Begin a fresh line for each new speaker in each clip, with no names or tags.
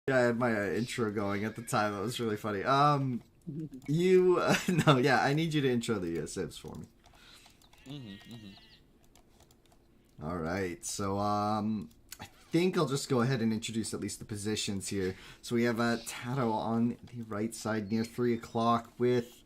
Yeah, I had my intro going at the time. That was really funny. You no, yeah, I need you to intro the Sims for me. All right, so I think I'll just go ahead and introduce at least the positions here. So we have TaToH on the right side near 3 o'clock with,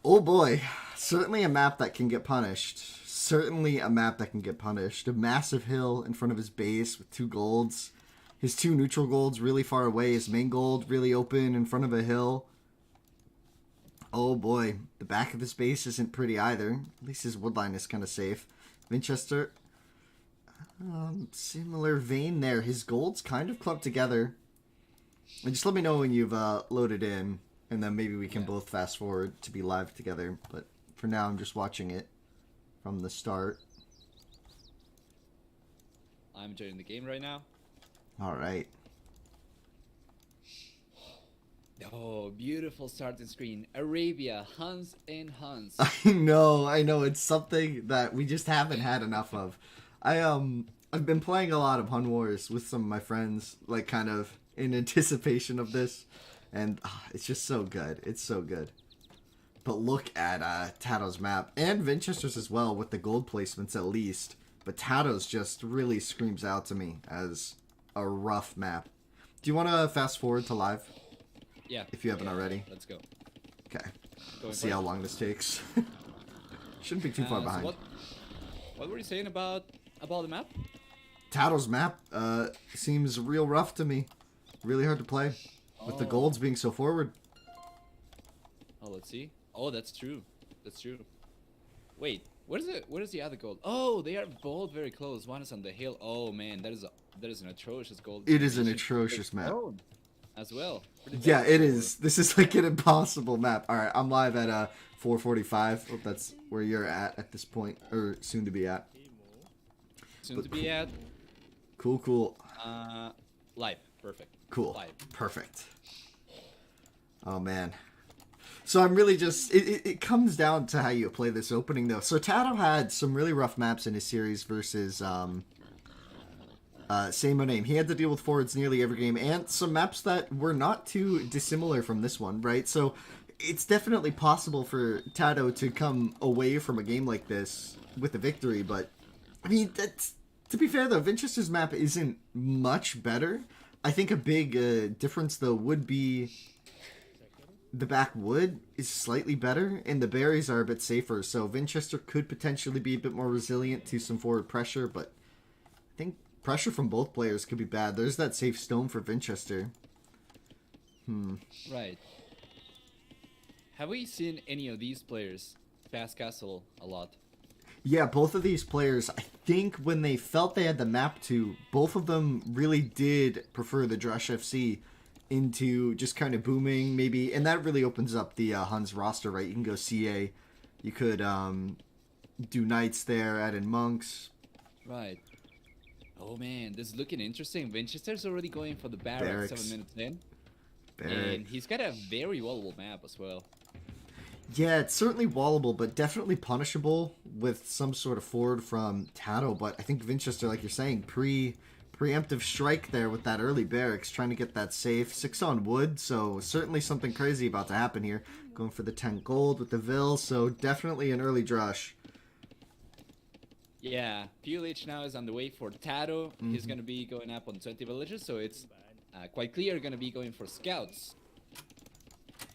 oh boy, certainly a map that can get punished. Certainly a map that can get punished. A massive hill in front of his base with 2 golds. His 2 neutral golds really far away. His main gold really open in front of a hill. Oh boy, the back of his base isn't pretty either. At least his woodline is kind of safe. Vinchester, similar vein there. His golds kind of clumped together. And just let me know when you've loaded in, and then maybe we can both fast forward to be live together. But for now, I'm just watching it from the start.
I'm joining the game right now.
All right.
Oh, beautiful starting screen. Arabia, Huns and Huns.
I know. It's something that we just haven't had enough of. I've been playing a lot of HUN-WARs with some of my friends, like kind of in anticipation of this, and it's just so good. It's so good. But look at TaToH's map, and Vinchester's as well, with the gold placements at least. But TaToH's just really screams out to me as a rough map. Do you want to fast forward to live?
Yeah.
If you haven't already.
Let's go.
Okay. See how long this takes. Shouldn't be too far behind.
So what were you saying about the map?
TaToH's map seems real rough to me. Really hard to play. With the golds being so forward.
Oh, let's see. Oh, that's true. That's true. Wait, what is it? What is the other gold? Oh, they are both very close. One is on the hill. Oh man, that is an atrocious gold.
It is an atrocious map.
As well.
Yeah, it is. This is like an impossible map. All right, I'm live at 4:45. Hope that's where you're at this point, or soon to be at.
Soon to be at.
Cool.
Live. Perfect.
Cool.
Live.
Perfect. Oh man. So I'm really just it comes down to how you play this opening though. So TaToH had some really rough maps in his series versus same name. He had to deal with forwards nearly every game, and some maps that were not too dissimilar from this one, right? So it's definitely possible for TaToH to come away from a game like this with a victory, but I mean, that's, to be fair though, Vinchester's map isn't much better. I think a big difference though would be the backwood is slightly better, and the berries are a bit safer, so Vinchester could potentially be a bit more resilient to some forward pressure, but I think pressure from both players could be bad. There's that safe stone for Vinchester.
Right. Have we seen any of these players fast castle a lot?
Yeah, both of these players, I think when they felt they had the map to, both of them really did prefer the Drush FC into just kind of booming, maybe, and that really opens up the Huns roster, right? You can go CA, you could do Knights there, add in Monks.
Right. Oh man, this is looking interesting. Vinchester's already going for the barracks 7 minutes in. And he's got a very wallable map as well.
Yeah, it's certainly wallable, but definitely punishable with some sort of forward from TaToH. But I think Vinchester, like you're saying, preemptive strike there with that early barracks, trying to get that safe. 6 on wood, so certainly something crazy about to happen here. Going for the 10 gold with the Vil, so definitely an early drush.
Yeah, PLH now is on the way for TaToH. He's going to be going up on 20 villages, so it's quite clear going to be going for scouts.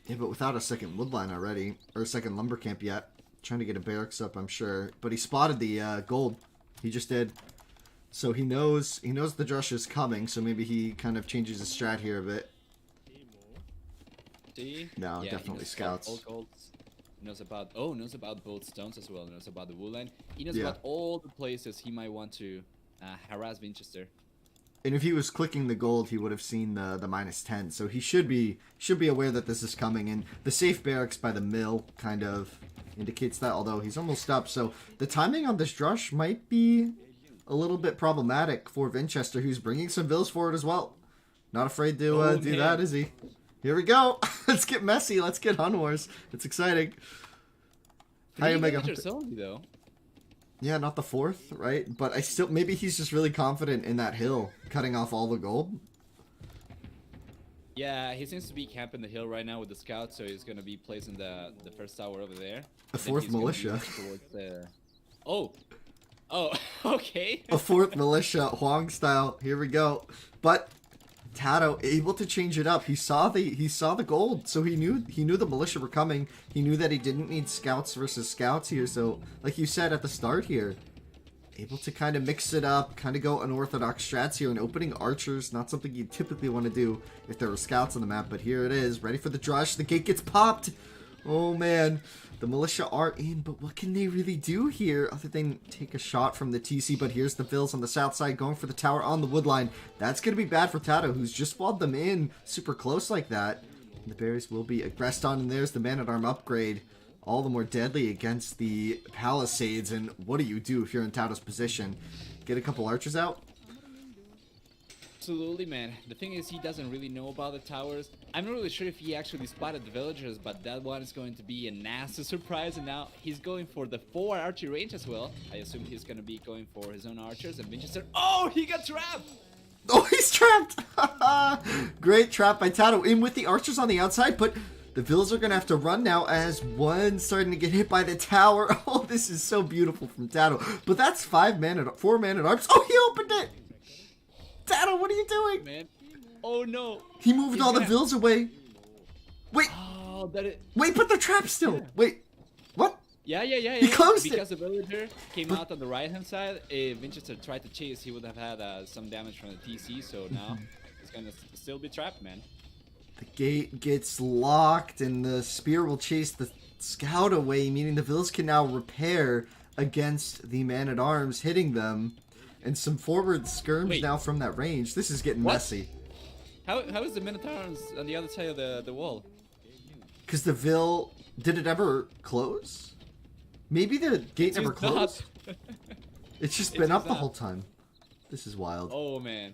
Yeah, but without a second woodline already, or a second lumber camp yet. Trying to get a barracks up, I'm sure. But he spotted the gold. He just did. So he knows the drush is coming, so maybe he kind of changes his strat here a bit.
See?
No,
yeah,
definitely scouts.
All golds. Knows about both stones as well. Knows about the woodline. He knows about all the places he might want to harass Vinchester.
And if he was clicking the gold, he would have seen the -10. So he should be aware that this is coming. And the safe barracks by the mill kind of indicates that. Although he's almost up, so the timing on this drush might be a little bit problematic for Vinchester, who's bringing some Vils forward as well. Not afraid to do that, is he? Here we go. Let's get messy. Let's get HUN-WARs. It's exciting.
Hi, Omega. Only, though.
Yeah, not the 4th, right? But maybe he's just really confident in that hill, cutting off all the gold.
Yeah, he seems to be camping the hill right now with the scouts, so he's gonna be placing the first tower over there.
A
And then
fourth
he's gonna
militia.
move towards the. Oh, oh, okay.
A fourth militia, Huang style. Here we go. But TaToH able to change it up. He saw the gold, so he knew the militia were coming. He knew that he didn't need scouts versus scouts here. So, like you said at the start here, able to kind of mix it up, kind of go unorthodox strats here, and opening archers, not something you typically want to do if there were scouts on the map. But here it is, ready for the drush. The gate gets popped. Oh man. The militia are in, but what can they really do here other than take a shot from the TC? But here's the Vils on the south side going for the tower on the wood line. That's going to be bad for TaToH, who's just walled them in super close like that. And the berries will be aggressed on, and there's the man-at-arm upgrade. All the more deadly against the palisades, and what do you do if you're in TaToH's position? Get a couple archers out?
Absolutely, man. The thing is, he doesn't really know about the towers. I'm not really sure if he actually spotted the villagers, but that one is going to be a nasty surprise. And now he's going for the 4 archer range as well. I assume he's going to be going for his own archers and Vinchester. Oh, he got trapped!
Oh, he's trapped! Great trap by TaToH in with the archers on the outside, but the Vils are going to have to run now as one's starting to get hit by the tower. Oh, this is so beautiful from TaToH. But that's 4 man at arms. Oh, he opened it! TaToH, what are you doing?
Man. Oh no.
He moved all the Vils away. Wait.
Oh, that it.
Wait, but they're trapped still. Wait. What?
Yeah.
He closed it.
Because the villager came out on the right-hand side, if Vinchester tried to chase, he would have had some damage from the TC, so now he's gonna still be trapped, man.
The gate gets locked, and the spear will chase the scout away, meaning the Vils can now repair against the man-at-arms hitting them. And some forward skirms now from that range. This is getting messy.
How is the Minotaurs on the other side of the wall?
Because the Vil... Did it ever close? Maybe the gate never closed? It's just been up the whole time. This is wild.
Oh, man.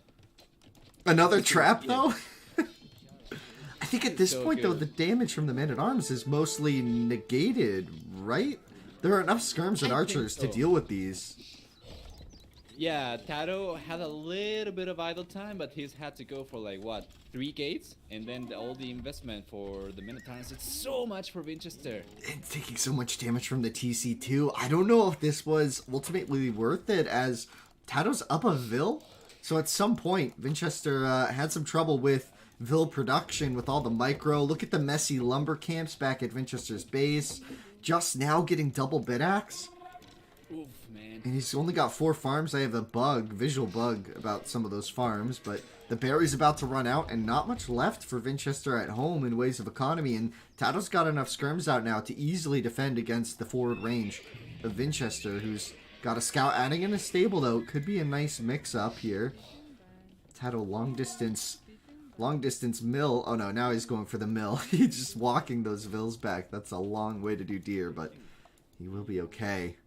Another trap, though? I think at this point, though, the damage from the man-at-arms is mostly negated, right? There are enough skirms and archers to deal with these.
Yeah, TaToH had a little bit of idle time, but he's had to go for like what, 3 gates, and then all the investment for the Minotaurs. It's so much for Vinchester.
And taking so much damage from the TC too. I don't know if this was ultimately worth it, as TaToH's up a Vil. So at some point, Vinchester had some trouble with Vil production with all the micro. Look at the messy lumber camps back at Vinchester's base. Just now getting double bit axe.
Oof, man.
And he's only got 4 farms. I have a visual bug about some of those farms, but the berry's about to run out and not much left for Vinchester at home in ways of economy, and TaToH's got enough skirms out now to easily defend against the forward range of Vinchester, who's got a scout adding in a stable, though. Could be a nice mix-up here. TaToH long distance mill. Oh no, now he's going for the mill. He's just walking those Vils back. That's a long way to do deer, but he will be okay.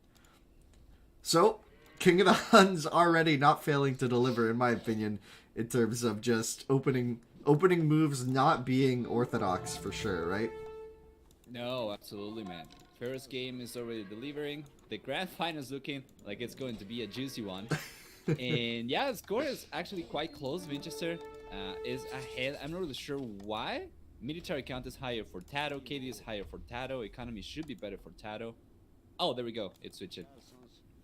So, King of the Huns already not failing to deliver, in my opinion, in terms of just opening moves not being orthodox for sure, right?
No, absolutely, man. First game is already delivering. The grand final is looking like it's going to be a juicy one. And yeah, the score is actually quite close. Vinchester is ahead. I'm not really sure why. Military count is higher for TaToH. KD is higher for TaToH. Economy should be better for TaToH. Oh, there we go. It's switching.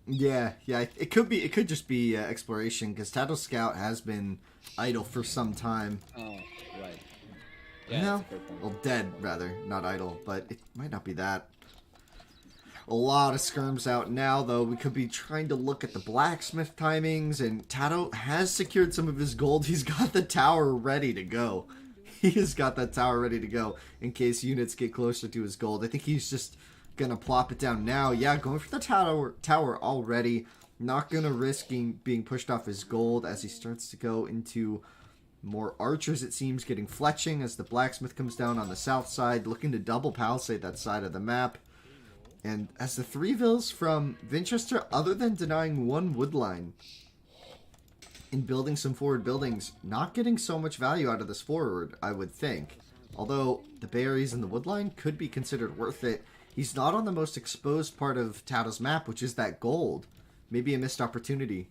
Yeah. It could just be exploration, because TaToH Scout has been idle for some time.
Oh, right. Yeah,
No, well, dead rather, not idle, but it might not be that. A lot of skirms out now, though. We could be trying to look at the blacksmith timings, and TaToH has secured some of his gold. He's got the tower ready to go. He has got that tower ready to go in case units get closer to his gold. I think he's just gonna plop it down now. Yeah, going for the tower already. Not gonna risk being pushed off his gold as he starts to go into more archers, it seems, getting fletching as the blacksmith comes down on the south side, looking to double palisade that side of the map. And as the 3 Vils from Vinchester, other than denying 1 wood line in building some forward buildings, not getting so much value out of this forward, I would think. Although the berries and the wood line could be considered worth it. He's not on the most exposed part of TaToH's map, which is that gold. Maybe a missed opportunity.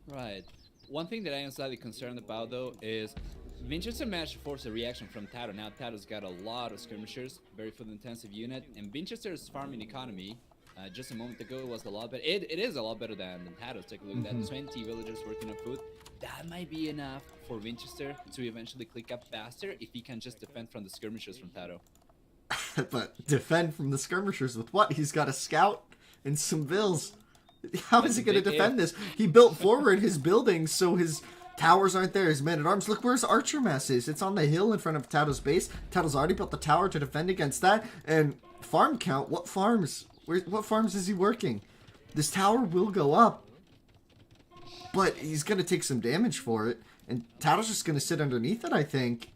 Right. One thing that I am slightly concerned about, though, is Vinchester managed to force a reaction from TaToH. Now TaToH's got a lot of skirmishers, very food-intensive unit, and Vinchester's farming economy just a moment ago was a lot better. It is a lot better than TaToH's. Take a look at that. 20 villagers working on food. That might be enough for Vinchester to eventually click up faster if he can just defend from the skirmishers from TaToH.
But defend from the skirmishers with what? He's got a scout and some vills. How is he going to defend this? He built forward his buildings so his towers aren't there. His men-at-arms. Look where his archer mess is. It's on the hill in front of TaToH's base. TaToH's already built the tower to defend against that. And farm count. What farms? What farms is he working? This tower will go up. But he's going to take some damage for it. And TaToH's just going to sit underneath it, I think.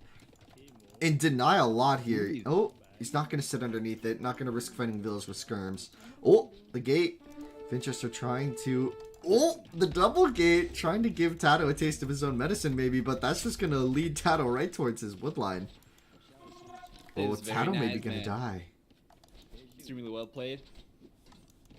And deny a lot here. Oh, he's not going to sit underneath it. Not going to risk fighting villas with skirms. Oh, the gate. Vinchester trying to... Oh, the double gate. Trying to give TaToH a taste of his own medicine, maybe. But that's just going to lead TaToH right towards his woodline. Oh, TaToH may be going to die.
Extremely well played.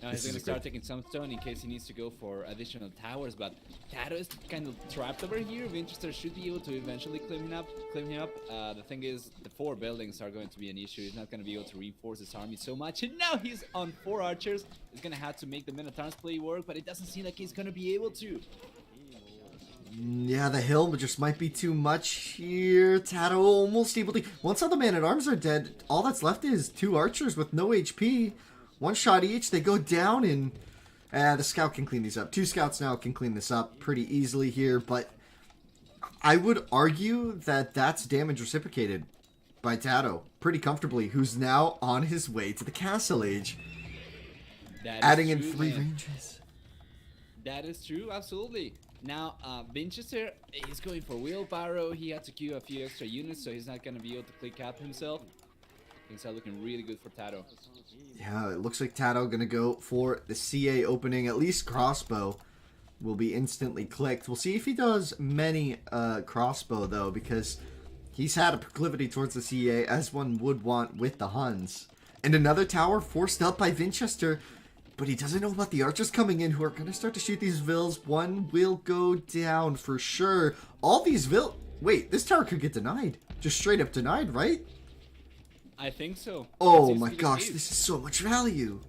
Now he's going to start taking some stone in case he needs to go for additional towers, but TaToH is kind of trapped over here. Vinchester should be able to eventually clean him up. The thing is, the 4 buildings are going to be an issue. He's not going to be able to reinforce his army so much. And now he's on 4 archers. He's going to have to make the men-at-arms play work, but it doesn't seem like he's going to be able to.
Yeah, the hill just might be too much here. TaToH almost able to... Once all the men-at-arms are dead, all that's left is 2 archers with no HP. 1 shot each, they go down, and the scout can clean these up. 2 scouts now can clean this up pretty easily here, but I would argue that that's damage reciprocated by TaToH pretty comfortably, who's now on his way to the Castle Age. Adding in 3 ranges.
That is true, absolutely. Now, Vinchester is going for wheelbarrow. He had to queue a few extra units, so he's not going to be able to click up himself. Things are looking really good for TaToH.
Yeah, it looks like TaToH gonna go for the CA opening. At least crossbow will be instantly clicked. We'll see if he does many crossbow though, because he's had a proclivity towards the CA as one would want with the Huns. And another tower forced up by Vinchester, but he doesn't know about the archers coming in who are gonna start to shoot these vills. One will go down for sure. All these wait, this tower could get denied. Just straight up denied, right?
I think so.
Oh my gosh, this is so much value.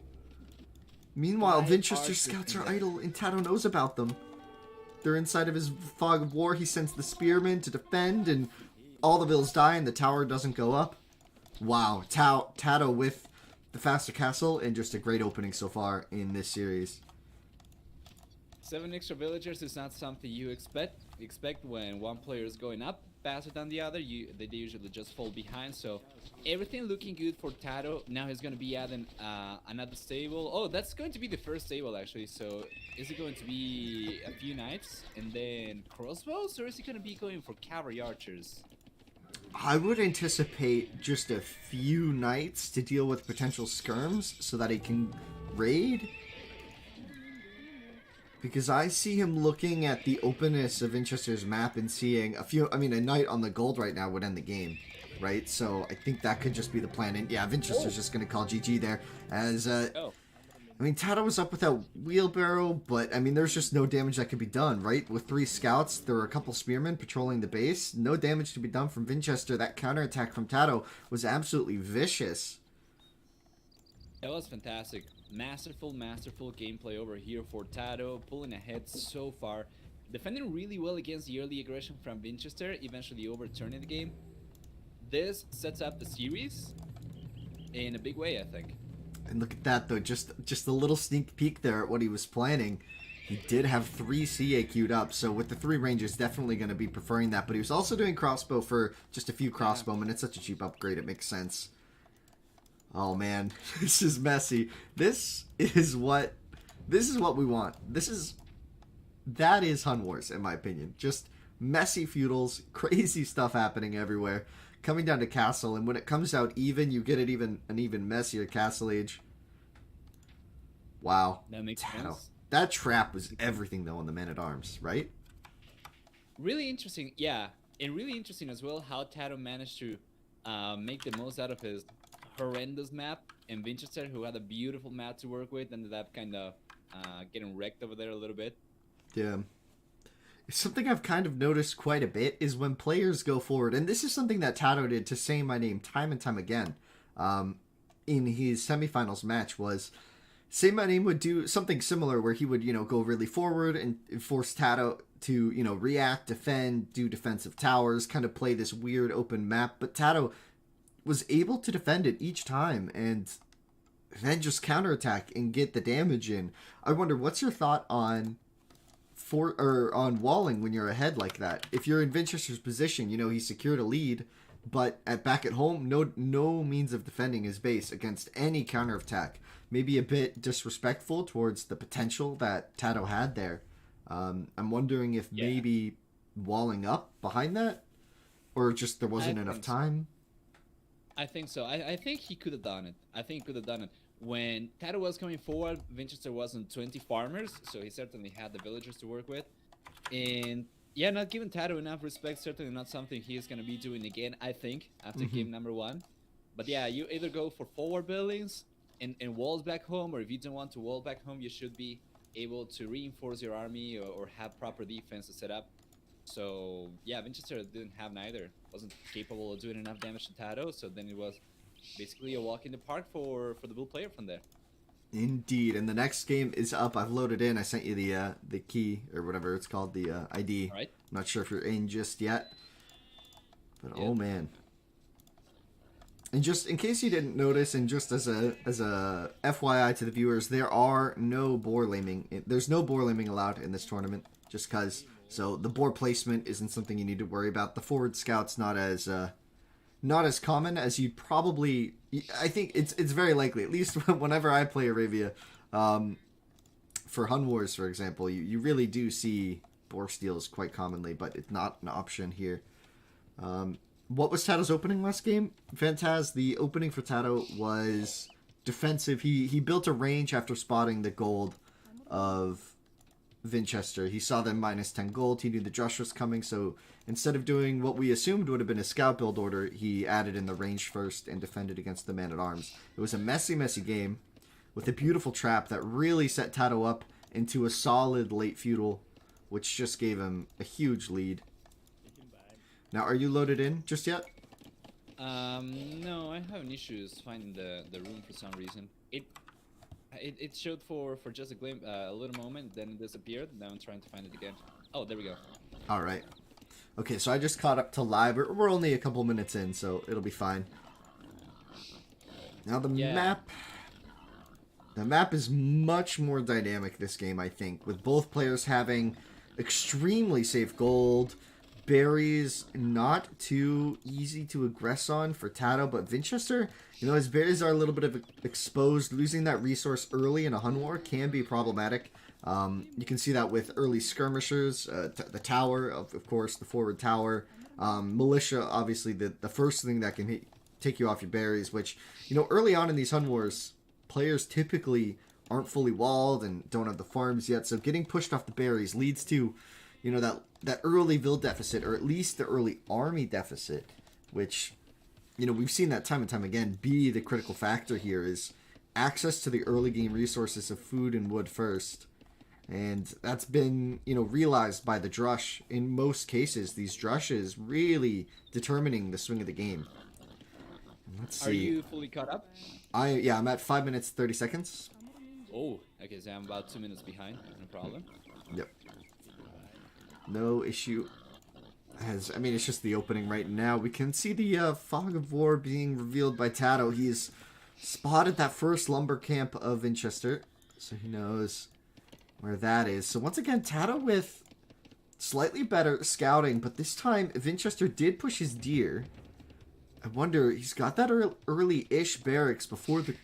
Meanwhile, Vinchester's scouts are idle, and TaToH knows about them. They're inside of his fog of war. He sends the spearmen to defend, and all the vills die, and the tower doesn't go up. Wow, TaToH with the faster castle, and just a great opening so far in this series.
7 extra villagers is not something you expect when one player is going up faster than the other. They usually just fall behind, so everything looking good for TaToH. Now he's going to be adding another stable. Oh, that's going to be the first stable actually. So is it going to be a few knights and then crossbows, or is he going to be going for cavalry archers?
I would anticipate just a few knights to deal with potential skirms so that he can raid. Because I see him looking at the openness of Vinchester's map and seeing a knight on the gold right now would end the game, right? So I think that could just be the plan. And yeah, Vinchester's just going to call GG there. As, TaToH was up without wheelbarrow, but, there's just no damage that could be done, right? With 3 scouts, there were a couple spearmen patrolling the base. No damage to be done from Vinchester. That counterattack from TaToH was absolutely vicious.
That was fantastic. Masterful gameplay over here for TaToH, pulling ahead so far. Defending really well against the early aggression from Vinchester, eventually overturning the game. This sets up the series in a big way, I think.
And look at that, though. Just a little sneak peek there at what he was planning. He did have 3 CA queued up, so with the 3 ranges, definitely going to be preferring that. But he was also doing crossbow for just a few crossbowmen. It's such a cheap upgrade, it makes sense. Oh man, this is messy. This is what we want. That is HUN Wars, in my opinion. Just messy feudals, crazy stuff happening everywhere, coming down to castle, and when it comes out even, you get an even messier castle age. Wow.
That makes sense.
That trap was everything though on the men-at-arms, right?
Really interesting, yeah. And really interesting as well how TaToH managed to make the most out of his horrendous map, and Vinchester, who had a beautiful map to work with, ended up kind of getting wrecked over there a little bit.
Yeah. Something I've kind of noticed quite a bit is when players go forward, and this is something that TaToH did to say my name time and time again um, in his semifinals match, was Say My Name would do something similar where he would, go really forward and force TaToH to, react, defend, do defensive towers, kind of play this weird open map. But TaToH was able to defend it each time and then just counterattack and get the damage in. I wonder, what's your thought on on walling when you're ahead like that? If you're in Vinchester's position, he secured a lead, but back at home, no means of defending his base against any counterattack. Maybe a bit disrespectful towards the potential that TaToH had there. I'm wondering if maybe walling up behind that, or just there wasn't enough time.
I think so. I think he could have done it. I think he could have done it. When TaToH was coming forward, Vinchester wasn't 20 farmers, so he certainly had the villagers to work with. And yeah, not giving TaToH enough respect, certainly not something he is going to be doing again, I think, after game number 1. But yeah, you either go for forward buildings and walls back home, or if you don't want to wall back home, you should be able to reinforce your army or have proper defense to set up. So yeah, Vinchester didn't have neither. Wasn't capable of doing enough damage to TaToH, so then it was basically a walk in the park for the blue player from there.
Indeed, and the next game is up. I've loaded in. I sent you the key or whatever it's called, the ID.
All right.
I'm not sure if you're in just yet, but oh man. And just in case you didn't notice, and just as a FYI to the viewers, there are no boar laming. There's no boar laming allowed in this tournament, just because. So the boar placement isn't something you need to worry about. The forward scout's not as common as you'd probably. I think it's very likely, at least whenever I play Arabia, for HUN-WARs, for example, you really do see boar steals quite commonly, but it's not an option here. What was TaToH's opening last game? Fantaz, the opening for TaToH was defensive. He built a range after spotting the gold of Vinchester. He saw them minus 10 gold. He knew the Drush was coming, so instead of doing what we assumed would have been a scout build order, he added in the range first and defended against the man-at-arms. It was a messy game with a beautiful trap that really set TaToH up into a solid late feudal, which just gave him a huge lead. Now, are you loaded in just yet?
No, I'm having issues finding the room for some reason. It showed for just a little moment, then it disappeared. Now I'm trying to find it again. Oh, there we go.
All right. Okay, so I just caught up to live. We're only a couple minutes in, so it'll be fine. Now the map is much more dynamic this game, I think, with both players having extremely safe gold. Berries not too easy to aggress on for TaToH, but Vinchester, his berries are a little bit of exposed. Losing that resource early in a HUN-WAR can be problematic. You can see that with early skirmishers, the tower, of course, the forward tower. Militia, obviously, the first thing that can take you off your berries, which, early on in these HUN-WARs, players typically aren't fully walled and don't have the farms yet, so getting pushed off the berries leads to, that early Vil deficit, or at least the early army deficit, which, we've seen that time and time again be the critical factor here, is access to the early game resources of food and wood first. And that's been, realized by the Drush. In most cases, these Drushes really determining the swing of the game. Let's see.
Are you fully caught up?
I'm at 5 minutes, 30 seconds.
Oh, okay, so I'm about 2 minutes behind. No problem.
Yep. No issue. It's just the opening right now. We can see the fog of war being revealed by TaToH. He's spotted that first lumber camp of Vinchester, so he knows where that is. So once again, TaToH with slightly better scouting, but this time Vinchester did push his deer. I wonder, he's got that early-ish barracks before the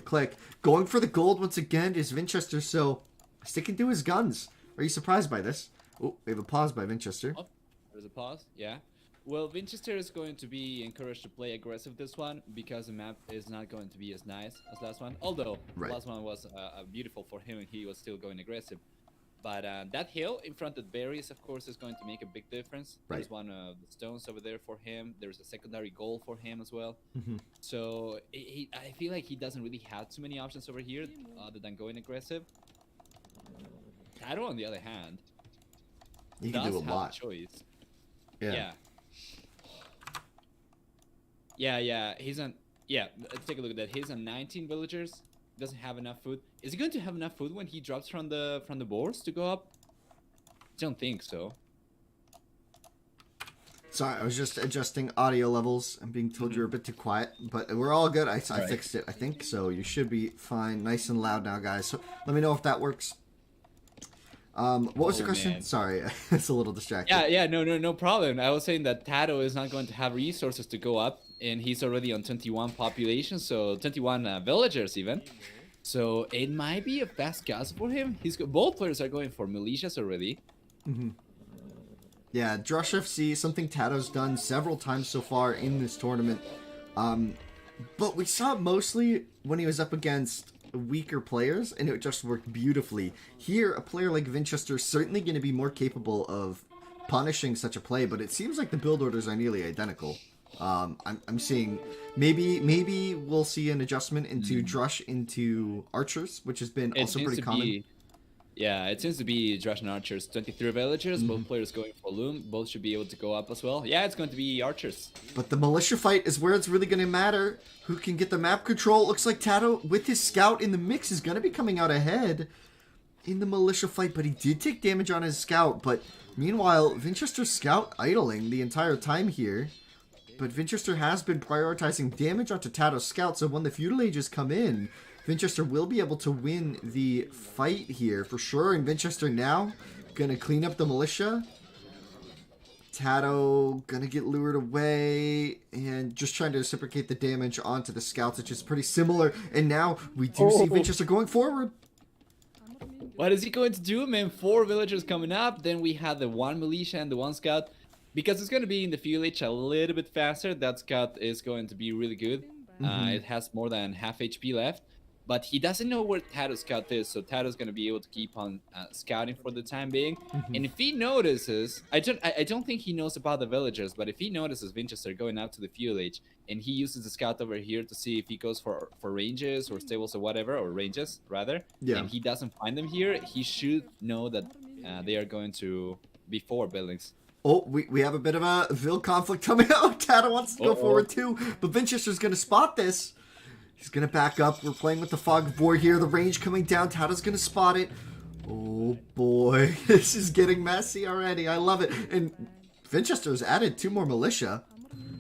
click. Going for the gold once again is Vinchester, so sticking to his guns. Are you surprised by this? Oh, we have a pause by Vinchester.
Oh, there's a pause, yeah. Well, Vinchester is going to be encouraged to play aggressive this one, because the map is not going to be as nice as last one. Although, the last one was beautiful for him and he was still going aggressive. But that hill in front of berries, of course, is going to make a big difference.
Right.
There's one of the stones over there for him. There's a secondary goal for him as well.
Mm-hmm.
So I feel like he doesn't really have too many options over here other than going aggressive. TaToH, on the other hand,
You can
does
do a
have
lot.
choice.
Yeah.
Yeah. He's on. Yeah, let's take a look at that. He's on 19 villagers. Doesn't have enough food. Is he going to have enough food when he drops from the boards to go up? Don't think so.
Sorry, I was just adjusting audio levels. I'm being told you're a bit too quiet, but we're all good. I fixed it, I think, so you should be fine. Nice and loud now, guys. So let me know if that works. What was the question?
Man.
Sorry, it's a little distracting.
Yeah, no problem. I was saying that TaToH is not going to have resources to go up, and he's already on 21 population, so 21 villagers even. So it might be a fast guess for him. Both players are going for militias already.
Yeah, Drush FC, something TaToH's done several times so far in this tournament. But we saw it mostly when he was up against weaker players, and it just worked beautifully. Here, a player like Vinchester is certainly going to be more capable of punishing such a play, but it seems like the build orders are nearly identical. I'm seeing maybe we'll see an adjustment into Drush into archers, which has been also pretty common.
Yeah, it seems to be Drush and archers. 23 villagers, both players going for loom. Both should be able to go up as well. Yeah, it's going to be archers.
But the militia fight is where it's really going to matter. Who can get the map control? Looks like TaToH, with his scout in the mix, is going to be coming out ahead in the militia fight. But he did take damage on his scout. But meanwhile, Vinchester's scout idling the entire time here. But Vinchester has been prioritizing damage onto TaToH's scout. So when the feudal ages come in, Vinchester will be able to win the fight here for sure. And Vinchester now going to clean up the militia. TaToH gonna get lured away and just trying to reciprocate the damage onto the scouts, which is pretty similar. And now we do see Vinchester going forward.
What is he going to do, man? 4 villagers coming up. Then we have the 1 militia and the 1 scout. Because it's going to be in the field age a little bit faster, that scout is going to be really good. It has more than half HP left. But he doesn't know where TaToH's scout is, so TaToH's going to be able to keep on scouting for the time being. And if he notices, I don't think he knows about the villagers, but if he notices Vinchester going out to the field age, and he uses the scout over here to see if he goes for ranges or stables or whatever, or ranges rather, and he doesn't find them here, he should know that they are going to be 4 buildings.
Oh, we have a bit of a Vil conflict coming out. TaToH wants to go forward too, but Vinchester's going to spot this. He's going to back up. We're playing with the Fog of War here. The range coming down. TaToH's going to spot it. Oh, boy. This is getting messy already. I love it. And Vinchester's added 2 more militia.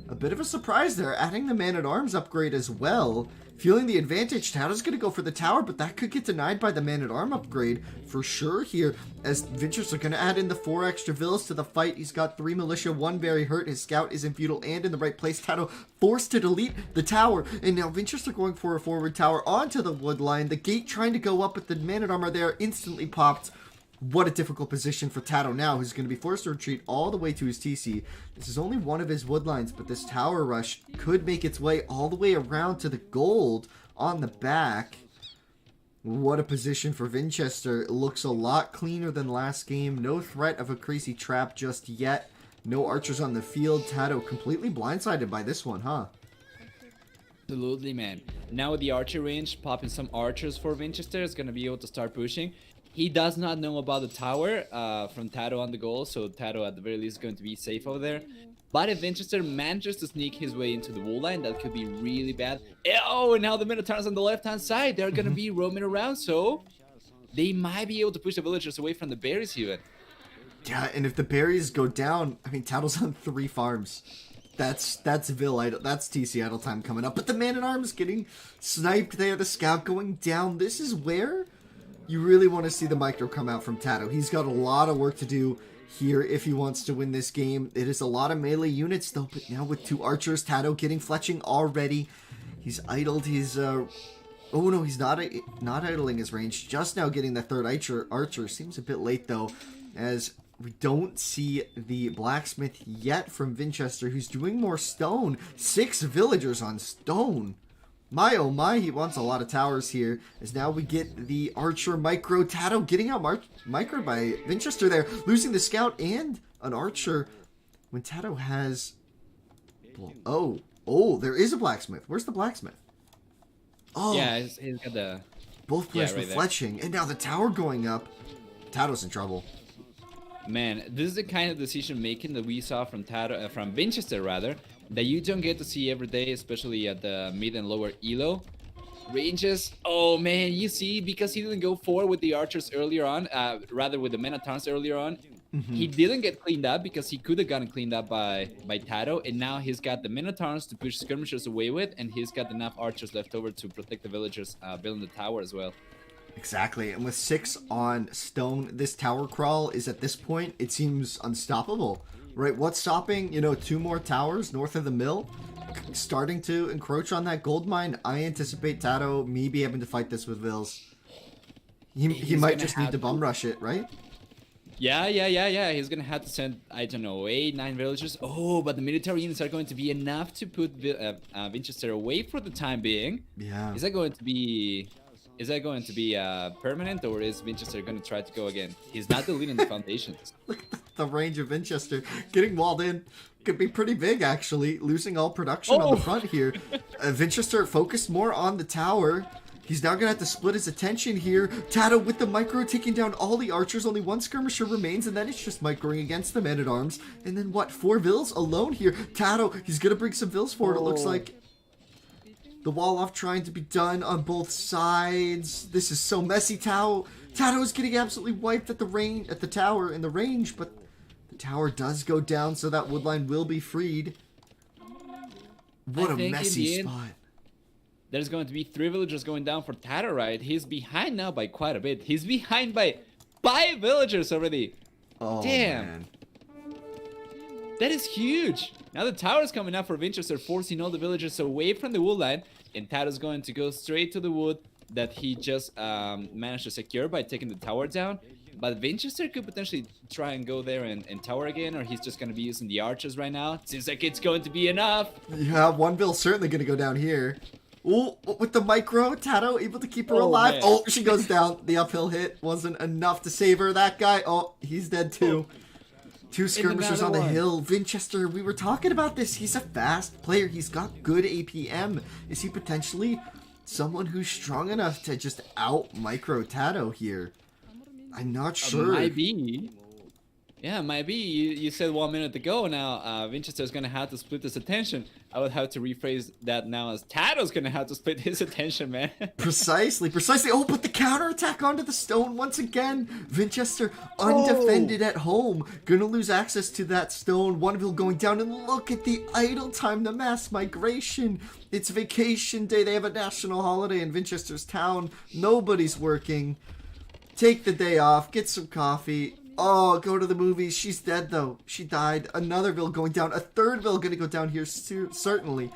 A bit of a surprise there. Adding the Man-at-Arms upgrade as well. Feeling the advantage. TaToH's going to go for the tower, but that could get denied by the Man-at-Arm upgrade for sure here. As Vinchester going to add in the 4 extra villas to the fight. He's got 3 militia, 1 very hurt. His scout is in feudal and in the right place. TaToH forced to delete the tower. And now Vinchester going for a forward tower onto the wood line. The gate trying to go up, but the Man-at-Arm are there. Instantly popped. What a difficult position for TaToH now, who's going to be forced to retreat all the way to his TC. This is only one of his wood lines, but this tower rush could make its way all the way around to the gold on the back. What a position for Vinchester. It looks a lot cleaner than last game. No threat of a crazy trap just yet. No archers on the field. TaToH completely blindsided by this one, huh?
Absolutely, man. Now with the archer range, popping some archers for Vinchester is going to be able to start pushing. He does not know about the tower from TaToH on the goal, so TaToH at the very least is going to be safe over there. But if Vinchester manages to sneak his way into the wall line, that could be really bad. Oh, and now the Minotaurs on the left-hand side, they're going to be roaming around, so they might be able to push the villagers away from the berries even.
Yeah, and if the berries go down, I mean, TaToH's on 3 farms. That's Vil idle. That's TC idle time coming up. But the Man-at-Arms getting sniped there. The scout going down. This is where you really want to see the micro come out from TaToH. He's got a lot of work to do here if he wants to win this game. It is a lot of melee units though, but now with 2 archers, TaToH getting fletching already. He's idled his oh no, he's not idling his range. Just now getting the 3rd archer. Seems a bit late though, as we don't see the blacksmith yet from Vinchester, who's doing more stone. 6 villagers on stone. My oh my, he wants a lot of towers here. As now we get the archer micro. TaToH getting out micro by Vinchester there. Losing the scout and an archer. When TaToH has... Oh, there is a blacksmith. Where's the blacksmith? Oh,
yeah, he's got the...
Both players
right
with fletching. And now the tower going up. TaToH's in trouble.
Man, this is the kind of decision making that we saw from from Vinchester rather, that you don't get to see every day, especially at the mid and lower elo ranges. Oh man, you see, because he didn't go forward with the archers earlier on, rather with the Minotaurs earlier on, he didn't get cleaned up because he could have gotten cleaned up by TaToH, and now he's got the Minotaurs to push skirmishers away with, and he's got enough archers left over to protect the villagers building the tower as well.
Exactly, and with 6 on stone, this tower crawl is at this point, it seems unstoppable, right? What's stopping, 2 more towers north of the mill, starting to encroach on that gold mine? I anticipate TaToH, me be able to fight this with Vils. He might just need to bum rush it, right?
Yeah. He's gonna have to send, I don't know, 8, 9 villagers. Oh, but the military units are going to be enough to put Vinchester away for the time being.
Yeah.
Is that going to be permanent, or is Vinchester going to try to go again? He's not deleting the foundations.
Look at the range of Vinchester. Getting walled in could be pretty big, actually. Losing all production on the front here. Vinchester focused more on the tower. He's now going to have to split his attention here. TaToH with the micro taking down all the archers. Only 1 skirmisher remains, and then it's just microing against the men-at-arms. And then what? 4 Vils alone here. TaToH, he's going to bring some Vils forward, it looks like. The wall off trying to be done on both sides. This is so messy. TaToH is getting absolutely wiped at the tower in the range, but the tower does go down, so that woodline will be freed. What a messy spot.
There's going to be 3 villagers going down for TaToH, right? He's behind now by quite a bit. He's behind by 5 villagers already.
Oh,
damn.
Man.
That is huge. Now the tower is coming up for Vinchester, forcing all the villagers away from the wood line, and TaToH is going to go straight to the wood that he just managed to secure by taking the tower down. But Vinchester could potentially try and go there and tower again, or he's just going to be using the archers right now. Seems like it's going to be enough.
Yeah, 1 Vill's certainly going to go down here. Ooh, with the micro, TaToH able to keep her alive.
Man.
Oh, she goes down. The uphill hit wasn't enough to save her. That guy, he's dead too. 2 skirmishers on the hill. Vinchester, we were talking about this. He's a fast player. He's got good APM. Is he potentially someone who's strong enough to just out-micro TaToH here? I'm not sure.
Might be. Yeah, might be. You said 1 minute ago now, Vinchester's going to have to split his attention. I would have to rephrase that now as TaToH's going to have to split his attention, man. Precisely.
Oh, but the counterattack onto the stone once again. Vinchester undefended at home. Gonna lose access to that stone. 1 Vil going down, and look at the idle time, the mass migration. It's vacation day. They have a national holiday in Vinchester's town. Nobody's working. Take the day off. Get some coffee. Oh, go to the movies. She's dead, though. She died. Another Vil going down. A 3rd Vil going to go down here, certainly.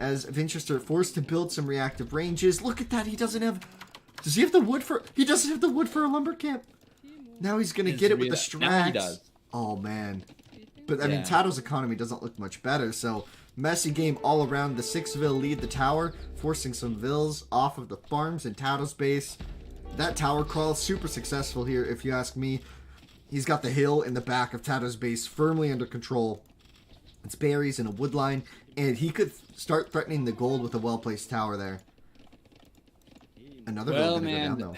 As Vinchester forced to build some reactive ranges. Look at that. He doesn't have... Does he have the wood for... He doesn't have the wood for a lumber camp. Now he's going to get it with the Strax.
Now he does.
Oh, man. But, I mean, TaToH's economy doesn't look much better, so... Messy game all around. The 6 Vil lead the tower, forcing some Vils off of the farms in TaToH's base. That tower crawl super successful here, if you ask me. He's got the hill in the back of TaToH's base firmly under control. It's berries and a wood line, and he could start threatening the gold with a well-placed tower there. Another Vil gonna go down, though.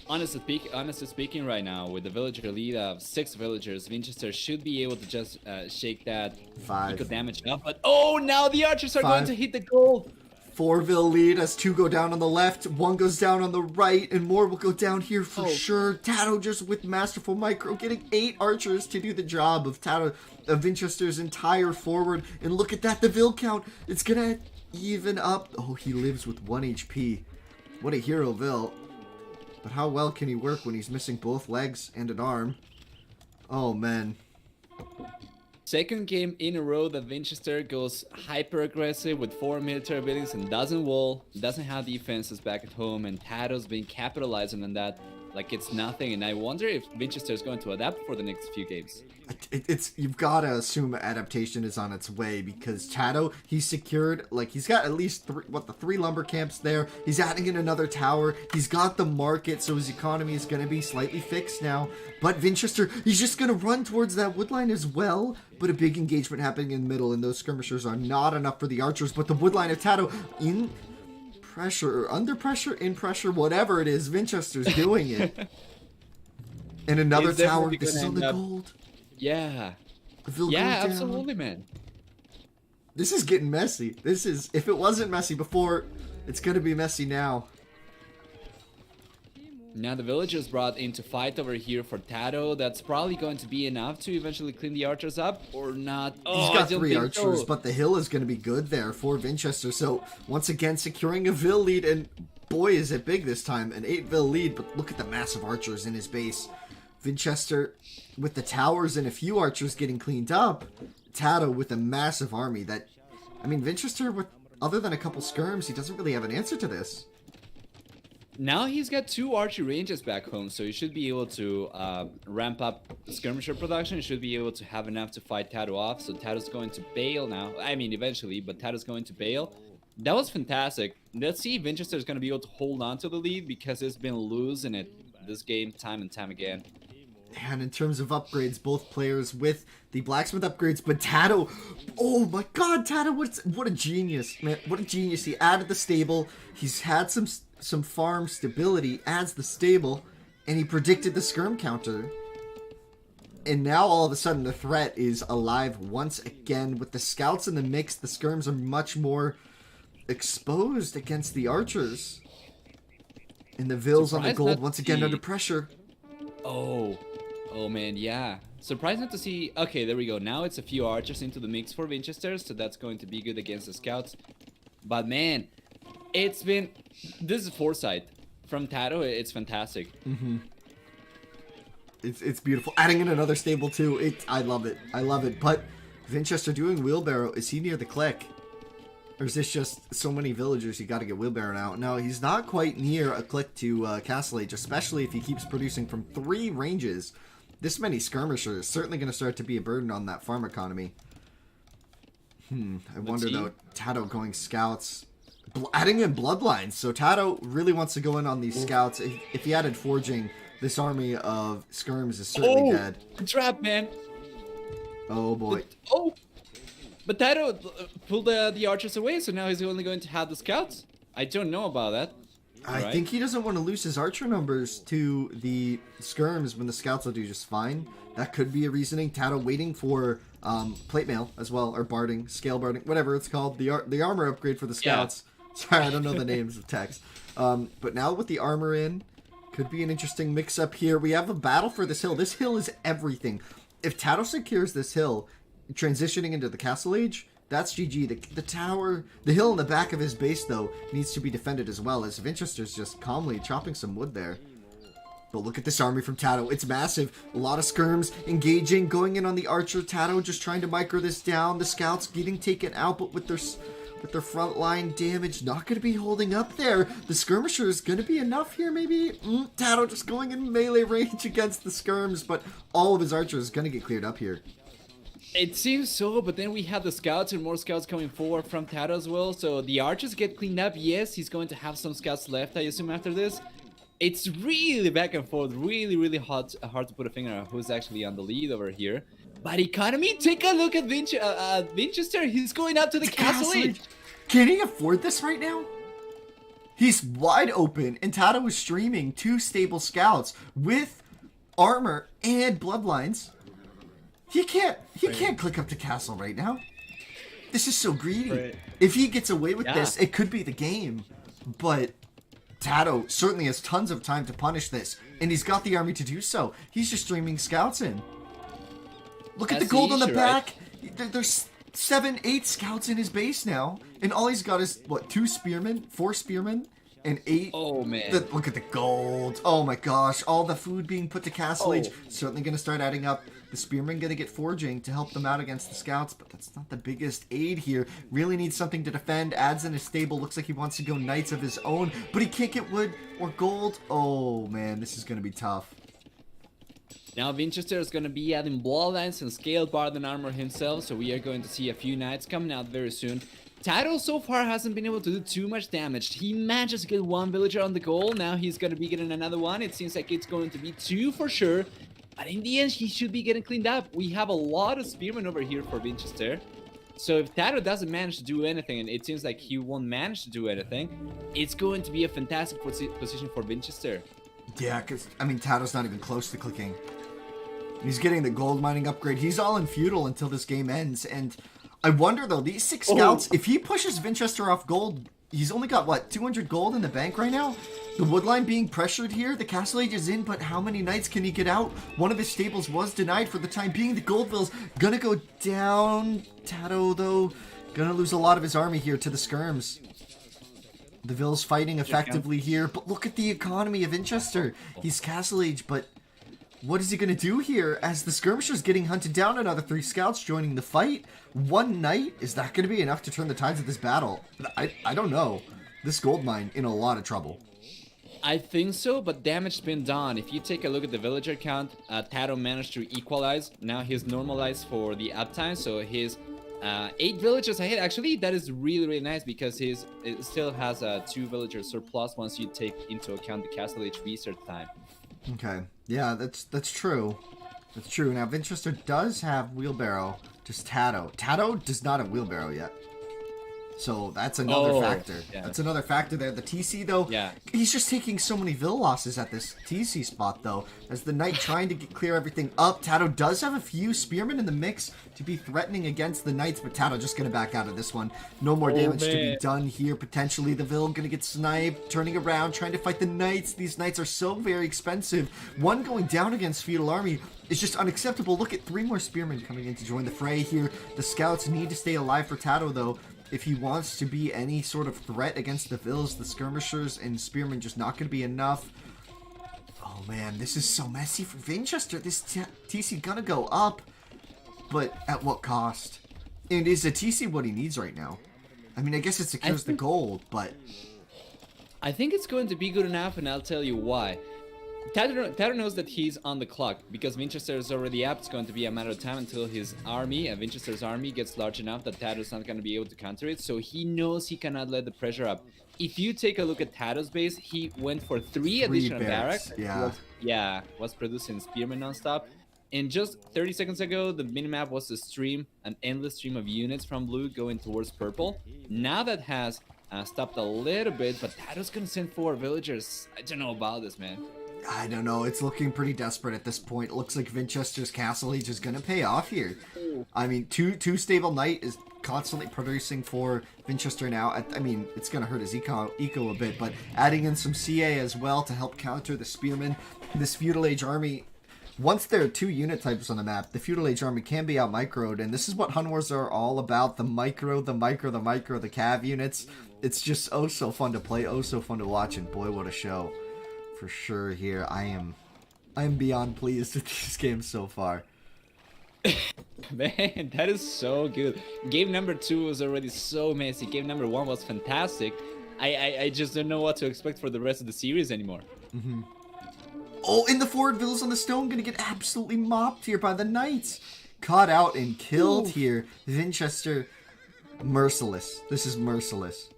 Honestly speaking, right now, with the villager lead of 6 villagers, Vinchester should be able to just shake that
5
eco damage up. But now the archers are going to hit the gold.
4 Vil lead as 2 go down on the left, 1 goes down on the right, and more will go down here for sure. TaToH just with masterful micro, getting 8 archers to do the job of Vinchester's entire forward. And look at that, the Vil count. It's gonna even up. Oh, he lives with 1 HP. What a hero, Vil. But how well can he work when he's missing both legs and an arm? Oh, man.
Second game in a row that Vinchester goes hyper aggressive with 4 military buildings and doesn't wall, doesn't have defenses back at home, and TaToH's been capitalizing on that like it's nothing. And I wonder if Vinchester is going to adapt for the next few games.
You've got to assume adaptation is on its way, because TaToH, he's secured, like, he's got at least 3 lumber camps there. He's adding in another tower. He's got the market, so his economy is going to be slightly fixed now. But Vinchester, he's just going to run towards that woodline as well. But a big engagement happening in the middle, and those skirmishers are not enough for the archers. But the woodline of TaToH in pressure, or under pressure, in pressure, whatever it is, Vinchester's doing it. And another
It's
tower.
definitely
This is
gonna
on the
end up-
gold.
Yeah.
The Vil
Yeah,
goes down.
absolutely, man.
This is getting messy. This is, if it wasn't messy before, it's gonna be messy now.
Now the villagers brought into fight over here for TaToH. That's probably going to be enough to eventually clean the archers up, or not. Oh,
He's got
I don't
3
think
archers,
so.
but the hill is going to be good there for Vinchester. So, once again, securing a Vil lead, and boy, is it big this time. An 8 Vil lead, but look at the massive archers in his base. Vinchester with the towers and a few archers getting cleaned up. TaToH with a massive army that... I mean, Vinchester, with other than a couple skirms, he doesn't really have an answer to this.
Now he's got 2 archery ranges back home, so he should be able to ramp up skirmisher production. He should be able to have enough to fight TaToH off. So TaToH's going to bail now. I mean, eventually, but TaToH's going to bail. That was fantastic. Let's see if Vinchester is going to be able to hold on to the lead, because it's been losing it this game time and time again.
And in terms of upgrades, both players with the blacksmith upgrades, but TaToH, oh my god, TaToH, what a genius, man, what a genius. He added the stable, he's had some farm stability, adds the stable, and he predicted the skirm counter. And now all of a sudden the threat is alive once again. With the scouts in the mix, the skirms are much more exposed against the archers. And the Vils on the gold once again under pressure.
Oh man, yeah. Surprised not to see... Okay, there we go. Now it's a few archers into the mix for Vinchester, so that's going to be good against the scouts. But man, it's been... This is foresight. From TaToH, it's fantastic.
Mm-hmm. It's beautiful. Adding in another stable too. I love it. I love it. But Vinchester doing wheelbarrow, is he near the click? Or is this just so many villagers you got to get wheelbarrow out? No, he's not quite near a click to Castle Age, especially if he keeps producing from 3 ranges. This many skirmishers is certainly going to start to be a burden on that farm economy. I wonder though, TaToH going scouts, adding in bloodlines. So TaToH really wants to go in on these scouts. If he added forging, this army of skirms is certainly dead.
Trap, man.
Oh boy.
But TaToH pulled the archers away, so now he's only going to have the scouts. I don't know about that.
I think he doesn't want to lose his archer numbers to the skirms when the scouts will do just fine. That could be a reasoning. TaToH waiting for plate mail as well, or barding, scale barding, whatever it's called. The armor upgrade for the scouts. Yeah. Sorry, I don't know the names of text. But now with the armor in, could be an interesting mix-up here. We have a battle for this hill. This hill is everything. If TaToH secures this hill, transitioning into the Castle Age, that's GG. The tower, the hill in the back of his base, though, needs to be defended as well, as Vinchester's just calmly chopping some wood there. But look at this army from TaToH. It's massive. A lot of skirms engaging, going in on the archer. TaToH just trying to micro this down. The scouts getting taken out, but with their front line damage, not going to be holding up there. The skirmisher is going to be enough here, maybe? TaToH just going in melee range against the skirms, but all of his archers going to get cleared up here.
It seems so, but then we have the scouts and more scouts coming forward from TaToH as well. So the archers get cleaned up. Yes, he's going to have some scouts left, I assume, after this. It's really back and forth. Really hard to put a finger on who's actually on the lead over here. But economy, take a look at Vinchester. He's going up to the Castle Age.
Can he afford this right now? He's wide open, and TaToH is streaming 2 stable scouts with armor and bloodlines. He can't click up to castle right now. This is so greedy. Right. If he gets away with this, it could be the game. But TaToH certainly has tons of time to punish this, and he's got the army to do so. He's just streaming scouts in. Look at the gold on the back. Right? There's 7, 8 scouts in his base now, and all he's got is what, 2 spearmen, 4 spearmen, and 8.
Oh man!
Look at the gold. Oh my gosh! All the food being put to Castle Age. Certainly going to start adding up. The spearmen going to get forging to help them out against the scouts, but that's not the biggest aid here. Really needs something to defend. Adds in his stable. Looks like he wants to go knights of his own, but he can't get wood or gold. Oh man, this is going to be tough.
Now Vinchester is going to be adding bloodlines and scaled bard and armor himself, so we are going to see a few knights coming out very soon. TaToH so far hasn't been able to do too much damage. He manages to get 1 villager on the goal. Now he's going to be getting another one. It seems like it's going to be 2 for sure. But in the end, he should be getting cleaned up. We have a lot of spearmen over here for Vinchester. So if TaToH doesn't manage to do anything, and it seems like he won't manage to do anything, it's going to be a fantastic position for Vinchester.
Yeah, because, I mean, TaToH's not even close to clicking. He's getting the gold mining upgrade. He's all in feudal until this game ends. And I wonder, though, these 6 scouts, if he pushes Vinchester off gold, he's only got, what, 200 gold in the bank right now? The woodline being pressured here. The castle age is in, but how many knights can he get out? One of his stables was denied for the time being. The Goldville's gonna go down. TaToH, though, gonna lose a lot of his army here to the skirms. The Ville's fighting effectively here, but look at the economy of Vinchester. He's castle age, but what is he gonna do here as the skirmishers getting hunted down? Another 3 scouts joining the fight. 1 knight, is that gonna be enough to turn the tides of this battle? I don't know. This gold mine in a lot of trouble.
I think so, but damage's been done. If you take a look at the villager count, TaToH managed to equalize. Now he's normalized for the uptime, so his 8 villagers ahead. Actually, that is really, really nice because it still has a 2 villager surplus once you take into account the castle age research time.
Okay, yeah, that's true. That's true. Now, Vinchester does have wheelbarrow, just TaToH. TaToH does not have wheelbarrow yet. So that's another factor. Yeah. That's another factor there. The TC, though, he's just taking so many Ville losses at this TC spot, though. As the Knight trying to clear everything up. TaToH does have a few Spearmen in the mix to be threatening against the Knights, but TaToH just going to back out of this one. No more damage to be done here. Potentially, the Ville going to get sniped, turning around, trying to fight the Knights. These Knights are so very expensive. One going down against Feudal Army is just unacceptable. Look at 3 more Spearmen coming in to join the fray here. The Scouts need to stay alive for TaToH, though. If he wants to be any sort of threat against the Villes, the Skirmishers and Spearmen just not going to be enough. Oh man, this is so messy for Vinchester. This TC gonna go up, but at what cost? And is a TC what he needs right now? I mean, I guess it secures the gold, but...
I think it's going to be good enough, and I'll tell you why. TaToH knows that he's on the clock, because Vinchester is already up. It's going to be a matter of time until his army, Vinchester's army, gets large enough that TaToH's not going to be able to counter it, so he knows he cannot let the pressure up. If you take a look at TaToH's base, he went for 3 additional barracks. Was producing Spearmen non-stop. And just 30 seconds ago, the minimap was a stream, an endless stream of units from blue going towards purple. Now that has stopped a little bit, but TaToH's going to send 4 villagers. I don't know about this, man.
I don't know. It's looking pretty desperate at this point. It looks like Vinchester's castle age is going to pay off here. I mean, two stable knight is constantly producing for Vinchester now. I mean, it's going to hurt his eco a bit, but adding in some CA as well to help counter the Spearmen. This Feudal Age army, once there are 2 unit types on the map, the Feudal Age army can be out-microed, and this is what HUN-WARs are all about. The micro, the cav units. It's just oh so fun to play, oh so fun to watch, and boy, what a show. For sure here. I am beyond pleased with these games so far.
Man, that is so good. Game number 2 was already so messy. Game number 1 was fantastic. I just don't know what to expect for the rest of the series anymore.
Oh, and the forward villas on the stone gonna get absolutely mopped here by the Knights. Caught out and killed here. Vinchester, merciless. This is merciless.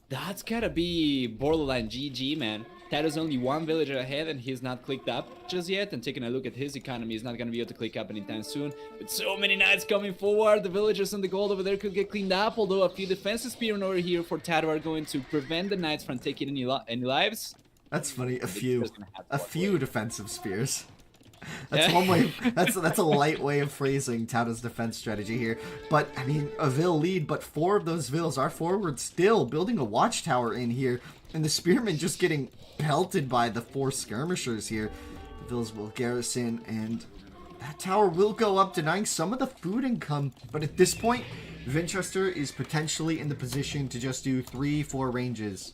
That's gotta be borderline GG, man. TaToH's only 1 villager ahead and he's not clicked up just yet, and taking a look at his economy, he's not going to be able to click up anytime soon. With so many knights coming forward, the villagers and the gold over there could get cleaned up, although a few defensive spearmen over here for TaToH are going to prevent the knights from taking any lives.
That's funny, a few defensive spears. That's one way. That's a light way of phrasing TaToH's defense strategy here. But I mean, a Ville lead, but 4 of those Villes are forward still, building a watchtower in here, and the spearmen just getting pelted by the 4 skirmishers here. The Villes will garrison, and that tower will go up, denying some of the food income. But at this point, Vinchester is potentially in the position to just do 3-4 ranges.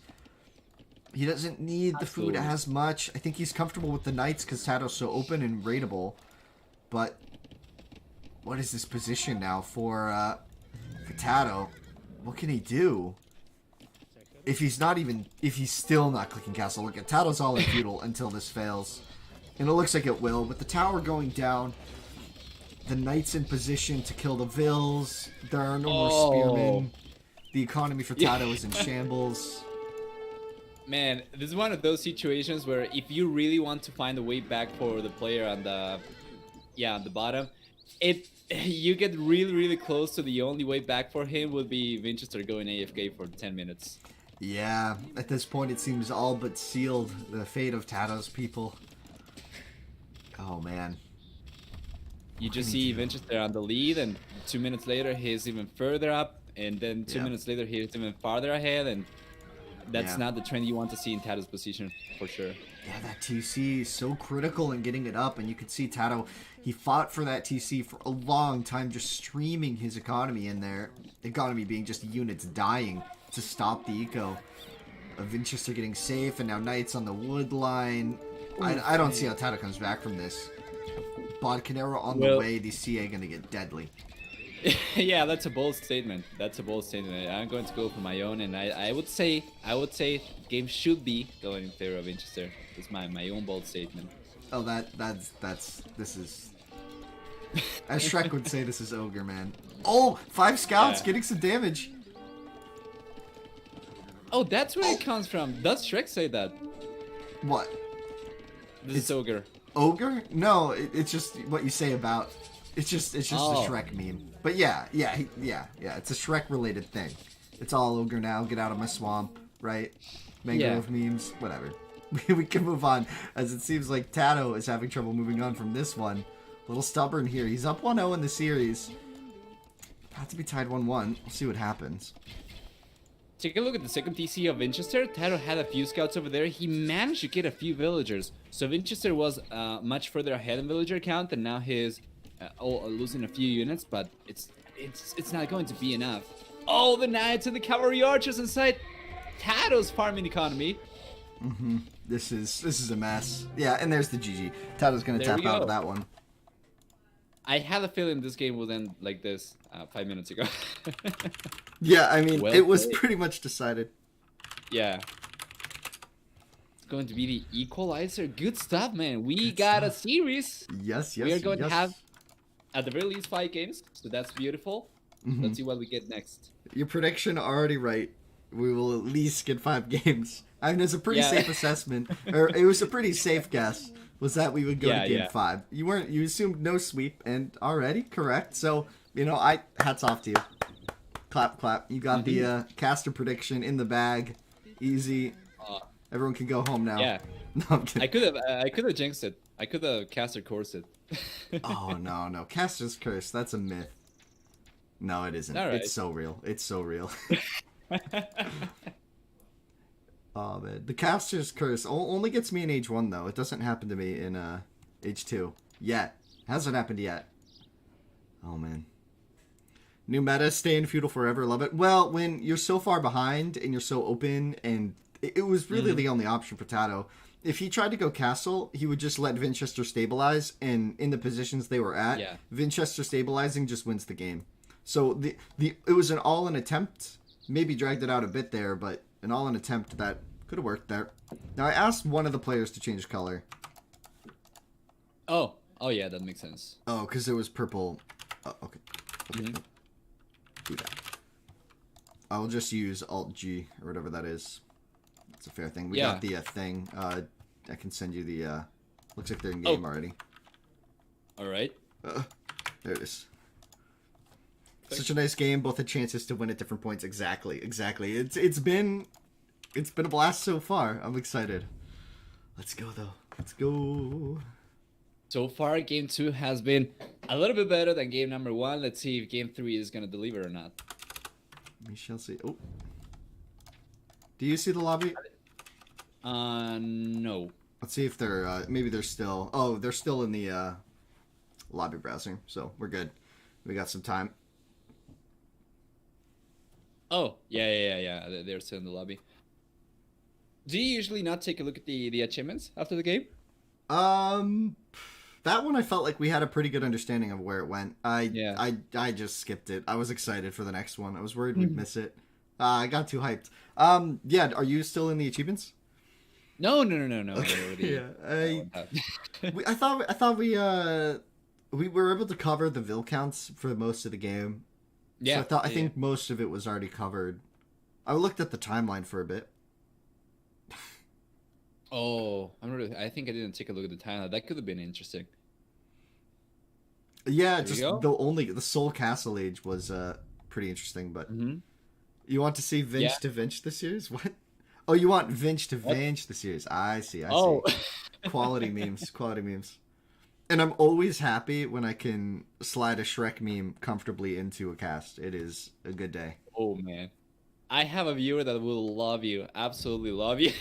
He doesn't need the food as much. I think he's comfortable with the knights because TaToH's so open and raidable. But what is this position now for TaToH? What can he do? If he's still not clicking castle, look at TaToH's all in feudal until this fails. And it looks like it will. With the tower going down, the knights in position to kill the Villes. There are no more spearmen. The economy for TaToH is in shambles.
Man, this is one of those situations where if you really want to find a way back for the player on the bottom, you get really, really close to the only way back for him would be Vinchester going AFK for 10 minutes.
Yeah, at this point it seems all but sealed, the fate of TaToH's people. Oh man.
You
What can
just
he
see
do?
Vinchester on the lead, and 2 minutes later he's even further up, and then two
Yeah.
minutes later he's even farther ahead, and that's
Yeah.
not the trend you want to see in TaToH's position for sure.
Yeah, that TC is so critical in getting it up, and you could see TaToH, he fought for that TC for a long time, just streaming his economy in there. Economy being just units dying to stop the eco. Vinchester getting safe, and now Knights on the wood line. I don't see how TaToH comes back from this. Bodcanero on the way, the CA gonna get deadly.
Yeah, that's a bold statement. That's a bold statement. I'm going to go for my own, and I would say game should be going in favor of Vinchester. It's my own bold statement.
Oh, this is... As Shrek would say, this is Ogre, man. Oh, 5 scouts
Yeah.
getting some damage.
Oh, that's where it comes from. Does Shrek say that?
What?
This is Ogre.
Ogre? No, it's just what you say about... It's just a
Oh.
Shrek meme. But yeah, it's a Shrek-related thing. It's all Ogre now, get out of my swamp, right? Mangrove memes, whatever. We can move on, as it seems like TaToH is having trouble moving on from this one. A little stubborn here. He's up 1-0 in the series. About to be tied 1-1. We'll see what happens.
Take a look at the second TC of Vinchester. TaToH had a few scouts over there. He managed to get a few villagers. So Vinchester was much further ahead in villager count, and now he's losing a few units, but it's not going to be enough. Oh, the knights and the cavalry archers inside TaToH's farming economy.
This is a mess. Yeah, and there's the GG. TaToH's gonna
There
tap
we
out
go.
of that one.
I had a feeling this game would end like this 5 minutes ago.
Yeah, I mean,
Well
it was
played.
pretty much decided.
Yeah. It's going to be the equalizer. Good stuff, man. We got a series.
Yes,
We are going to
yes.
have, at the very least, 5 games. So that's beautiful. Let's see what we get next.
Your prediction already right. We will at least get 5 games. I mean, it's a pretty
Yeah.
safe assessment, or it was a pretty safe guess. Was that we would go
Yeah,
to game
yeah.
5? You assumed no sweep, and already correct. So hats off to you. Clap, clap. You got the caster prediction in the bag. Easy. Everyone can go home now.
Yeah.
No, I'm kidding.
I could have jinxed it. I could have caster coursed it.
Oh no, Caster's Curse. That's a myth. No, it isn't.
All right.
It's so real. It's so real. Oh man, the Caster's Curse only gets me in H1 though. It doesn't happen to me in H2 yet. Hasn't happened yet. Oh man. New meta, stay in feudal forever. Love it. Well, when you're so far behind and you're so open, and it was really the only option for TaToH. If he tried to go castle, he would just let Vinchester stabilize, and in the positions they were at,
Yeah.
Vinchester stabilizing just wins the game. So it was an all-in attempt. Maybe dragged it out a bit there, but an all-in attempt that could have worked there. Now I asked one of the players to change color.
Oh yeah, that makes sense.
Oh, because it was purple. Oh, okay. Do that. I will just use Alt G or whatever that is. It's a fair thing. We got the thing. I can send you the. Looks like they're in game already.
All right.
There it is. Such a nice game. Both had chances to win at different points. Exactly. It's been a blast so far. I'm excited. Let's go though. Let's go.
So far, game 2 has been a little bit better than game number 1. Let's see if game 3 is gonna deliver or not.
We shall see. Oh. Do you see the lobby?
No.
Let's see if they're maybe they're still. Oh, they're still in the lobby browser. So we're good. We got some time.
Oh, yeah. They're still in the lobby. Do you usually not take a look at the achievements after the game?
That one I felt like we had a pretty good understanding of where it went.
Yeah.
I just skipped it. I was excited for the next one. I was worried we'd miss it. I got too hyped. Yeah. Are you still in the achievements?
No.
Yeah. I thought we were able to cover the vill counts for most of the game.
Yeah.
So I think most of it was already covered. I looked at the timeline for a bit.
Oh, I think I didn't take a look at the timeline. That could have been interesting.
Yeah,
There
just
you go.
the Soul Castle Age was pretty interesting, but You want to see Vinch
Yeah.
to Vinch the series? What? Oh, you want Vinch to
What?
Vinch the series. I see, I
Oh.
see. Quality memes, quality memes. And I'm always happy when I can slide a Shrek meme comfortably into a cast. It is a good day.
Oh man. I have a viewer that will love you, absolutely love you.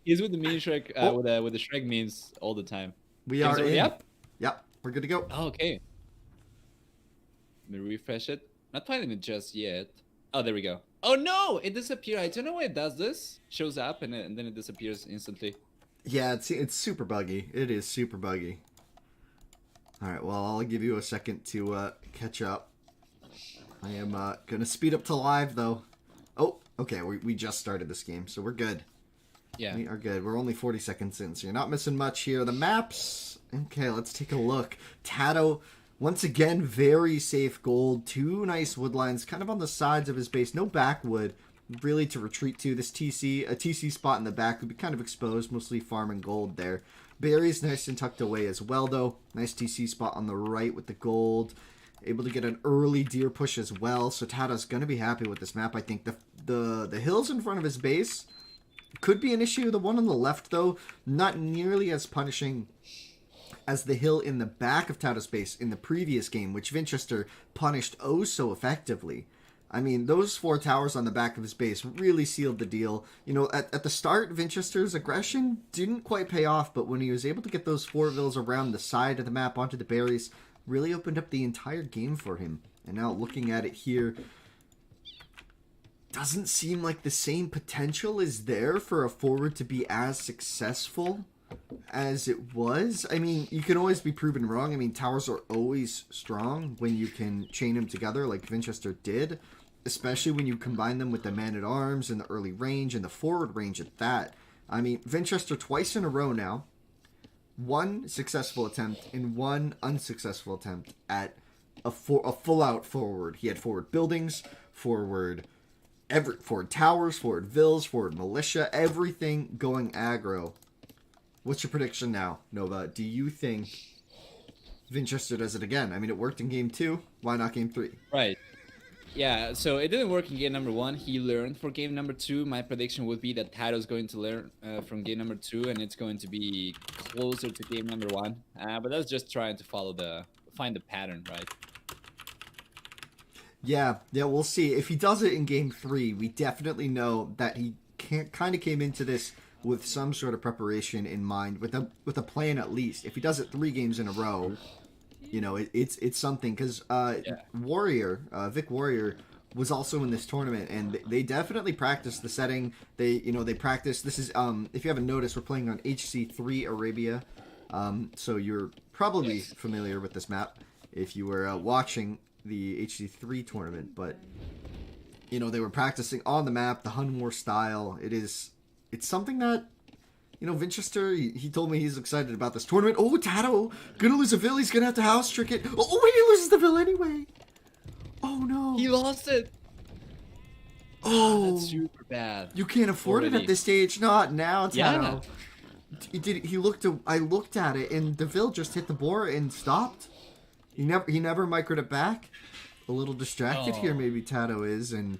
He's with the meme Shrek,
Oh,
with the Shrek memes all the time.
we
Game's
are
already
in.
up?
Yep, we're good to go.
Oh, okay. Let me refresh it. Not finding it just yet. Oh, there we go. Oh no, it disappeared. I don't know why it does this. Shows up and then it disappears instantly.
Yeah, it's super buggy. It is super buggy. All right, well, I'll give you a second to catch up. I am going to speed up to live, though. Oh, okay, we just started this game, so we're good.
Yeah.
We are good. We're only 40 seconds in, so you're not missing much here. The maps... Okay, let's take a look. TaToH, once again, very safe gold. 2 nice wood lines, kind of on the sides of his base. No backwood, really, to retreat to. This a TC spot in the back would be kind of exposed, mostly farming gold there. Berries nice and tucked away as well, though. Nice TC spot on the right with the gold. Able to get an early deer push as well, so TaToH's going to be happy with this map. I think the hills in front of his base could be an issue. The one on the left, though, not nearly as punishing as the hill in the back of TaToH's base in the previous game, which Vinchester punished oh so effectively. I mean, those 4 towers on the back of his base really sealed the deal. You know, at the start, Vinchester's aggression didn't quite pay off, but when he was able to get those 4 villas around the side of the map onto the berries, really opened up the entire game for him. And now looking at it here, doesn't seem like the same potential is there for a forward to be as successful as it was. I mean, you can always be proven wrong. I mean, towers are always strong when you can chain them together like Vinchester did, especially when you combine them with the man-at-arms and the early range and the forward range at that. I mean, Vinchester twice in a row now, 1 successful attempt and 1 unsuccessful attempt at a full-out forward. He had forward buildings, forward towers, forward vills, forward militia, everything going aggro. What's your prediction now, Nova? Do you think Vinchester does it again? I mean, it worked in game 2. Why not game 3?
Right. Yeah, so it didn't work in game number 1. He learned for game number 2. My prediction would be that TaToH's going to learn from game number 2, and it's going to be closer to game number 1. But that's just trying to find the pattern, right?
Yeah, we'll see. If he does it in game 3, we definitely know that he kind of came into this with some sort of preparation in mind, with a plan at least. If he does it 3 games in a row, you know, it's something. Because Warrior, Vic Warrior, was also in this tournament, and they definitely practiced the setting. They practiced. This is if you haven't noticed, we're playing on HC3 Arabia, so you're probably familiar with this map if you were watching the HC3 tournament. But you know, they were practicing on the map, the HUN-WAR style. It's something that, you know, Vinchester, he told me he's excited about this tournament. Oh, TaToH, gonna lose a vill. He's gonna have to house trick it. Oh, wait, he loses the vill anyway. Oh, no.
He lost it.
Oh,
that's super bad.
You can't afford it at this stage. Not now, TaToH.
Yeah.
I looked at it, and the vill just hit the board and stopped. He never microed it back. A little distracted here, maybe TaToH is, and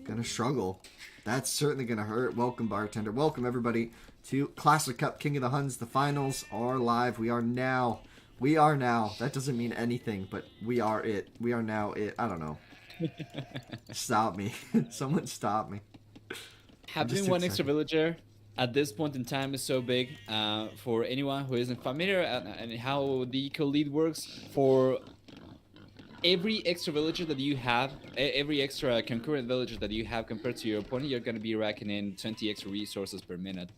gonna struggle. That's certainly going to hurt. Welcome, bartender. Welcome, everybody, to Classic Cup King of the Huns. The finals are live. We are now. That doesn't mean anything, but we are it. We are now it. I don't know. Stop me. Someone stop me.
Having 1 extra villager at this point in time is so big. For anyone who isn't familiar and how the eco lead works, for every extra villager that you have, every extra concurrent villager that you have compared to your opponent, you're going to be racking in 20 extra resources per minute.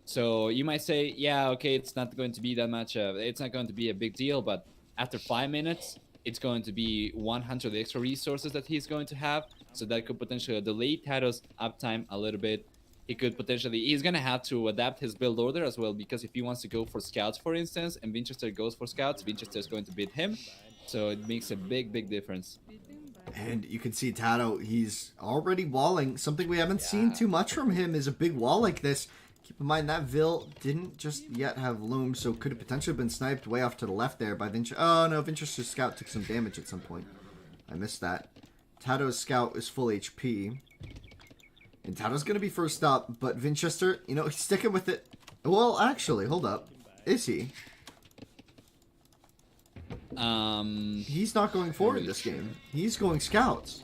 So you might say, yeah, okay, it's not going to be that much, it's not going to be a big deal, but after 5 minutes, it's going to be 100 extra resources that he's going to have. So that could potentially delay TaToH's uptime a little bit. He's going to have to adapt his build order as well, because if he wants to go for scouts, for instance, and Vinchester goes for scouts, Vinchester is going to beat him. So it makes a big difference.
And you can see TaToH, he's already walling. Something we haven't seen too much from him is a big wall like this. Keep in mind that vill didn't just yet have loom, so could have potentially been sniped way off to the left there by Vinchester. Oh no, Vinchester's scout took some damage at some point. I missed that. TaToH's scout is full HP. And TaToH's going to be first up, but Vinchester, you know, he's sticking with it. Well, actually, hold up. Is he? He's not going forward this game. He's going scouts.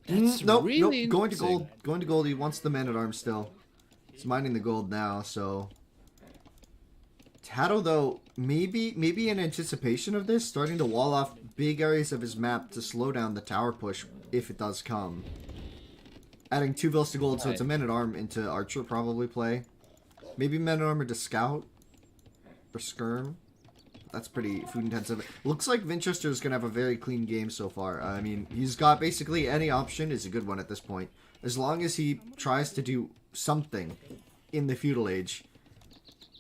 That's
Nope,
really
going to
interesting.
gold. Going to gold. He wants the man-at-arms still. He's mining the gold now, so... TaToH, though, maybe in anticipation of this, starting to wall off big areas of his map to slow down the tower push if it does come. Adding 2 vills to gold, so it's a man-at-arm into archer probably play. Maybe man-at-arm into scout or skirm. That's pretty food intensive. Looks like Vinchester is going to have a very clean game so far. I mean, he's got basically any option is a good one at this point. As long as he tries to do something in the feudal age,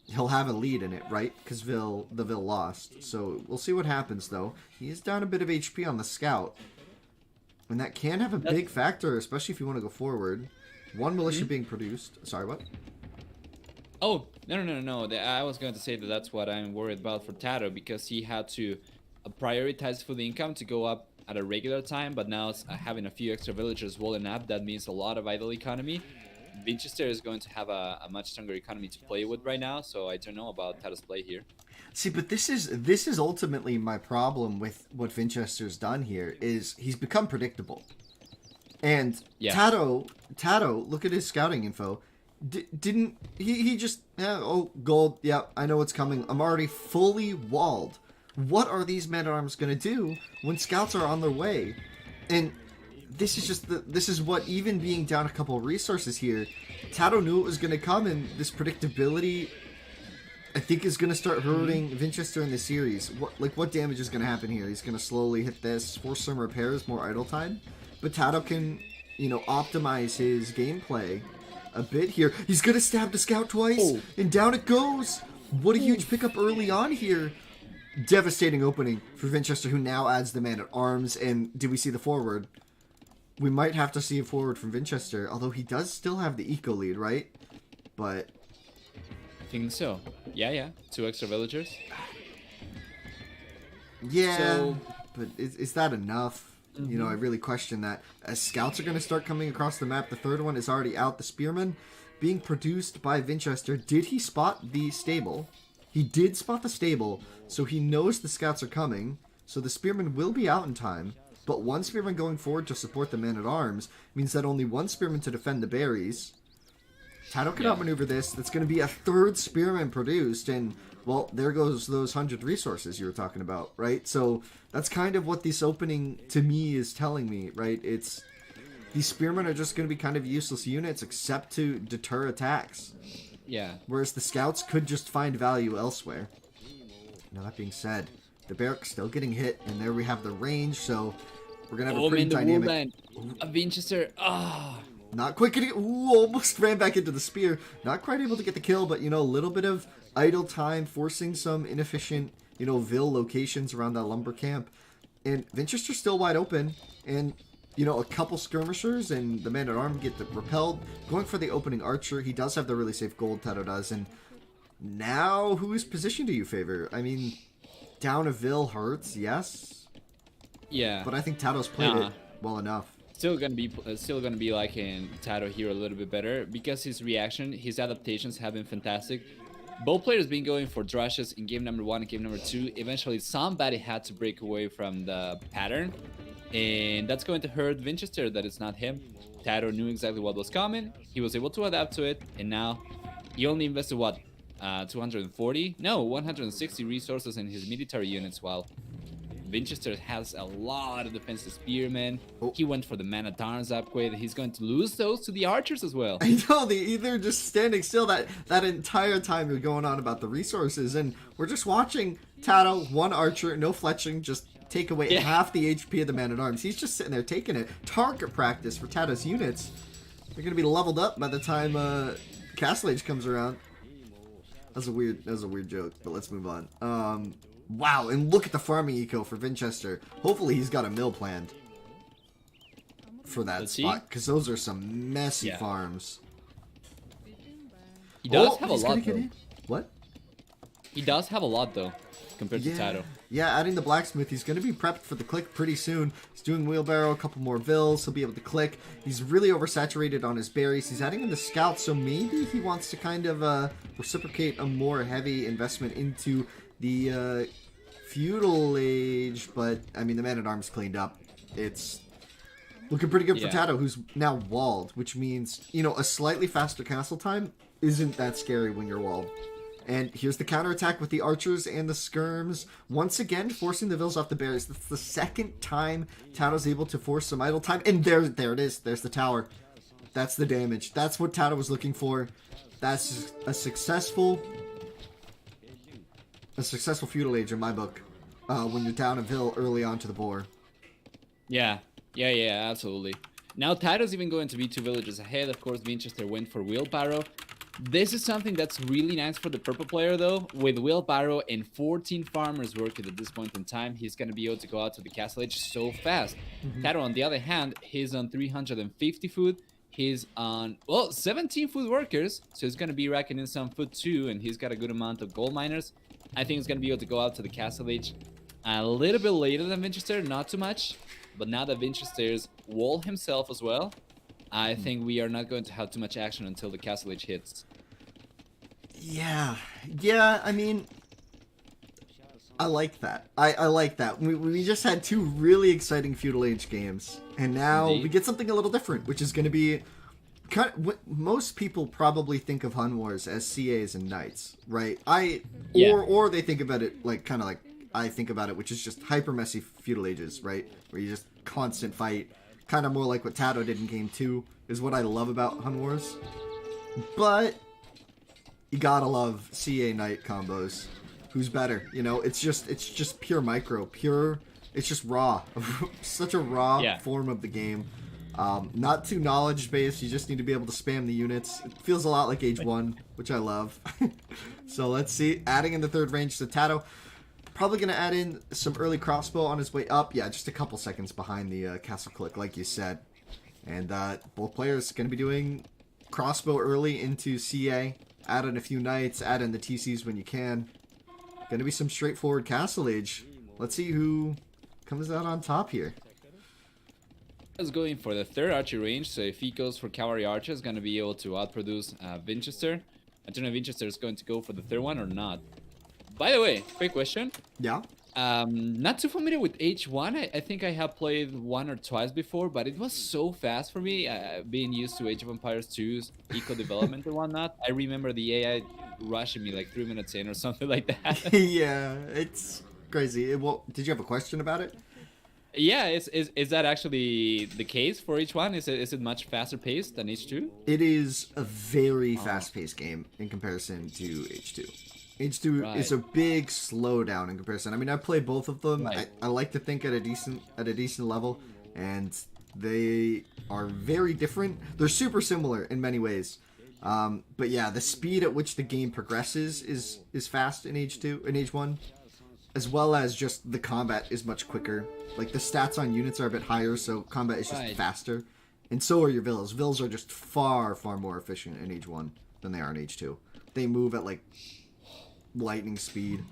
he'll have a lead in it, right? Because the Vil lost. So we'll see what happens, though. He is down a bit of HP on the scout. And that can have a big factor, especially if you want to go forward. 1 militia being produced. Sorry, what?
Oh, no. I was going to say that that's what I'm worried about for TaToH, because he had to prioritize food income to go up at a regular time, but now having a few extra villagers walling up, that means a lot of idle economy. Vinchester is going to have a much stronger economy to play with right now, so I don't know about TaToH's play here.
See, but this is ultimately my problem with what Vinchester's done here, is he's become predictable. And
Yeah.
TaToH, look at his scouting info. He just, oh, gold, yeah, I know what's coming. I'm already fully walled. What are these men-at-arms going to do when scouts are on their way? And this is this is what, even being down a couple of resources here, TaToH knew it was going to come, and this predictability, I think, is going to start hurting Vinchester in the series. What damage is going to happen here? He's going to slowly hit this, force some repairs, more idle time. But TaToH can, you know, optimize his gameplay a bit here. He's going to stab the scout twice, and down it goes. What a huge pickup early on here. Devastating opening for Vinchester, who now adds the man-at-arms. And did we see the forward? We might have to see a forward from Vinchester, although he does still have the eco lead, right? But
I think so. Yeah. 2 extra villagers.
yeah,
So-
but is that enough? You know, I really question that. As scouts are going to start coming across the map, the third one is already out. The spearman being produced by Vinchester. Did he spot the stable? He did spot the stable, so he knows the scouts are coming. So the spearman will be out in time. But 1 spearman going forward to support the man-at-arms means that only 1 spearman to defend the berries. TaToH can outmaneuver this. That's going to be a 3rd spearman produced, and, well, there goes those 100 resources you were talking about, right? So that's kind of what this opening, to me, is telling me, right? It's these spearmen are just going to be kind of useless units, except to deter attacks.
Yeah.
Whereas the scouts could just find value elsewhere. Now, that being said, the barracks still getting hit, and there we have the range, so we're going to have a pretty dynamic...
Vinchester.
Not quite getting... Ooh, almost ran back into the spear. Not quite able to get the kill, but, you know, a little bit of idle time, forcing some inefficient, you know, Vil locations around that lumber camp. And Vinchester's still wide open, and, you know, a couple skirmishers, and the man-at-arm get repelled. Going for the opening archer, he does have the really safe gold, TaToH does, and now, whose position do you favor? I mean, down a Vil hurts, yes,
Yeah.
but I think TaToH's played it well enough.
Still gonna be liking TaToH here a little bit better, because his reaction, his adaptations have been fantastic. Both players been going for drushes in game number 1 and game number 2. Eventually, somebody had to break away from the pattern, and that's going to hurt Vinchester that it's not him. TaToH knew exactly what was coming. He was able to adapt to it, and now he only invested what, 240? No, 160 resources in his military units, while Vinchester has a lot of defensive spearmen. He went for the man-at-arms upgrade. He's going to lose those to the archers as well.
I know, they're just standing still that entire time you're going on about the resources, and we're just watching TaToH, 1 archer, no fletching, just take away half the HP of the man-at-arms. He's just sitting there taking it. Target practice for TaToH's units. They're going to be leveled up by the time Castle Age comes around. That was a weird joke, but let's move on. Wow, and look at the farming eco for Vinchester. Hopefully he's got a mill planned for that spot, because those are some messy farms.
He does have a lot, though.
What?
He does have a lot though, compared to
Yeah,
TaToH.
yeah. Adding the blacksmith, he's going to be prepped for the click pretty soon. He's doing wheelbarrow, a couple more vills. He'll be able to click. He's really oversaturated on his berries. He's adding in the scout, so maybe he wants to kind of reciprocate a more heavy investment into the feudal age. But I mean, the man-at-arms cleaned up. It's looking pretty good for TaToH, who's now walled, which means, you know, a slightly faster castle time isn't that scary when you're walled. And here's the counterattack with the archers and the skirms. Once again, forcing the vills off the berries. That's the second time TaToH's able to force some idle time. And there it is. There's the tower. That's the damage. That's what TaToH was looking for. That's a successful feudal age in my book. When you're down a vill early on to the boar.
Yeah, absolutely. Now TaToH's even going to be 2 villages ahead. Of course, Vinchester went for wheelbarrow. This is something that's really nice for the purple player though. With wheelbarrow and 14 farmers working at this point in time, he's going to be able to go out to the castle edge so fast. TaToH, on the other hand, he's on 350 food. He's on, well, 17 food workers, so he's going to be racking in some food too, and he's got a good amount of gold miners. I think he's going to be able to go out to the castle age a little bit later than Vinchester, not too much. But now that Vinchester's wall himself as well, I think we are not going to have too much action until the castle age hits.
Yeah, I mean, I like that. I like that. We just had 2 really exciting feudal age games, and now we get something a little different, which is going to be kind of, most people probably think of HUN-WARs as CAs and knights, right? Or they think about it like kind of like I think about it, which is just hyper messy feudal ages, right? Where you just constant fight. Kind of more like what TaToH did in Game 2 is what I love about HUN-WARs. But you gotta love CA Knight combos. Who's better? You know, it's just pure micro, it's just raw. Such a raw form of the game. Not too knowledge based, you just need to be able to spam the units. It feels a lot like Age 1, which I love. So let's see, adding in the third range to TaToH. Probably going to add in some early crossbow on his way up. Yeah, just a couple seconds behind the castle click, like you said. And both players going to be doing crossbow early into CA. Add in a few knights, add in the TCs when you can. Going to be some straightforward castle age. Let's see who comes out on top here.
Is going for the 3rd archer range, so if he goes for cavalry archer, is going to be able to outproduce Vinchester. I don't know if Vinchester is going to go for the 3rd one or not. By the way, quick question.
Yeah?
Not too familiar with H1. I think I have played 1 or twice before, but it was so fast for me, being used to Age of Empires 2's eco-development and whatnot. I remember the AI rushing me like 3 minutes in or something like that.
Yeah, it's crazy. Well, did you have a question about it?
Yeah, is that actually the case for H1? Is it much faster paced than H2?
It is a very fast-paced game in comparison to H2. H2 is a big slowdown in comparison. I mean, I've played both of them. I like to think at a decent level, and they are very different. They're super similar in many ways. But yeah, the speed at which the game progresses is fast in H2 and H1, as well as just the combat is much quicker. Like the stats on units are a bit higher, so combat is just faster. And so are your vills. Vills are just far more efficient in H1 than they are in H2. They move at like lightning speed.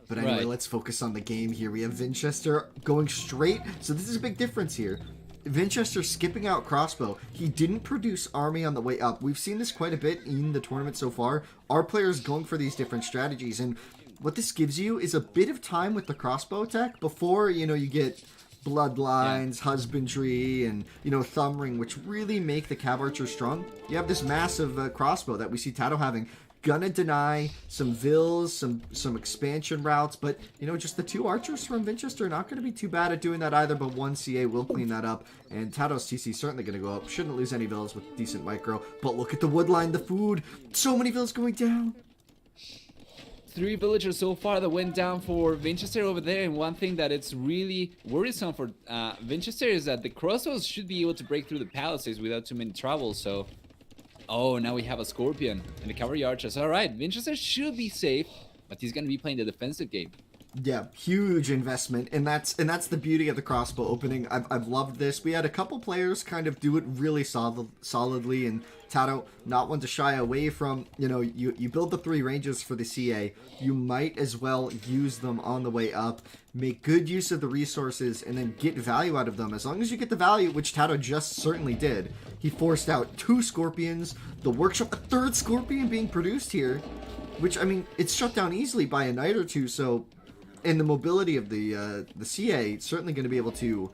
But anyway, let's focus on the game here. We have Vinchester going straight. So this is a big difference here. Vinchester skipping out crossbow. He didn't produce army on the way up. We've seen this quite a bit in the tournament so far. Our players going for these different strategies. And what this gives you is a bit of time with the crossbow attack before, you know, you get bloodlines, husbandry, and, you know, thumb ring, which really make the cav archer strong. You have this massive crossbow that we see TaToH having. Gonna deny some vills, some expansion routes, but, you know, just the 2 archers from Vinchester are not going to be too bad at doing that either, but 1 CA will clean that up, and TaToH's TC certainly going to go up. Shouldn't lose any vills with decent micro, but look at the wood line, the food, so many vills going down.
3 villagers so far that went down for Vinchester over there, and one thing that it's really worrisome for Vinchester is that the crossbows should be able to break through the palisades without too many trouble, so... Oh, now we have a Scorpion and the cavalry archers. All right, Vinchester should be safe, but he's going to be playing the defensive game.
Yeah, huge investment, and that's the beauty of the crossbow opening. I've loved this. We had a couple players kind of do it really solidly, and TaToH, not one to shy away from. You build the 3 ranges for the CA. You might as well use them on the way up. Make good use of the resources, and then get value out of them. As long as you get the value, which TaToH just certainly did. He forced out 2 scorpions, the workshop, a 3rd scorpion being produced here, which, I mean, it's shut down easily by a night or two, so... And the mobility of the CA, certainly going to be able to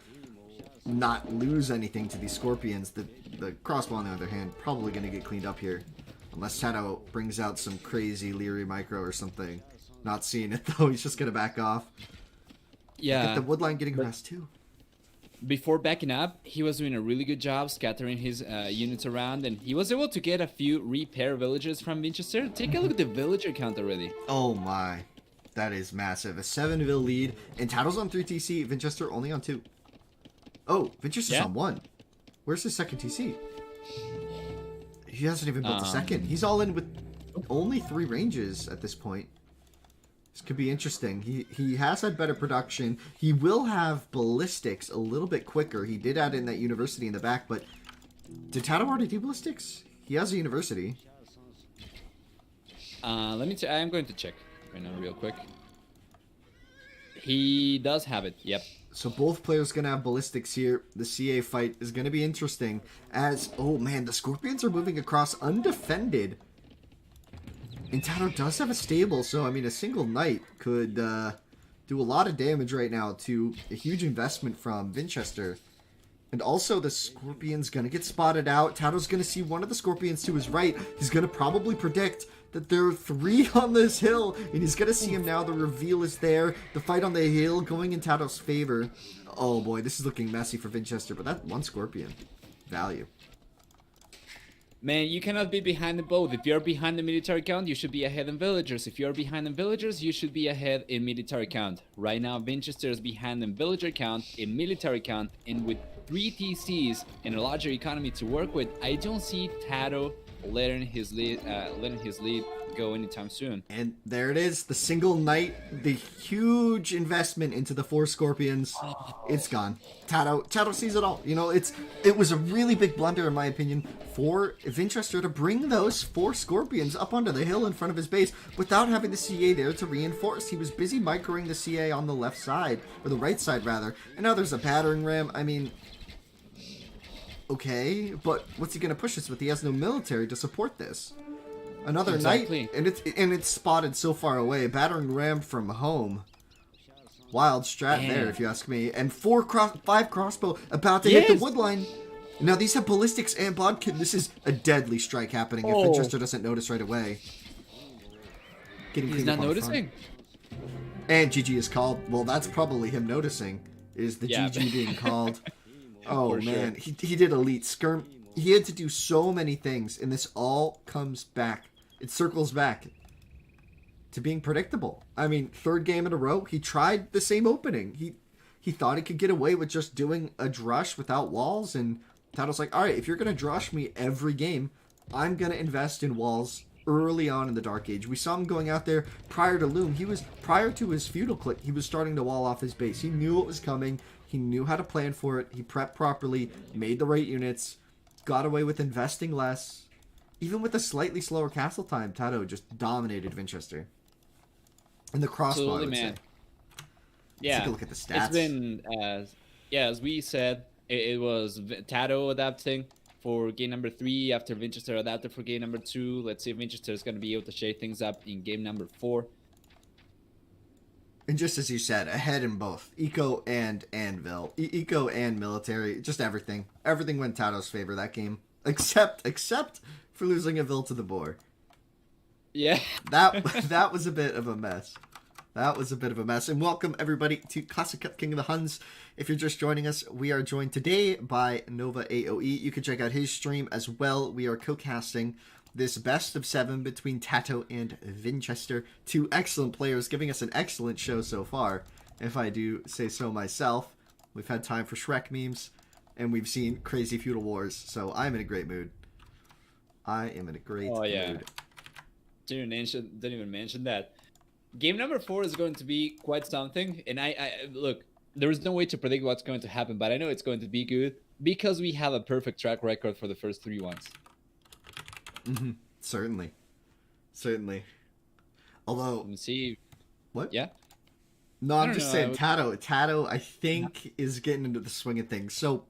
not lose anything to these scorpions. The crossbow, on the other hand, probably going to get cleaned up here. Unless TaToH brings out some crazy Leary micro or something. Not seeing it, though. He's just going to back off.
Yeah.
Get the woodline getting harassed, too.
Before backing up, he was doing a really good job scattering his units around, and he was able to get a few repair villages from Vinchester. Take a look at the villager count already.
Oh, my. That is massive. A 7-vil lead. And TaToH's on 3 TC. Vinchester only on 2. Oh, Vinchester's on 1. Where's his second TC? He hasn't even built a second. He's all in with only 3 ranges at this point. This could be interesting. He has had better production. He will have ballistics a little bit quicker. He did add in that university in the back, but did TaToH already do ballistics? He has a university.
I'm going to check right now real quick. He does have it, yep.
So both players going to have ballistics here. The CA fight is going to be interesting as, oh man, the Scorpions are moving across undefended. And TaToH does have a stable, so I mean a single knight could do a lot of damage right now to a huge investment from Vinchester. And also the Scorpion's going to get spotted out. TaToH's going to see one of the Scorpions to his right. He's going to probably predict that there are 3 on this hill, and he's going to see him now. The reveal is there. The fight on the hill going in TaToH's favor. Oh boy, this is looking messy for Vinchester, but that 1 Scorpion. Value.
Man, you cannot be behind them both. If you're behind the military count, you should be ahead in villagers. If you're behind in villagers, you should be ahead in military count. Right now, Vinchester is behind in villager count, in military count, and with 3 TCs and a larger economy to work with, I don't see TaToH letting his lead go anytime soon.
And there it is, the single knight, the huge investment into the 4 Scorpions. It's gone. TaToH sees it all. You know, it was a really big blunder, in my opinion, for Vinchester to bring those 4 Scorpions up onto the hill in front of his base without having the CA there to reinforce. He was busy microing the CA on the left side, or the right side rather, and now there's a battering ram. I mean, okay, but what's he going to push this with? He has no military to support this. Another knight, and it's spotted so far away. Battering ram from home. Wild strat there, if you ask me. And 5 crossbow about to hit the woodline. Now these have ballistics and bodkin. This is a deadly strike happening if Vinchester doesn't notice right away.
He's not noticing.
And GG is called. Well, that's probably him noticing. Is the GG being called? Oh man, sure. He did elite skirm. He had to do so many things, and this all comes back. It circles back to being predictable. I mean, 3rd game in a row, he tried the same opening. He thought he could get away with just doing a drush without walls, and TaToH's like, all right, if you're going to drush me every game, I'm going to invest in walls early on in the Dark Age. We saw him going out there prior to Loom. Prior to his feudal click, he was starting to wall off his base. He knew it was coming. He knew how to plan for it. He prepped properly, made the right units, got away with investing less. Even with a slightly slower castle time, TaToH just dominated Vinchester. And the crossbow, I would say.
Yeah.
Take a look at the stats.
It's been, as we said, it was TaToH adapting for game number 3 after Vinchester adapted for game number 2. Let's see if Vinchester is going to be able to shake things up in game number 4.
And just as you said, ahead in both eco and anvil, eco and military, just everything. Everything went TaToH's favor that game, except for losing a vil to the boar.
Yeah,
that was a bit of a mess. That was a bit of a mess. And welcome everybody to Classic Cup King of the Huns. If you're just joining us, we are joined today by Nova AOE. You can check out his stream as well. We are co-casting this best of 7 between TaToH and Vinchester. 2 excellent players giving us an excellent show so far, if I do say so myself. We've had time for Shrek memes, and we've seen crazy feudal wars, so I'm in a great mood. I am in a great mood.
Didn't even mention that. Game number 4 is going to be quite something, and I look. There is no way to predict what's going to happen, but I know it's going to be good because we have a perfect track record for the first 3 ones.
Certainly. Certainly. Although...
Let me see.
What?
Yeah?
No, I'm just saying, TaToH, I think, is getting into the swing of things. So,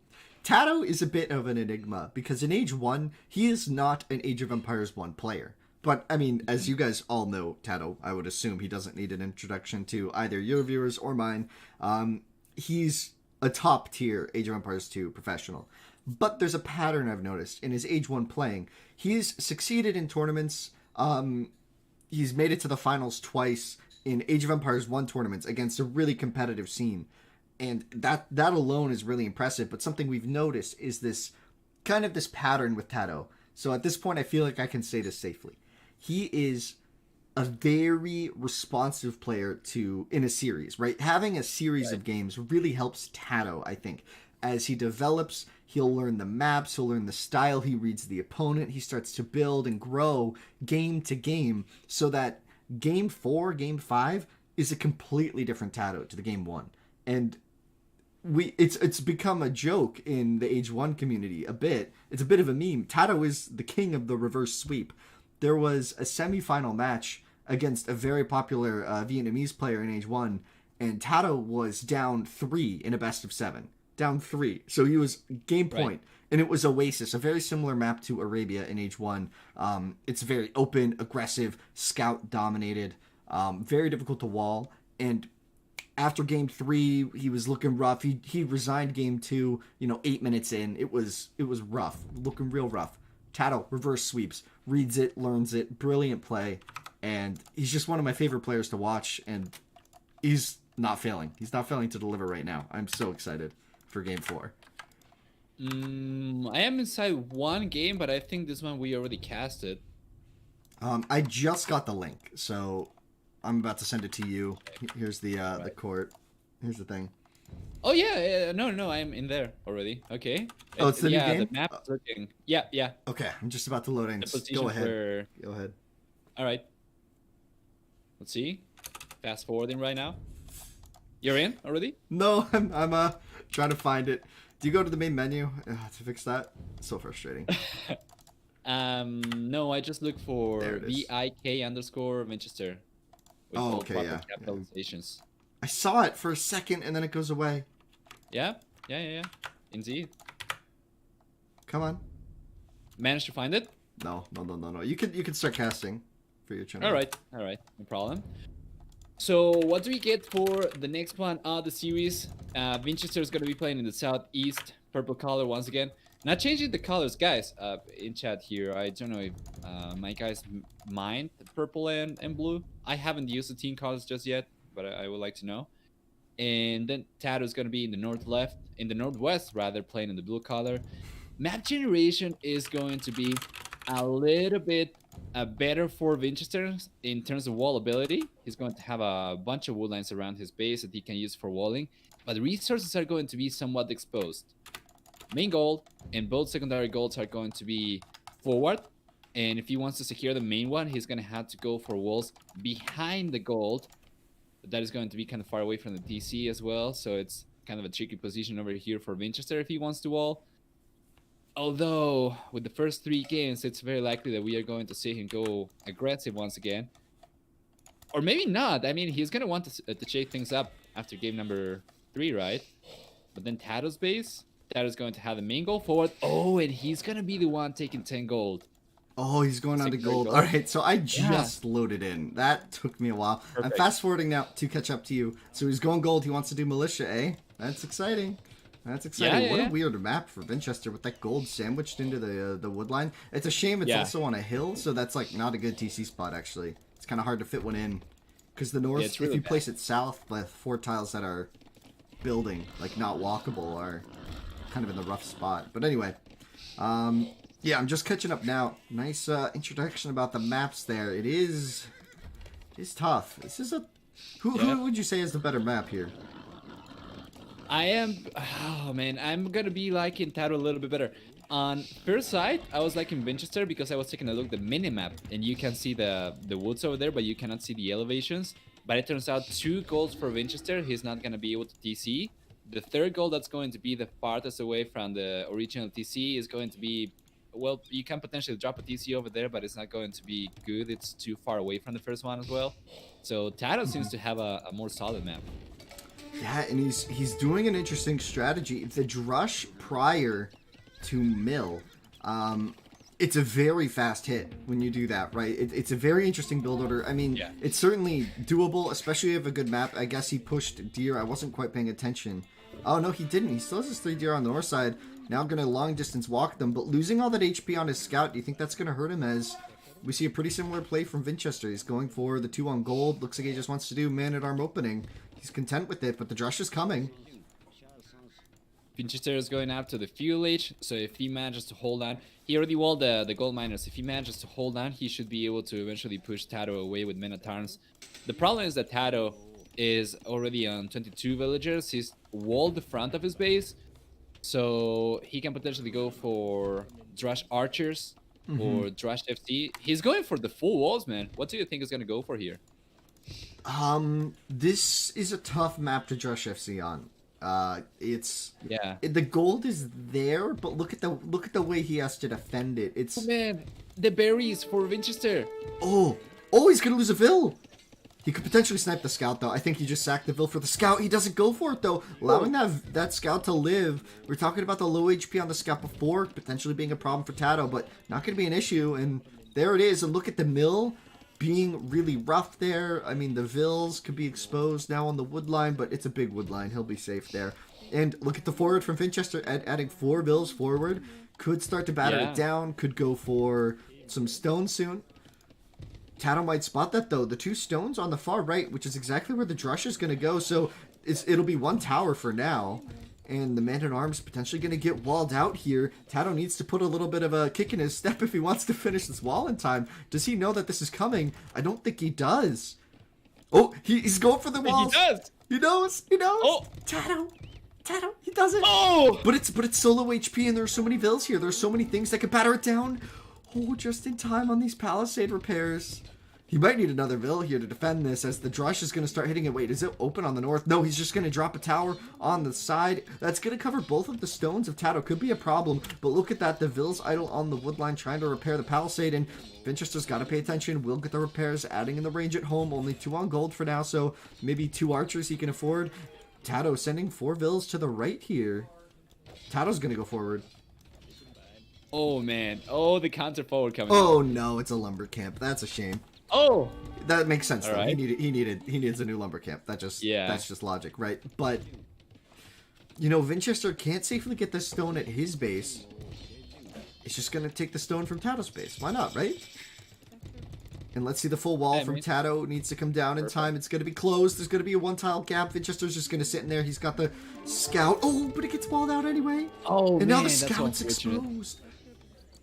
TaToH is a bit of an enigma, because in Age 1, he is not an Age of Empires 1 player. But, I mean, as you guys all know, TaToH, I would assume he doesn't need an introduction to either your viewers or mine. He's a top-tier Age of Empires 2 professional. But there's a pattern I've noticed in his Age 1 playing. He's succeeded in tournaments. He's made it to the finals twice in Age of Empires 1 tournaments against a really competitive scene. And that alone is really impressive. But something we've noticed is this kind of this pattern with TaToH. So at this point, I feel like I can say this safely. He is a very responsive player in a series, right? Having a series of games really helps TaToH, I think. As he develops, he'll learn the maps, he'll learn the style, he reads the opponent, he starts to build and grow game to game so that Game 4, Game 5 is a completely different TaToH to the Game 1. And it's become a joke in the Age 1 community a bit. It's a bit of a meme. TaToH is the king of the reverse sweep. There was a semifinal match against a very popular Vietnamese player in Age 1, and TaToH was down 3 in a best of 7. Down 3. So he was game point. Right. And it was Oasis, a very similar map to Arabia in Age 1. It's very open, aggressive, scout-dominated, very difficult to wall. And after Game 3, he was looking rough. He resigned Game 2, 8 minutes in. It was rough, looking real rough. TaToH, reverse sweeps, reads it, learns it, brilliant play. And he's just one of my favorite players to watch, and he's not failing. He's not failing to deliver right now. I'm so excited for Game 4.
I am inside one game, but I think this one we already casted.
I just got the link, so I'm about to send it to you. Here's the court. Here's the thing.
Oh yeah, no, I am in there already. Okay.
Oh, it's the new game?
The map is looking. Yeah.
Okay, I'm just about to load in. Go ahead. Go ahead.
All right. Let's see. Fast forwarding right now. You're in already?
No, I'm trying to find it. Do you go to the main menu to fix that? It's so frustrating.
No, I just look for VIK_Vinchester.
Oh, okay, yeah.
Capitalizations.
I saw it for a second and then it goes away.
Yeah. Indeed.
Come on.
Managed to find it?
No. You could start casting for your channel.
All right, no problem. So what do we get for the next one of the series? Vinchester is going to be playing in the southeast, purple color once again. Not changing the colors, guys. In chat here, I don't know if my guys mind the purple and blue. I haven't used the team colors just yet, but I would like to know. And then TaToH is going to be in the northwest rather, playing in the blue color. Map generation is going to be a little bit better for Vinchester in terms of wall ability. He's going to have a bunch of woodlines around his base that he can use for walling, but the resources are going to be somewhat exposed. Main goal and both secondary goals are going to be forward, and if he wants to secure the main one, he's going to have to go for walls behind the gold. That is going to be kind of far away from the DC as well, so it's kind of a tricky position over here for Vinchester if he wants to wall. Although, with the first 3 games, it's very likely that we are going to see him go aggressive once again. Or maybe not. I mean, he's going to want to shake things up after game number 3, right? But then TaToH's base, TaToH's going to have the main goal forward. Oh, and he's going to be the one taking 10 gold.
Oh, he's going on to gold. All right, so I just loaded in. That took me a while. Perfect. I'm fast-forwarding now to catch up to you. So he's going gold. He wants to do militia, eh? That's exciting. That's exciting. What a weird map for Vinchester with that gold sandwiched into the wood line. It's a shame it's also on a hill, so that's like not a good TC spot actually. It's kind of hard to fit one in because the north, really if you place it south, the 4 tiles that are building, like not walkable, are kind of in the rough spot. But anyway, yeah, I'm just catching up now. Nice introduction about the maps there. It's tough. This is who would you say is the better map here?
I'm gonna be liking TaToH a little bit better. On first sight, I was liking Vinchester because I was taking a look at the minimap, and you can see the woods over there, but you cannot see the elevations. but it turns out 2 golds for Vinchester. He's not gonna be able to TC. The third gold that's going to be the farthest away from the original TC is going to be, well, you can potentially drop a TC over there, but it's not going to be good. It's too far away from the first one as well. So TaToH seems to have a more solid map.
Yeah, and he's doing an interesting strategy. The Drush prior to Mill, it's a very fast hit when you do that, right? It's a very interesting build order. I mean,
Yeah.
it's certainly doable, especially if you have a good map. I guess he pushed Deer. I wasn't quite paying attention. Oh, no, he didn't. He still has his 3 Deer on the north side. Now going to long distance walk them, but losing all that HP on his scout, do you think that's going to hurt him? As we see a pretty similar play from Vinchester. He's going for the 2 on gold. Looks like he just wants to do man-at-arm opening. He's content with it, but the Drush is coming.
Vinchester is going after the fuel H, so if he manages to hold on, he already walled the gold miners. If he manages to hold on, he should be able to eventually push TaToH away with men-at-arms. The problem is that TaToH is already on 22 villagers. He's walled the front of his base, so he can potentially go for Drush Archers or Drush FC. He's going for the full walls, man. What do you think he's going to go for here?
This is a tough map to Drush FC on. The gold is there, but look at the way he has to defend it. It's
Oh man, the berries for Vinchester.
oh he's gonna lose a Vill. He could potentially snipe the scout though. I think he just sacked the Vill for the scout. He doesn't go for it though, allowing that scout to live. We're talking about the low HP on the scout before potentially being a problem for TaToH, but not gonna be an issue. And there it is. And look at the mill being really rough there. I mean, the Vills could be exposed now on the wood line, but it's a big wood line. He'll be safe there. And look at the forward from Vinchester, adding 4 Vills forward. Could start to batter it down. Could go for some stones soon. TaToH might spot that, though. The 2 stones on the far right, which is exactly where the Drush is going to go. So it'll be 1 tower for now. And the man-at-arms potentially going to get walled out here. TaToH needs to put a little bit of a kick in his step if he wants to finish this wall in time. Does he know that this is coming? I don't think he does. Oh, he's going for the walls.
He does.
He knows. He knows.
Oh.
TaToH, he does it.
Oh!
But it's solo HP, and there's so many Vills here. There's so many things that could batter it down. Oh, just in time on these palisade repairs. He might need another Vill here to defend this, as the Drush is going to start hitting it. Wait, is it open on the north? No, he's just going to drop a tower on the side. That's going to cover both of the stones of TaToH. Could be a problem, but look at that. The Vill's idle on the wood line trying to repair the palisade, and Vinchester's got to pay attention. Will get the repairs, adding in the range at home. Only 2 on gold for now, so maybe 2 archers he can afford. TaToH sending 4 Vills to the right here. TaToH's going to go forward.
Oh, man. Oh, the counter forward coming.
Oh, no, it's a lumber camp. That's a shame.
Oh!
That makes sense though.
Right.
He needs a new lumber camp. That's just logic, right? But Vinchester can't safely get the stone at his base. It's just gonna take the stone from TaToH's base. Why not, right? And let's see the full wall from TaToH needs to come down in time. It's gonna be closed. There's gonna be a 1 tile gap. Vinchester's just gonna sit in there. He's got the scout. Oh, but it gets walled out anyway.
Oh,
and
man,
now the scout's exposed.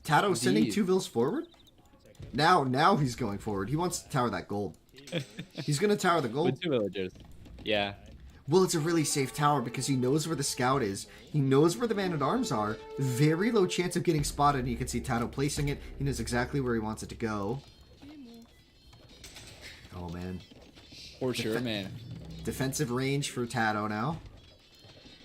TaToH sending 2 Vills forward. Now he's going forward. He wants to tower that gold. He's going to tower the gold.
With 2 villagers. Yeah.
Well, it's a really safe tower because he knows where the scout is. He knows where the man-at-arms are. Very low chance of getting spotted, and you can see TaToH placing it. He knows exactly where he wants it to go. Oh, man.
For sure, man.
Defensive range for TaToH now.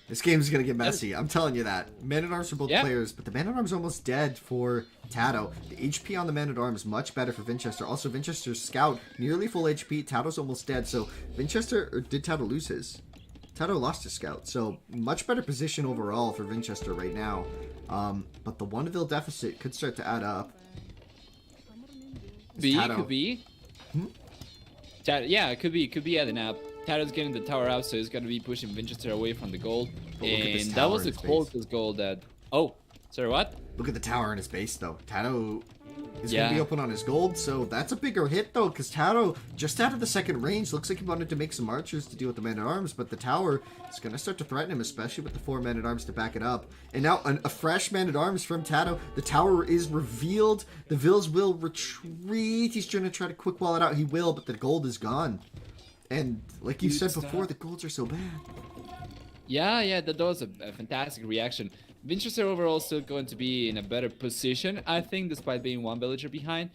This game's going to get messy. I'm telling you that. Man-at-arms for both players, but the man-at-arms almost dead for TaToH. The HP on the man-at-arms much better for Vinchester. Also, Vinchester's scout nearly full HP. TaToH's almost dead. So, Vinchester, or did TaToH lose his? TaToH lost his scout. So, much better position overall for Vinchester right now. But the 1 Vill deficit could start to add up.
Could be. Yeah, it could be adding up. TaToH's getting the tower out, so he's gonna be pushing Vinchester away from the gold. And that was the closest gold that. Oh, sorry, what?
Look at the tower in his base, though. TaToH is gonna be open on his gold, so that's a bigger hit, though, because TaToH just out of the second range. Looks like he wanted to make some archers to deal with the man-at-arms, but the tower is gonna start to threaten him, especially with the 4 man-at-arms to back it up. And now a fresh man-at-arms from TaToH. The tower is revealed. The Vills will retreat. He's gonna try to quick wall it out. He will, but the gold is gone. And like you said before, the golds are so bad.
Yeah, that was a fantastic reaction. Vinchester overall still going to be in a better position, I think, despite being 1 villager behind.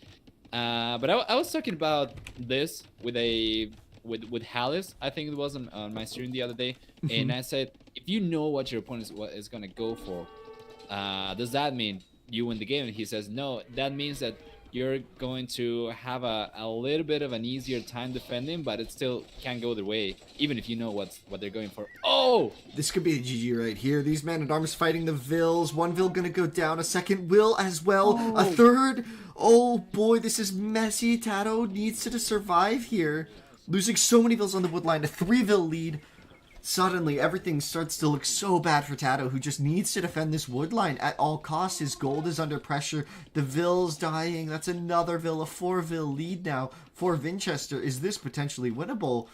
But I was talking about this with a with Hallis. I think it was on my stream the other day, and I said, if you know what your opponent is gonna go for, does that mean you win the game? And he says, no, that means that you're going to have a little bit of an easier time defending, but it still can't go their way, even if you know what they're going for. Oh!
This could be a GG right here. These man-at-arms fighting the Vills. One Vill gonna go down. A second will as well.
Oh.
A third. Oh boy, this is messy. TaToH needs to survive here. Losing so many Vills on the wood line. A 3-Vill lead. Suddenly, everything starts to look so bad for TaToH, who just needs to defend this wood line at all costs. His gold is under pressure. The Vill's dying. That's another Vill. A 4-Vill lead now for Vinchester. Is this potentially winnable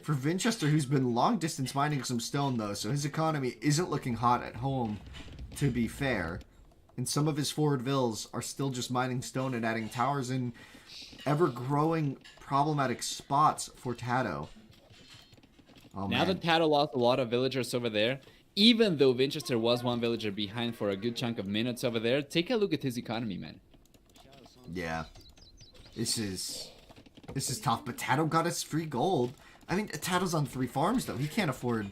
for Vinchester, who's been long distance mining some stone, though, so his economy isn't looking hot at home, to be fair. And some of his forward Vills are still just mining stone and adding towers in ever-growing problematic spots for TaToH. Oh,
now that TaToH lost a lot of villagers over there, even though Vinchester was one villager behind for a good chunk of minutes over there, take a look at his economy, man.
Yeah. This is tough, but TaToH got us free gold. I mean, TaToH's on 3 farms, though. He can't afford...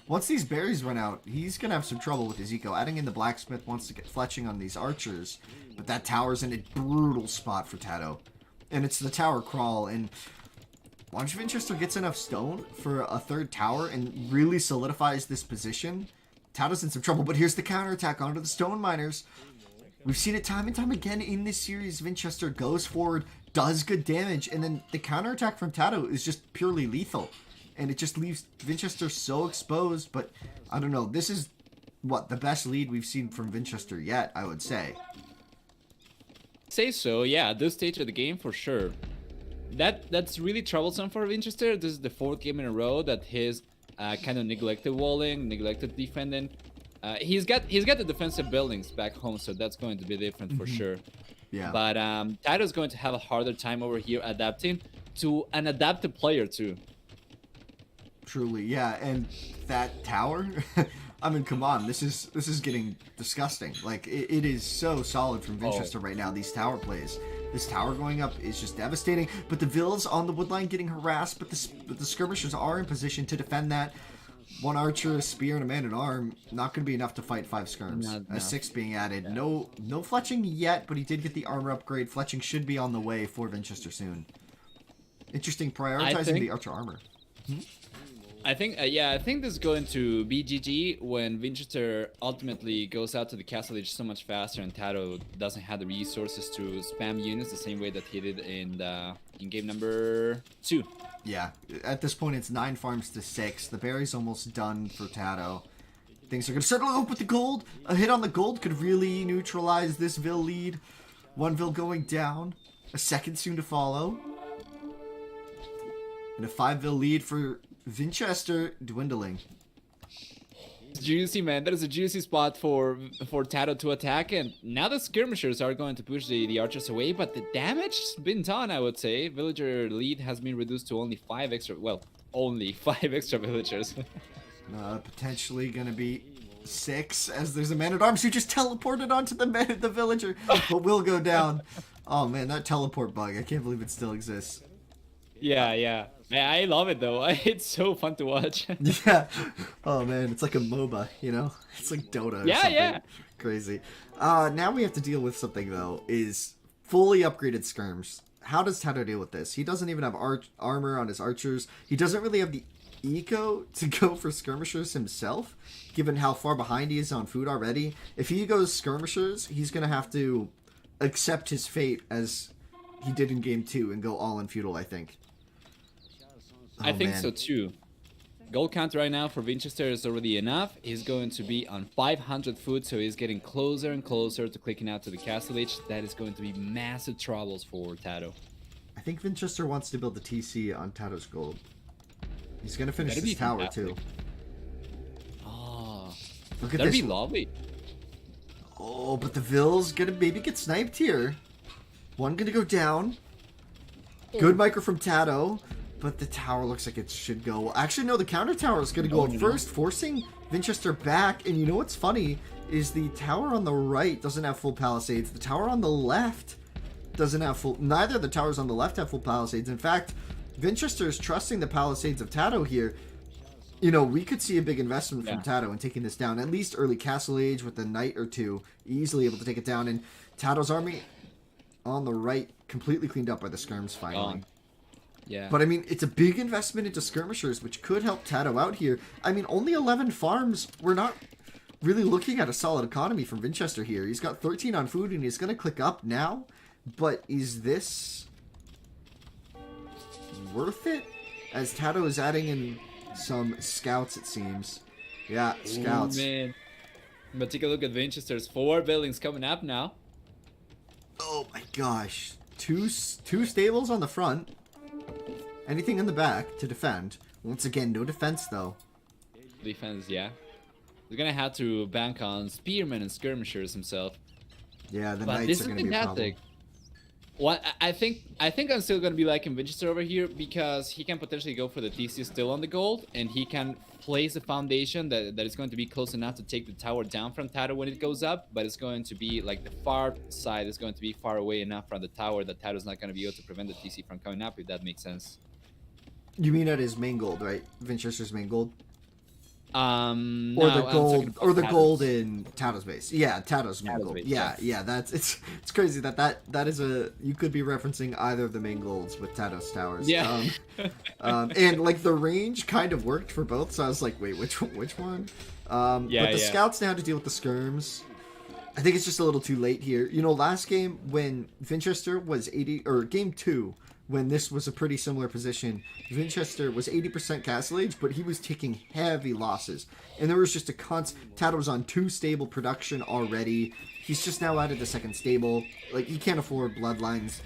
Once these berries run out, he's going to have some trouble with his eco. Adding in the blacksmith wants to get fletching on these archers, but that tower's in a brutal spot for TaToH. And it's the tower crawl, and once Vinchester gets enough stone for a 3rd tower and really solidifies this position, TaToH's in some trouble. But here's the counterattack onto the stone miners. We've seen it time and time again in this series. Vinchester goes forward, does good damage, and then the counterattack from TaToH is just purely lethal. And it just leaves Vinchester so exposed. But I don't know. This is, what, the best lead we've seen from Vinchester yet, I would say.
Say so, yeah. At this stage of the game, for sure. That's really troublesome for Vinchester. This is the 4th game in a row that he's kind of neglected walling, neglected defending. He's got the defensive buildings back home, so that's going to be different for sure.
Yeah.
But TaToH's going to have a harder time over here adapting to an adaptive player too.
Truly, yeah. And that tower, I mean, come on, this is getting disgusting. Like it is so solid from Vinchester right now. These tower plays. This tower going up is just devastating. But the Vills on the woodline getting harassed, but the skirmishers are in position to defend that. 1 archer, a spear, and a man-at-arm. Not going to be enough to fight 5 skirms.
No.
A 6th being added. No fletching yet, but he did get the armor upgrade. Fletching should be on the way for Vinchester soon. Interesting, prioritizing the archer armor.
I think this is going to be GG when Vinchester ultimately goes out to the castle age so much faster, and TaToH doesn't have the resources to spam units the same way that he did in game number 2.
Yeah, at this point it's 9 farms to 6. The berry's almost done for TaToH. Things are going to settle up with the gold. A hit on the gold could really neutralize this Vill lead. 1 Vill going down. A 2nd soon to follow. And a 5 Vill lead for Vinchester dwindling.
Juicy, man. That is a juicy spot for TaToH to attack, and now the skirmishers are going to push the archers away, but the damage's been done, I would say. Villager lead has been reduced to only 5 extra, well, only 5 extra villagers.
Potentially gonna be 6, as there's a man-at-arms who just teleported onto the villager, but will go down. Oh man, that teleport bug, I can't believe it still exists.
Yeah. Man, I love it though. It's so fun to watch.
Yeah. Oh man, it's like a MOBA, you know? It's like Dota or something. Yeah. Crazy. Now we have to deal with something though, is fully upgraded skirms. How does TaToH deal with this? He doesn't even have armor on his archers. He doesn't really have the eco to go for skirmishers himself, given how far behind he is on food already. If he goes skirmishers, he's going to have to accept his fate as he did in game 2 and go all in feudal, I think.
I think so too. Gold count right now for Vinchester is already enough. He's going to be on 500 food, so he's getting closer and closer to clicking out to the castle age. That is going to be massive troubles for TaToH.
I think Vinchester wants to build the TC on TaToH's gold. He's going to finish this tower too.
Oh,
look at
that'd
this.
be lovely.
Oh, but the Vill's going to maybe get sniped here. 1 going to go down. Good micro from TaToH. But the tower looks like it should go... Actually, no, the counter tower is going to go up first, forcing Vinchester back. And you know what's funny is the tower on the right doesn't have full palisades. The tower on the left doesn't have full... Neither of the towers on the left have full palisades. In fact, Vinchester is trusting the Palisades of TaToH here. You know, we could see a big investment from
Yeah.
TaToH in taking this down. At least early Castle Age with a knight or two, easily able to take it down. And TaToH's army on the right, completely cleaned up by the skirms finally.
Gone. Yeah.
But I mean, it's a big investment into skirmishers, which could help TaToH out here. I mean, only 11 farms. We're not really looking at a solid economy from Vinchester here. He's got 13 on food, and he's going to click up now. But is this worth it? As TaToH is adding in some scouts, it seems. Yeah, scouts.
Ooh, man. But take a look at Vinchester's 4 buildings coming up now.
Oh my gosh. Two stables on the front. Anything in the back to defend. Once again, no defense though.
Defense, yeah. He's gonna have to bank on spearmen and skirmishers himself.
Yeah, the
But
knights
this
are
is
going to be a problem.
fantastic. Well, I think I'm still gonna be liking Vinchester over here because he can potentially go for the TC still on the gold, and he can place a foundation that is going to be close enough to take the tower down from TaToH when it goes up, but it's going to be like the far side is going to be far away enough from the tower that TaToH's not going to be able to prevent the TC from coming up, if that makes sense.
You mean at his main gold, right? Vinchester's main gold?
Or
Or the gold, or the gold in TaToH's base. Yeah, TaToH's main
TaToH's
gold.
base,
Yeah, yeah. That's it's crazy that is a, you could be referencing either of the main golds with TaToH's towers.
Yeah.
And like the range kind of worked for both, so I was like, wait, which one?
Yeah,
but the
yeah.
scouts now to deal with the skirms. I think it's just a little too late here. You know, last game when Vinchester was 80, or game 2, when this was a pretty similar position, Vinchester was 80% Castle Age, but he was taking heavy losses. And there was just a constant... TaToH was on 2 stable production already. He's just now added a second stable. Like, he can't afford bloodlines.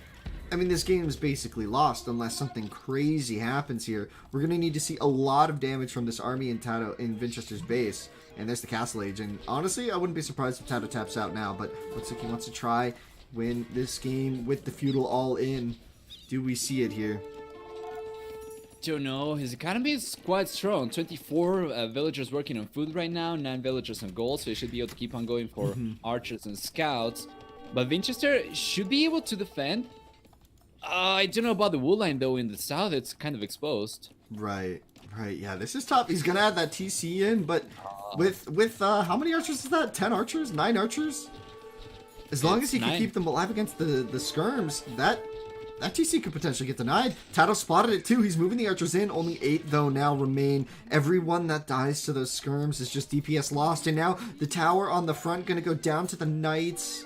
I mean, this game is basically lost unless something crazy happens here. We're going to need to see a lot of damage from this army in TaToH, in Vinchester's base. And there's the Castle Age. And honestly, I wouldn't be surprised if TaToH taps out now. But looks like he wants to try win this game with the feudal all in. Do we see it here?
Don't know. His economy is quite strong. 24 villagers working on food right now, 9 villagers on gold, so he should be able to keep on going for archers and scouts. But Vinchester should be able to defend. I don't know about the wool line though. In the south, it's kind of exposed.
Right. Yeah, this is tough. He's gonna add that TC in, but with how many archers is that? 10 archers? 9 archers? As long as he can
9.
keep them alive against the skirms, that TC could potentially get denied. TaToH spotted it too. He's moving the archers in. Only 8 though now remain. Everyone that dies to those skirms is just DPS lost. And now the tower on the front gonna go down to the knights.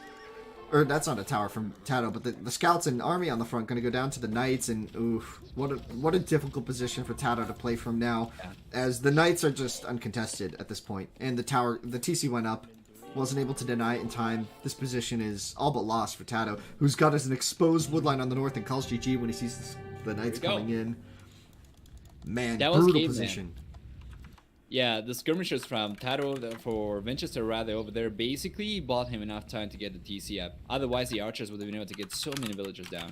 Or that's not a tower from TaToH, but the scouts and army on the front gonna go down to the knights. And oof, what a difficult position for TaToH to play from now, as the knights are just uncontested at this point. And the TC went up. Wasn't able to deny it in time. This position is all but lost for TaToH, who's got us an exposed woodline on the north and calls GG when he sees the knights coming in. Man,
That was
brutal
game,
position.
man. Yeah, the skirmishers from TaToH for Vinchester rather over there basically bought him enough time to get the TC up. Otherwise, the archers would have been able to get so many villagers down.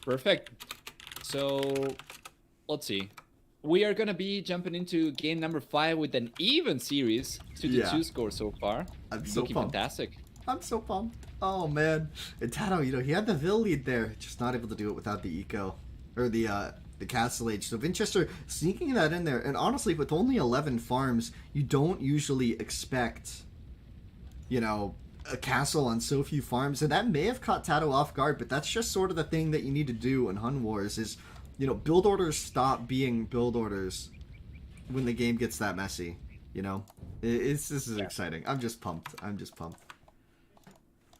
Perfect. So, let's see. We are gonna be jumping into game number 5 with an even series, 2-2 score so far.
I'm so
Looking
pumped.
fantastic.
I'm so pumped. Oh man, and TaToH, you know, he had the Vil lead there, just not able to do it without the eco or the Castle Age. So Vinchester sneaking that in there, and honestly, with only 11 farms, you don't usually expect, you know, a castle on so few farms, and that may have caught TaToH off guard. But that's just sort of the thing that you need to do in HUN Wars is, you know, build orders stop being build orders when the game gets that messy. You know, this is exciting. I'm just pumped.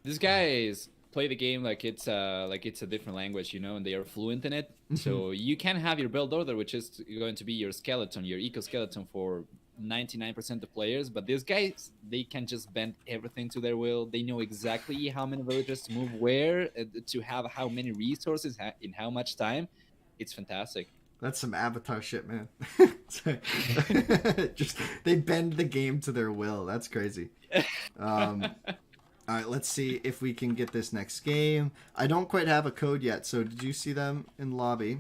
These guys play the game like it's a different language, you know, and they are fluent in it. So you can have your build order, which is going to be your skeleton, your eco skeleton for 99% of players. But these guys, they can just bend everything to their will. They know exactly how many villagers to move where, to have how many resources in how much time. It's fantastic.
That's some Avatar shit, man. Just they bend the game to their will. That's crazy. All right, let's see if we can get this next game. I don't quite have a code yet, so did you see them in lobby?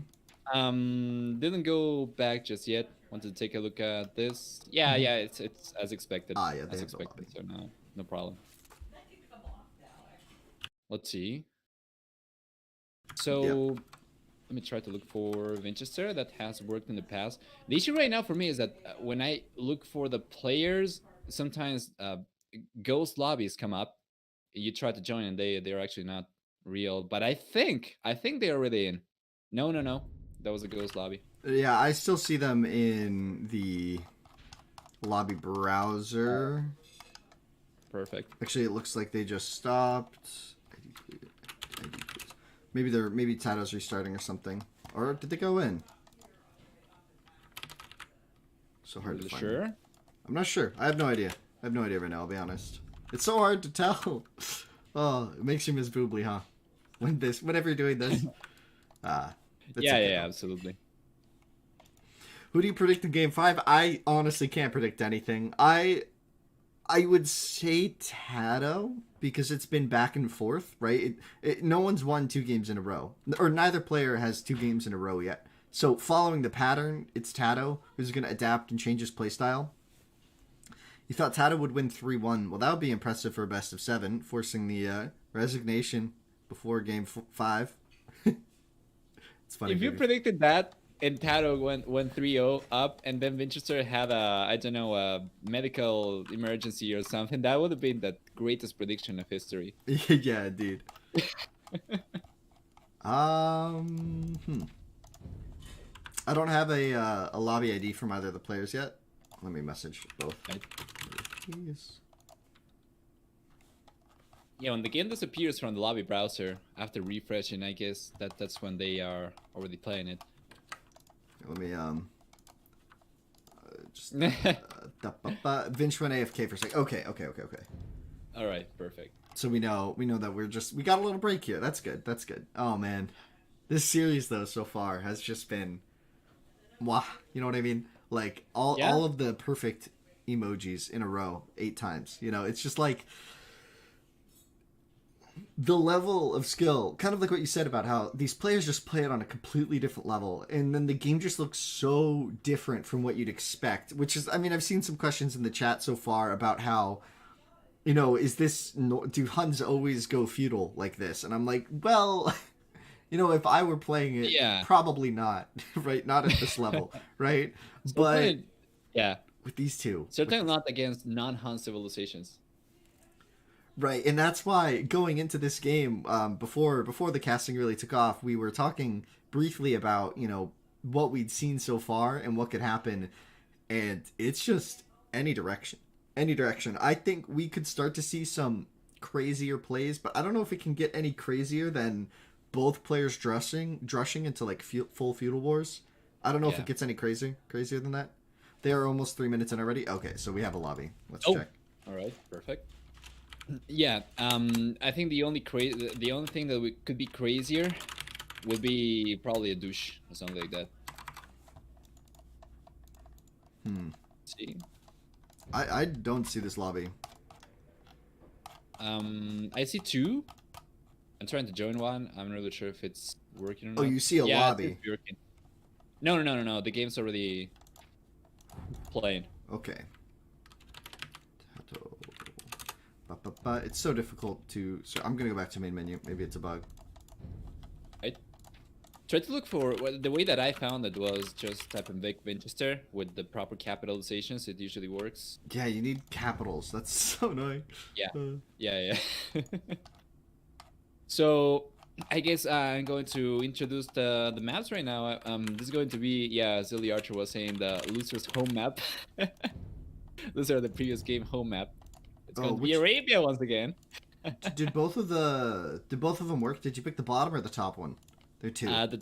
Didn't go back just yet. Wanted to take a look at this. Yeah, it's as expected.
Ah, yeah, they
as
have the
expected.
lobby.
So no problem. Let's see. So let me try to look for Vinchester that has worked in the past. The issue right now for me is that when I look for the players, sometimes ghost lobbies come up. You try to join and they're actually not real. But I think they're already in. No, that was a ghost lobby.
Yeah, I still see them in the lobby browser.
Perfect.
Actually, it looks like they just stopped. Maybe TaToH's restarting or something. Or did they go in? So hard to find.
Sure.
I'm not sure. I have no idea. I have no idea right now, I'll be honest. It's so hard to tell. Oh, it makes you miss Boobly, huh? Whenever you're doing this.
Yeah, absolutely.
Who do you predict in Game 5? I honestly can't predict anything. I would say TaToH, because it's been back and forth, right? No one's won 2 games in a row. Or neither player has 2 games in a row yet. So following the pattern, it's TaToH who's going to adapt and change his playstyle. You thought TaToH would win 3-1. Well, that would be impressive for a best of 7, forcing the resignation before Game 5. It's funny.
If you predicted that and TaToH went 3-0 up, and then Vinchester had a medical emergency or something, that would have been the greatest prediction of history.
Yeah, indeed. I don't have a lobby ID from either of the players yet. Let me message both. Please.
Yeah, when the game disappears from the lobby browser after refreshing, I guess that's when they are already playing it.
Let me just Vinch went AFK for a second. Okay.
All right, perfect.
So we know that we got a little break here. That's good. Oh man, this series though so far has just been, wow. You know what I mean? Like all of the perfect emojis in a row 8 times. You know, it's just like the level of skill, kind of like what you said about how these players just play it on a completely different level, and then the game just looks so different from what you'd expect, which is, I mean, I've seen some questions in the chat so far about how, you know, do Huns always go feudal like this? And I'm like, well, you know, if I were playing it, probably not, right? Not at this level, right? But
yeah,
with these two.
Certainly not against non-Hun civilizations.
Right, and that's why going into this game, before the casting really took off, we were talking briefly about, you know, what we'd seen so far and what could happen, and it's just any direction. I think we could start to see some crazier plays, but I don't know if it can get any crazier than both players drushing into like full feudal wars. I don't know if it gets any crazier than that. They are almost 3 minutes in already. Okay, so we have a lobby. Let's check.
All right, perfect. Yeah, I think the only thing that could be crazier would be probably a douche or something like that. Let's see.
I don't see this lobby.
I see 2. I'm trying to join one. I'm not really sure if it's working or not.
Oh, you see a lobby.
It's working. No. The game's already playing.
Okay. But it's so difficult to... So I'm going to go back to main menu. Maybe it's a bug.
I tried to look for... Well, the way that I found it was just type in Vinchester with the proper capitalizations. It usually works.
Yeah, you need capitals. That's so annoying.
Yeah. So, I guess I'm going to introduce the maps right now. This is going to be, as Zilly Archer was saying, the loser's home map. Loser of the previous game home map. It's going to be Arabia once again.
Did both of them work? Did you pick the bottom or the top one? There are 2.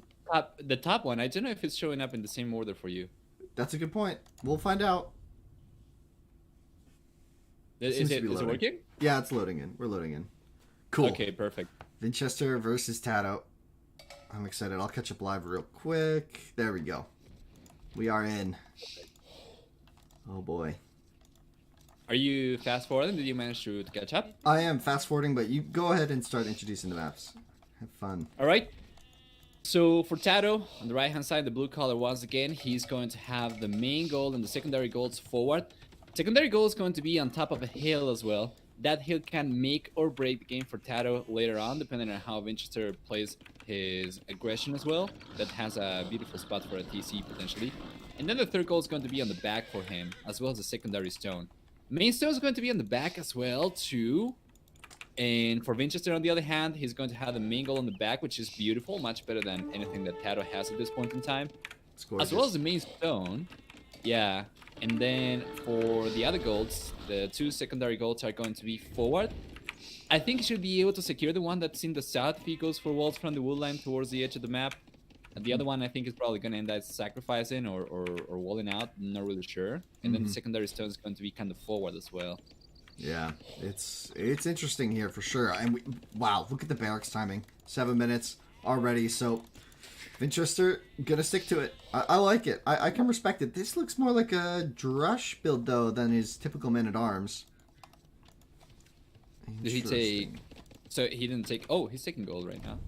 The top one. I don't know if it's showing up in the same order for you.
That's a good point. We'll find out.
Is it working?
Yeah, it's loading in. We're loading in. Cool.
Okay, perfect.
Vinchester versus TaToH. I'm excited. I'll catch up live real quick. There we go. We are in. Oh boy.
Are you fast forwarding? Did you manage to catch up?
I am fast forwarding, but you go ahead and start introducing the maps. Have fun.
All right. So for TaToH, on the right hand side, the blue color, once again, he's going to have the main goal and the secondary goals forward. Secondary goal is going to be on top of a hill as well. That hill can make or break the game for TaToH later on, depending on how Vinchester plays his aggression as well. That has a beautiful spot for a TC potentially. And then the third goal is going to be on the back for him, as well as the secondary stone. Main stone is going to be on the back as well too. And for Vinchester, on the other hand, he's going to have the main goal on the back, which is beautiful, much better than anything that TaToH has at this point in time. As well as the main stone. Yeah. And then for the other goals, the two secondary goals are going to be forward. I think he should be able to secure the one that's in the south if he goes for walls from the woodline towards the edge of the map. And the other one I think is probably going to end up sacrificing or walling out. Not really sure. And then the secondary stone is going to be kind of forward as well.
Yeah, it's interesting here for sure. And wow, look at the barracks timing. 7 minutes already. So Vinchester gonna stick to it. I like it. I can respect it. This looks more like a Drush build though than his typical man-at-arms.
Did he take? So he didn't take. Oh, he's taking gold right now.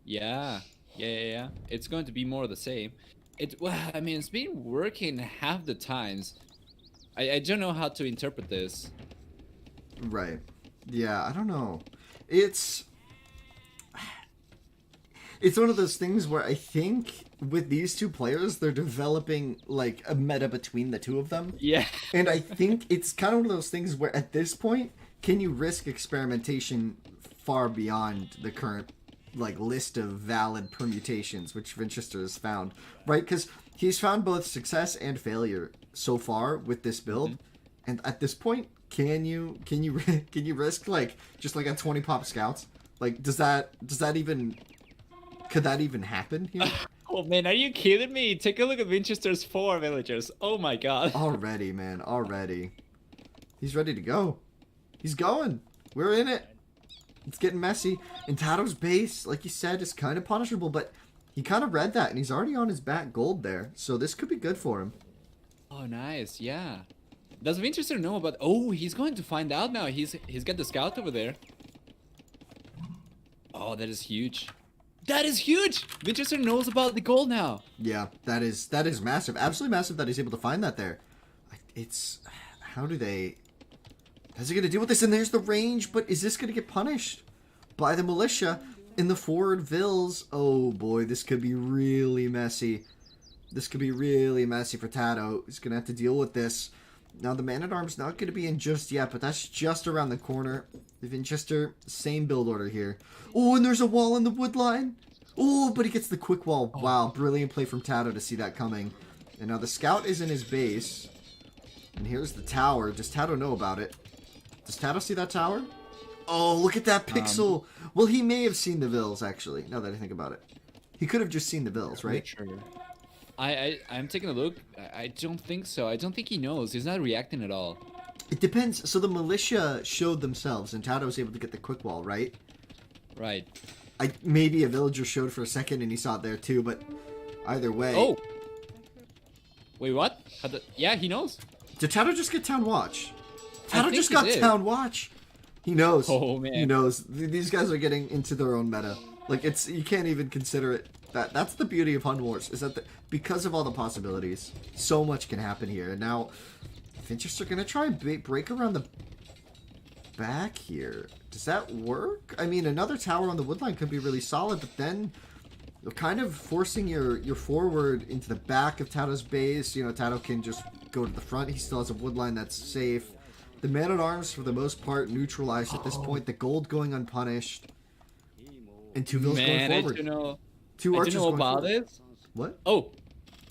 Yeah. It's going to be more of the same. Well, I mean, it's been working half the times. I don't know how to interpret this.
Right. Yeah, I don't know. It's one of those things where I think with these two players, they're developing like a meta between the two of them.
Yeah.
And I think it's kind of one of those things where at this point, can you risk experimentation far beyond the current like list of valid permutations which Vinchester has found, right? Because he's found both success and failure so far with this build, and at this point, can you risk like just like a 20 pop scouts? Like, does that even could that even happen here?
Oh man, are you kidding me? Take a look at Vinchester's 4 villagers. Oh my god.
Already, man, already. He's ready to go. He's going. We're in it. It's getting messy. And TaToH's base, like you said, is kind of punishable, but he kind of read that, and he's already on his back gold there. So this could be good for him.
Oh, nice. Yeah. Does Vinchester know about... Oh, he's going to find out now. He's got the scout over there. Oh, that is huge. That is huge! Vinchester knows about the gold now.
Yeah, that is massive. Absolutely massive that he's able to find that there. It's... How do they... How's he going to deal with this? And there's the range, but is this going to get punished by the militia in the forward vills? Oh boy, this could be really messy. This could be really messy for TaToH. He's going to have to deal with this. Now, the man-at-arms not going to be in just yet, but that's just around the corner. Vinchester, same build order here. Oh, and there's a wall in the wood line. Oh, but he gets the quick wall. Wow, brilliant play from TaToH to see that coming. And now the scout is in his base. And here's the tower. Does TaToH know about it? Does TaToH see that tower? Oh, look at that pixel. Well, he may have seen the vills, actually, now that I think about it. He could have just seen the vills, right?
Sure. I'm taking a look. I don't think so. I don't think he knows. He's not reacting at all.
It depends. So the militia showed themselves, and TaToH was able to get the quick wall, right?
Right.
Maybe a villager showed for a second, and he saw it there too, but either way...
Oh! Wait, what? Yeah, he knows.
Did TaToH just get Town Watch? TaToH just got
did.
Town Watch! He knows.
Oh, man.
He knows. These guys are getting into their own meta. Like, you can't even consider it. That's the beauty of HUN-WARs, is that because of all the possibilities, so much can happen here. And now, Vinchester gonna try and break around the back here. Does that work? I mean, another tower on the woodline could be really solid, but then you're kind of forcing your forward into the back of TaToH's base. You know, TaToH can just go to the front. He still has a woodline that's safe. The man-at-arms, for the most part, neutralized at this point. The gold going unpunished. And two vills going forward. Two archers going about
it.
What?
Oh.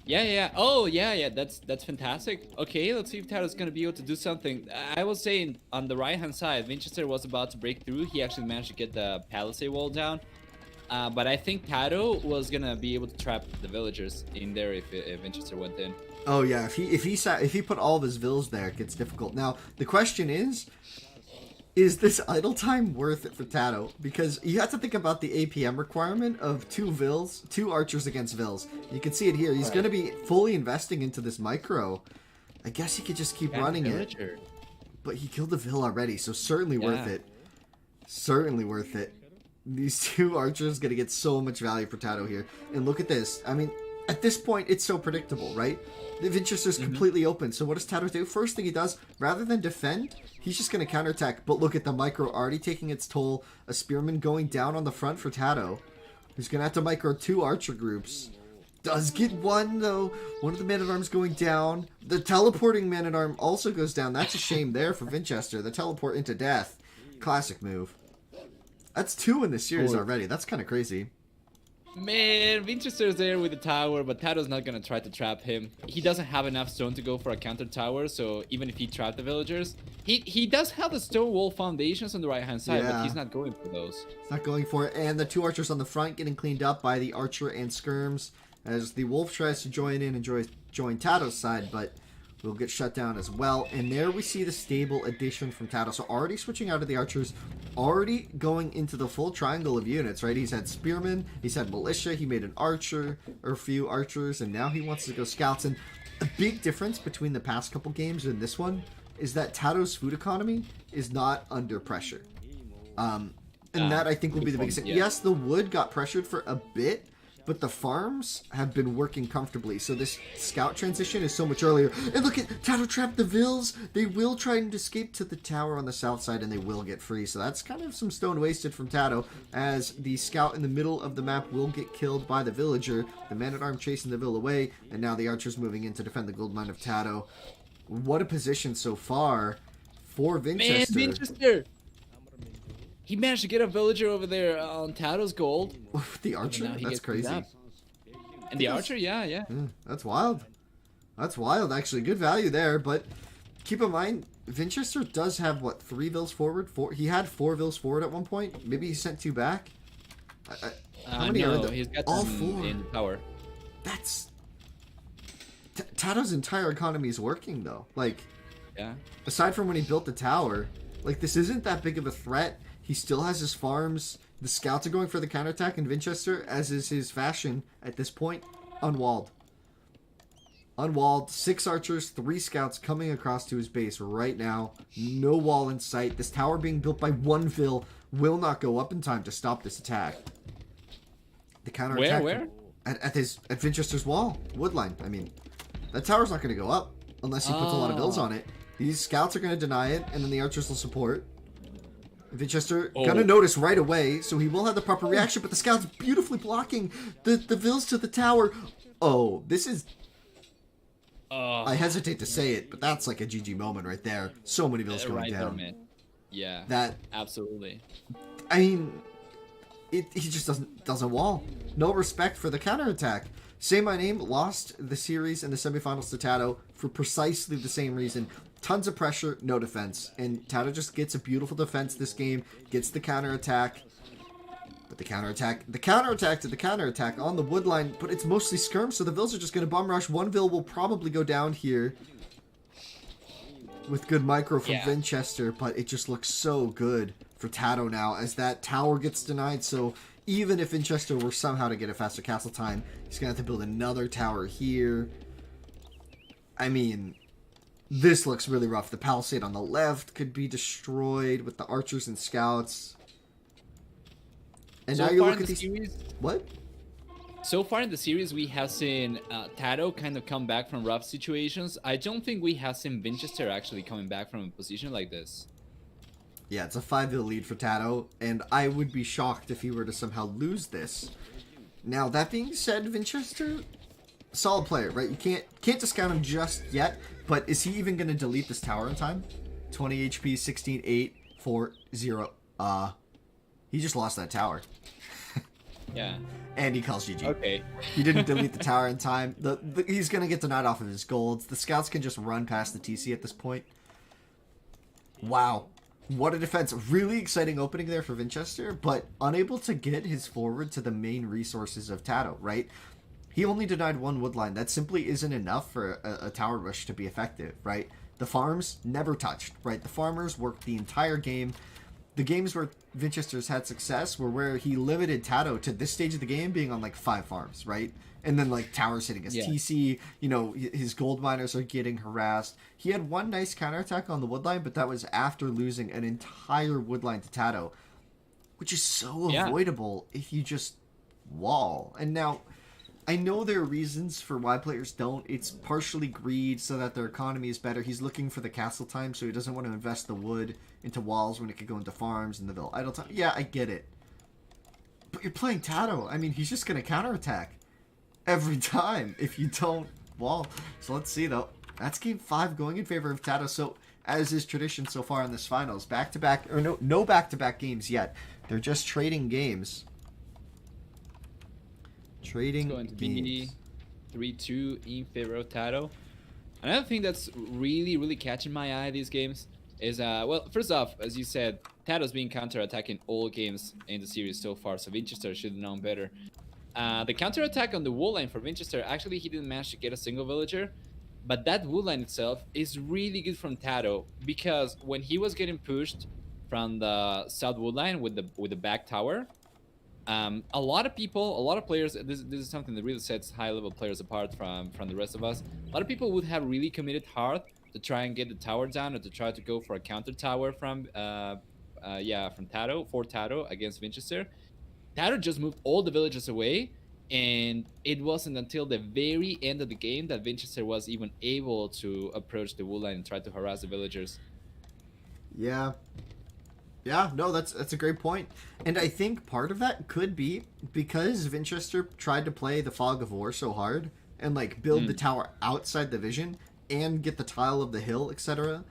Yeah. Oh, yeah. That's fantastic. Okay, let's see if TaToH's going to be able to do something. I was saying, on the right-hand side, Vinchester was about to break through. He actually managed to get the palisade wall down. But I think TaToH was going to be able to trap the villagers in there if Vinchester went in.
Oh yeah, if he put all of his vills there, it gets difficult. Now the question is this idle time worth it for TaToH? Because you have to think about the APM requirement of two archers against vills. You can see it here. He's going to be fully investing into this micro. I guess he could just keep running it. But he killed the vill already, so certainly worth it. Certainly worth it. These two archers going to get so much value for TaToH here. And look at this. I mean, At this point, it's so predictable, right? The Vinchester's completely open. So what does TaToH do? First thing he does, rather than defend, he's just going to counterattack. But look at the micro already taking its toll. A spearman going down on the front for TaToH. He's going to have to micro 2 archer groups. Does get one, though. One of the man-at-arms going down. The teleporting man-at-arm also goes down. That's a shame there for Vinchester. The teleport into death. Classic move. That's 2 in the series already. That's kind of crazy.
Man, Vinchester's there with the tower, but TaToH's not gonna try to trap him. He doesn't have enough stone to go for a counter tower, so even if he trapped the villagers, he does have the stone wall foundations on the right-hand side, but he's not going for those.
He's not going for it, and the 2 archers on the front getting cleaned up by the archer and skirms as the wolf tries to join in and join TaToH's side, but will get shut down as well. And there we see the stable addition from TaToH. So already switching out of the archers, already going into the full triangle of units, right? He's had spearmen, he's had militia, he made an archer, or a few archers, and now he wants to go scouts. And a big difference between the past couple games and this one is that TaToH's food economy is not under pressure. And that, I think, will be the biggest thing.
Yeah.
Yes, the wood got pressured for a bit, but the farms have been working comfortably, so this scout transition is so much earlier. And look at TaToH trapped the Vills. They will try and escape to the tower on the south side, and they will get free. So that's kind of some stone wasted from TaToH, as the scout in the middle of the map will get killed by the villager. The man-at-arm chasing the Vill away, and now the archers moving in to defend the gold mine of TaToH. What a position so far for Vinchester.
Man, Vinchester! He managed to get a villager over there on TaToH's gold.
The archer? That's crazy.
And the archer, yeah.
That's wild. That's wild, actually. Good value there, but keep in mind, Vinchester does have, what, 3 Vills forward? 4? He had 4 Vills forward at one point. Maybe he sent 2 back. How many are there?
He's got
all
them
4
in power.
That's... TaToH's entire economy is working, though. Like,
yeah.
Aside from when he built the tower, like, this isn't that big of a threat. He still has his farms. The scouts are going for the counterattack in Vinchester, as is his fashion at this point. Unwalled. Unwalled. 6 archers, 3 scouts coming across to his base right now. No wall in sight. This tower being built by 1 Vill will not go up in time to stop this attack. The counterattack...
Where?
At Vinchester's wall. Woodline. I mean, that tower's not going to go up unless he puts a lot of Vills on it. These scouts are going to deny it, and then the archers will support. Vinchester gonna notice right away, so he will have the proper reaction, but the scout's beautifully blocking the Vills to the tower. Oh, this is... I hesitate to say it, but that's like a GG moment right there. So many Vills going down.
There, man. Yeah,
that
absolutely.
I mean, he just doesn't wall. No respect for the counterattack. Say My Name lost the series in the semifinals to TaToH for precisely the same reason. Tons of pressure, no defense. And TaToH just gets a beautiful defense this game, gets the counterattack. But the counterattack to the counterattack on the wood line, but it's mostly skirm, so the Vills are just going to bomb rush. 1 Vill will probably go down here with good micro from Vinchester, but it just looks so good for TaToH now as that tower gets denied. So even if Vinchester were somehow to get a faster castle time, he's going to have to build another tower here. I mean... This looks really rough. The palisade on the left could be destroyed with the archers and scouts. And
so
now you
far
look
in
at
the
these...
series,
What?
So far in the series, we have seen TaToH kind of come back from rough situations. I don't think we have seen Vinchester actually coming back from a position like this.
Yeah, it's a 5-Vill lead for TaToH, and I would be shocked if he were to somehow lose this. Now, that being said, Vinchester... Solid player, right? You can't discount him just yet, but is he even going to delete this tower in time? 20 HP, 16, 8, 4, 0. He just lost that tower.
Yeah.
And he calls GG.
Okay.
He didn't delete the tower in time. He's going to get denied off of his golds. The scouts can just run past the TC at this point. Wow. What a defense. Really exciting opening there for Vinchester, but unable to get his forward to the main resources of TaToH, right? He only denied 1 woodline. That simply isn't enough for a tower rush to be effective, right? The farms never touched, right? The farmers worked the entire game. The games where Vinchester's had success were where he limited TaToH to this stage of the game being on like 5 farms, right? And then like towers hitting his TC, you know, his gold miners are getting harassed. He had 1 nice counterattack on the woodline, but that was after losing an entire woodline to TaToH, which is so avoidable if you just wall. And now... I know there are reasons for why players don't. It's partially greed so that their economy is better. He's looking for the castle time, so he doesn't want to invest the wood into walls when it could go into farms and the Ville idle time. Yeah, I get it. But you're playing TaToH. I mean, he's just going to counterattack every time if you don't wall. So let's see, though. That's game 5 going in favor of TaToH. So, as is tradition so far in this finals, back-to-back, or no back-to-back games yet. They're just trading games. Trading
It's going to
games.
be 3-2 in favor of TaToH. Another thing that's really catching my eye these games is, well, first off, as you said, TaToH's been counter-attacking all games in the series so far, so Vinchester should have known better. The counter-attack on the wall line for Vinchester, actually he didn't manage to get a single villager, but that wood line itself is really good from TaToH, because when he was getting pushed from the south wood line with the back tower, a lot of players, this is something that really sets high-level players apart from the rest of us. A lot of people would have really committed hard to try and get the tower down, or to try to go for a counter tower from TaToH, for TaToH against Vinchester. TaToH just moved all the villagers away, and it wasn't until the very end of the game that Vinchester was even able to approach the wood line and try to harass the villagers.
Yeah. Yeah, no, that's a great point. And I think part of that could be because Vinchester tried to play the Fog of War so hard and like build the tower outside the vision and get the tile of the hill, etc.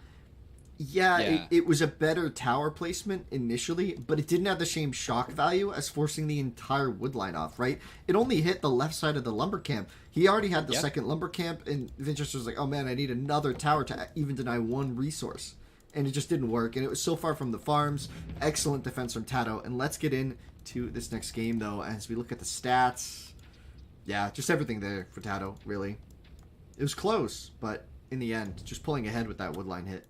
Yeah. It was a better tower placement initially, but it didn't have the same shock value as forcing the entire wood line off, right? It only hit the left side of the lumber camp. He already had the second lumber camp, and Vinchester was like, oh man, I need another tower to even deny one resource. And it just didn't work, and it was so far from the farms. Excellent defense from TaToH, and let's get into this next game, though, as we look at the stats. Yeah, just everything there for TaToH, really. It was close, but in the end, just pulling ahead with that woodline hit.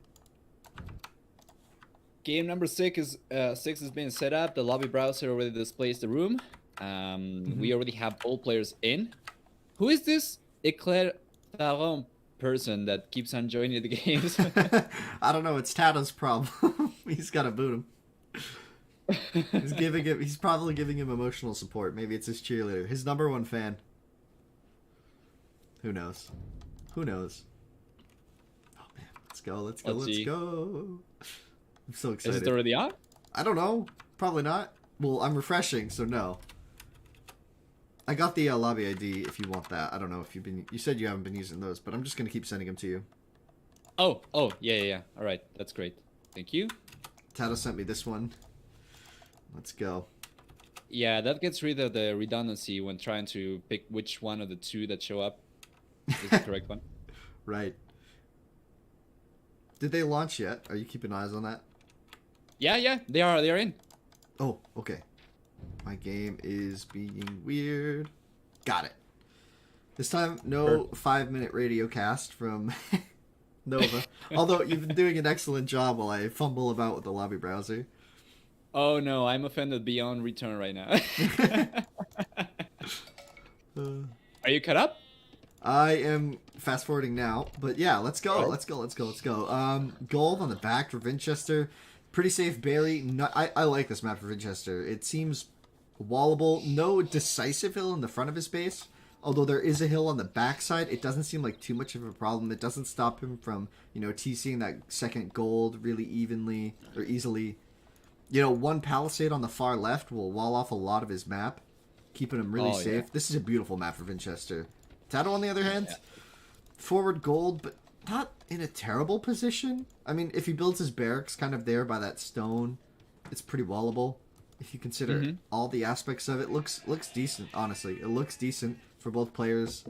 Game number 6 is being set up. The lobby browser already displays the room. We already have all players in. Who is this Eclair Taron person that keeps on joining the games?
I don't know. It's TaToH's problem. He's got to boot him. He's probably giving him emotional support. Maybe it's his cheerleader, his #1 fan. Who knows? Who knows? Oh man, let's go! Let's go! I'm so excited.
Is it already on?
I don't know. Probably not. Well, I'm refreshing, so no. I got the lobby ID if you want that. I don't know if you've been... You said you haven't been using those, but I'm just going to keep sending them to you.
Oh, yeah. All right, that's great. Thank you.
TaToH sent me this one. Let's go.
Yeah, that gets rid of the redundancy when trying to pick which one of the two that show up is the correct one.
Right. Did they launch yet? Are you keeping eyes on that?
Yeah, they are in.
Oh, okay. My game is being weird. Got it. This time, no 5-minute radio cast from Nova. Although you've been doing an excellent job while I fumble about with the lobby browser.
Oh no, I'm offended beyond return right now. Are you caught up?
I am fast forwarding now, but yeah, let's go. Let's go. Gold on the back for Vinchester. Pretty safe berry. I like this map for Vinchester. It seems wallable. No decisive hill in the front of his base. Although there is a hill on the backside, it doesn't seem like too much of a problem. It doesn't stop him from, TCing that second gold really evenly or easily. One palisade on the far left will wall off a lot of his map, keeping him really safe. Yeah. This is a beautiful map for Vinchester. TaToH, on the other hand, forward gold, but not in a terrible position. I mean, if he builds his barracks kind of there by that stone, it's pretty wallable. If you consider all the aspects of it, looks decent, honestly. It looks decent for both players.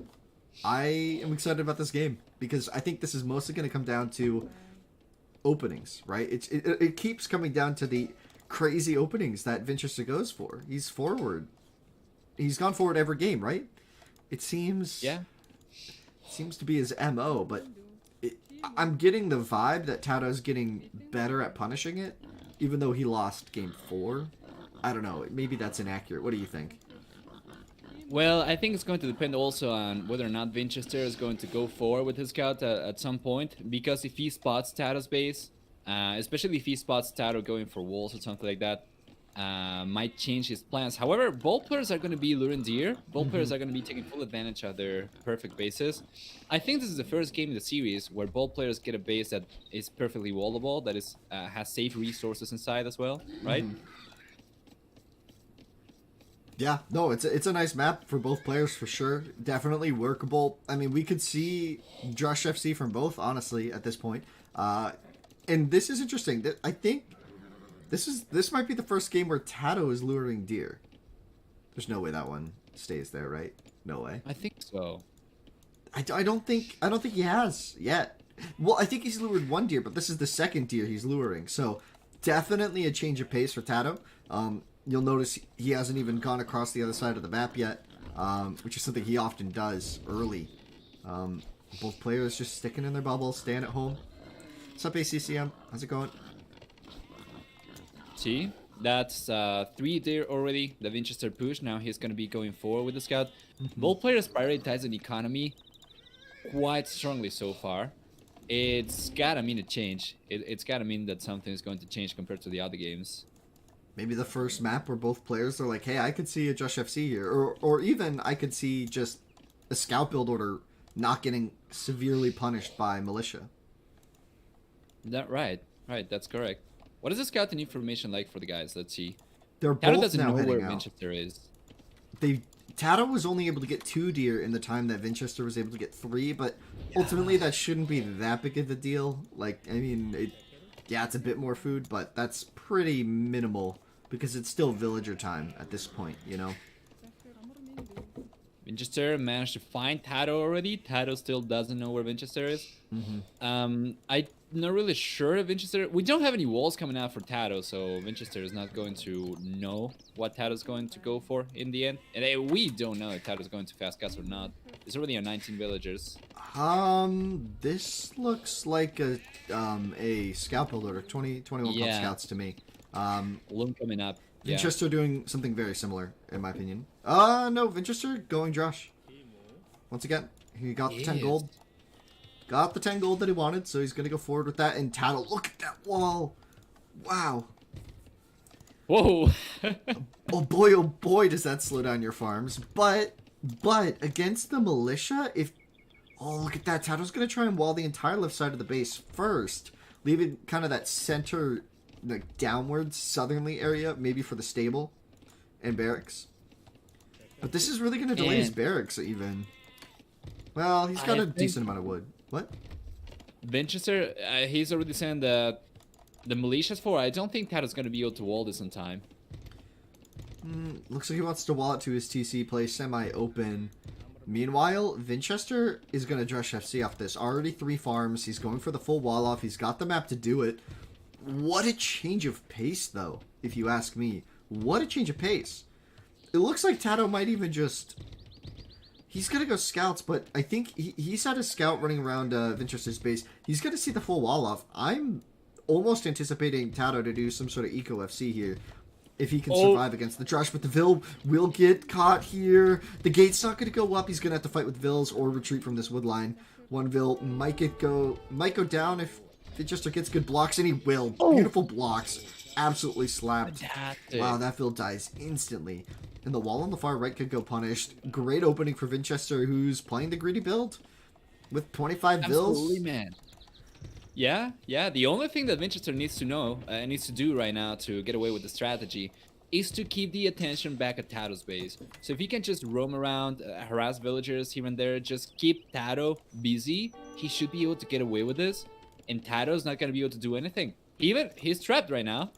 I am excited about this game because I think this is mostly going to come down to openings, right? It keeps coming down to the crazy openings that Vinchester goes for. He's forward. He's gone forward every game, right? It seems...
Yeah.
Seems to be his MO, but I'm getting the vibe that TaToH's getting better at punishing it, even though he lost game 4. I don't know. Maybe that's inaccurate. What do you think?
Well, I think it's going to depend also on whether or not Vinchester is going to go forward with his scout at some point, because if he spots TaToH's base, especially if he spots TaToH going for walls or something like that, might change his plans. However, both players are going to be luring deer. Both players are going to be taking full advantage of their perfect bases. I think this is the first game in the series where both players get a base that is perfectly wallable, that is has safe resources inside as well, right?
Yeah, no, it's a nice map for both players for sure. Definitely workable. I mean, we could see Drush FC from both, honestly, at this point. And this is interesting. I think this might be the first game where TaToH is luring deer. There's no way that one stays there, right? No way.
I think so.
I don't think he has yet. Well, I think he's lured one deer, but this is the second deer he's luring. So definitely a change of pace for TaToH. You'll notice he hasn't even gone across the other side of the map yet, which is something he often does early. Both players just sticking in their bubbles, staying at home. What's up, ACCM? How's it going?
See, that's 3 there already. The Vinchester push. Now he's going to be going forward with the scout. Both players prioritize an economy quite strongly so far. It's got to mean a change. It's got to mean that something is going to change compared to the other games.
Maybe the first map where both players are like, hey, I could see a Drush FC here. Or even I could see just a scout build order not getting severely punished by militia.
Right, that's correct. What is the scouting information like for the guys? Let's see.
They're
TaToH
both
doesn't
now
know where
heading out.
Winchester is.
TaToH was only able to get 2 deer in the time that Vinchester was able to get 3, but ultimately that shouldn't be that big of a deal. Like, I mean, it's a bit more food, but that's pretty minimal because it's still villager time at this point, you know?
Vinchester managed to find TaToH already. TaToH still doesn't know where Vinchester is. I'm not really sure if Vinchester... We don't have any walls coming out for TaToH, so Vinchester is not going to know what TaToH is going to go for in the end. And we don't know if TaToH is going to fast cast or not. It's already on 19 villagers.
This looks like a scout build order. 21 pump scouts to me.
Loom coming up.
Vinchester doing something very similar, in my opinion. No, Vinchester going Drush. Once again, he got the 10 gold. Got the 10 gold that he wanted, so he's going to go forward with that. And TaToH, look at that wall. Wow.
Whoa.
oh boy, does that slow down your farms. But against the militia, look at that. TaToH's going to try and wall the entire left side of the base first, leaving kind of that center, like, downwards, southerly area, maybe for the stable and barracks. But this is really going to delay his barracks, even. Well, he's got a decent amount of wood. What?
Vinchester, he's already saying that the militia's for. I don't think TaToH's going to be able to wall this in time.
Looks like he wants to wall it to his TC, play semi-open. Meanwhile, Vinchester is going to Drush FC off this. Already 3 farms. He's going for the full wall off. He's got the map to do it. What a change of pace, though, if you ask me. What a change of pace. It looks like TaToH might even just... He's going to go scouts, but I think he's had a scout running around Vinchester's base. He's going to see the full wall off. I'm almost anticipating TaToH to do some sort of eco FC here if he can survive against the Drush, but the Vil will get caught here. The gate's not going to go up. He's going to have to fight with Vils or retreat from this wood line. One Vil might go down if Vinchester gets good blocks, and he will. Beautiful blocks. Absolutely slapped.
Fantastic.
Wow, that Vil dies instantly. And the wall on the far right could go punished. Great opening for Vinchester, who's playing the greedy build with 25 Vils.
Absolutely, man. Yeah. The only thing that Vinchester needs to do right now to get away with the strategy is to keep the attention back at TaToH's base. So if he can just roam around, harass villagers here and there, just keep TaToH busy, he should be able to get away with this. And TaToH's not going to be able to do anything. Even, he's trapped right now.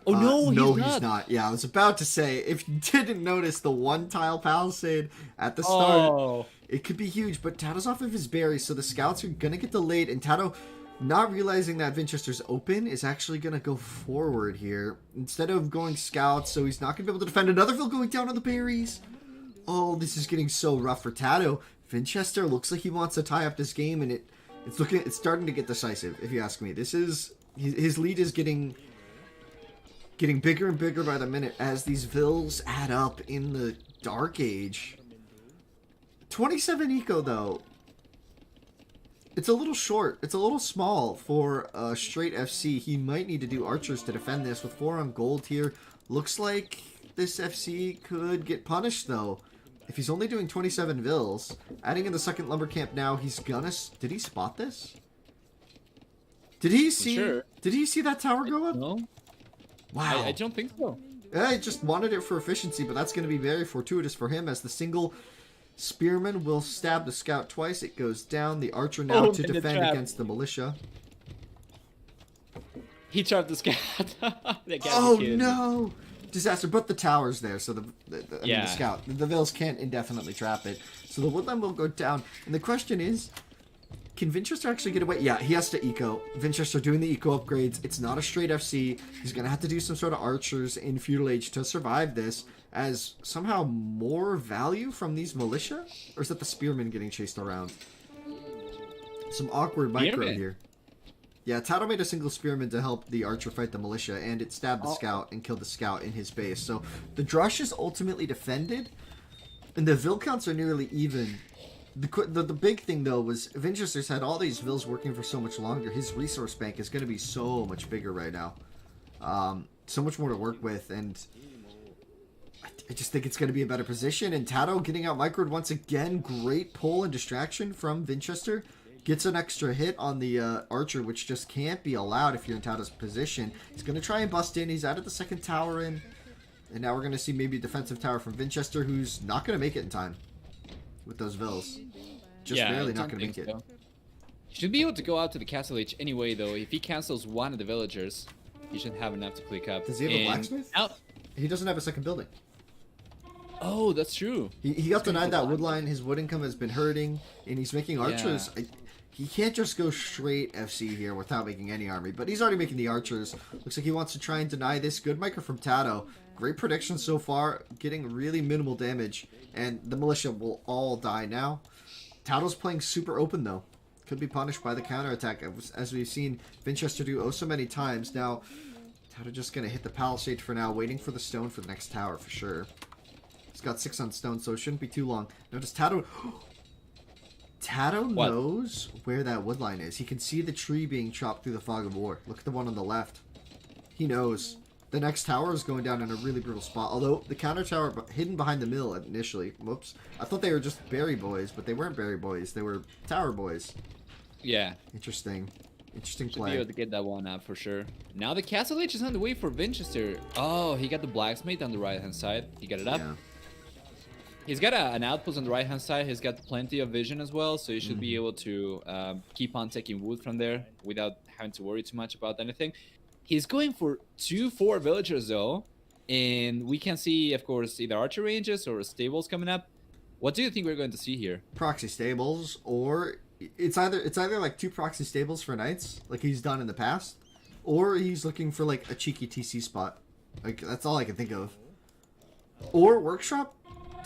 Oh, no,
he's not. Yeah, I was about to say, if you didn't notice the 1-tile palisade at the start, it could be huge, but TaToH's off of his berries, so the scouts are going to get delayed, and TaToH, not realizing that Vinchester's open, is actually going to go forward here. Instead of going scouts, so he's not going to be able to defend another Vil going down on the berries. Oh, this is getting so rough for TaToH. Vinchester looks like he wants to tie up this game, and it's starting to get decisive, if you ask me. This is, his lead is getting bigger and bigger by the minute as these Vils add up in the Dark Age. 27 eco, though. It's a little short. It's a little small for a straight FC. He might need to do archers to defend this with 4 on gold here. Looks like this FC could get punished, though. If he's only doing 27 vills, adding in the second lumber camp now, he's gonna... Did he spot this? Did he see...
Sure.
Did he see that tower go up?
No.
Wow.
I don't think so.
I just wanted it for efficiency, but that's going to be very fortuitous for him as the single spearman will stab the scout twice. It goes down. The archer now to defend against the militia.
He trapped the scout.
Oh no! Disaster, but the tower's there, so I mean, the scout. The vills can't indefinitely trap it. So the woodland will go down. And the question is, can Vinchester actually get away? Yeah, he has to eco. Vinchester doing the eco upgrades. It's not a straight FC. He's going to have to do some sort of archers in Feudal Age to survive this. As somehow more value from these militia? Or is that the spearmen getting chased around? Some awkward micro here. Yeah, TaToH made a single spearman to help the archer fight the militia, and it stabbed the scout and killed the scout in his base. So the Drush is ultimately defended, and the Vill counts are nearly even. The big thing, though, was Vinchester's had all these vills working for so much longer. His resource bank is going to be so much bigger right now. So much more to work with, and I just think it's going to be a better position. And TaToH getting out microed once again. Great pull and distraction from Vinchester. Gets an extra hit on the archer, which just can't be allowed if you're in TaToH's position. He's going to try and bust in. He's added the second tower in. And now we're going to see maybe a defensive tower from Vinchester, who's not going to make it in time with those vills. Just barely not going to make it.
He should be able to go out to the castle age anyway, though. If he cancels one of the villagers, he should have enough to click up.
Does he have a blacksmith? He doesn't have a second building.
Oh, that's true.
He got denied that wood line. His wood income has been hurting, and he's making archers. Yeah. He can't just go straight FC here without making any army, but he's already making the archers. Looks like he wants to try and deny this. Good micro from TaToH. Great prediction so far, getting really minimal damage, and the militia will all die now. TaToH's playing super open, though. Could be punished by the counterattack, as we've seen Vinchester do oh so many times. Now, TaToH just going to hit the palisade for now, waiting for the stone for the next tower for sure. He's got 6 on stone, so it shouldn't be too long. Notice TaToH... TaToH knows where that wood line is. He can see the tree being chopped through the fog of war. Look at the one on the left. He knows. The next tower is going down in a really brutal spot. Although, the counter tower hidden behind the mill initially. Whoops. I thought they were just berry boys, but they weren't berry boys. They were tower boys.
Yeah.
Interesting. Interesting
Should
play.
be able to get that one up for sure. Now the castle age is on the way for Vinchester. Oh, he got the blacksmith on the right-hand side. He got it up.
Yeah.
He's got an outpost on the right-hand side. He's got plenty of vision as well, so he should be able to keep on taking wood from there without having to worry too much about anything. He's going for 2-4 villagers, though, and we can see, of course, either archer ranges or stables coming up. What do you think we're going to see here?
Proxy stables, or it's either like 2 proxy stables for knights, like he's done in the past, or he's looking for like a cheeky TC spot. Like that's all I can think of. Or workshop.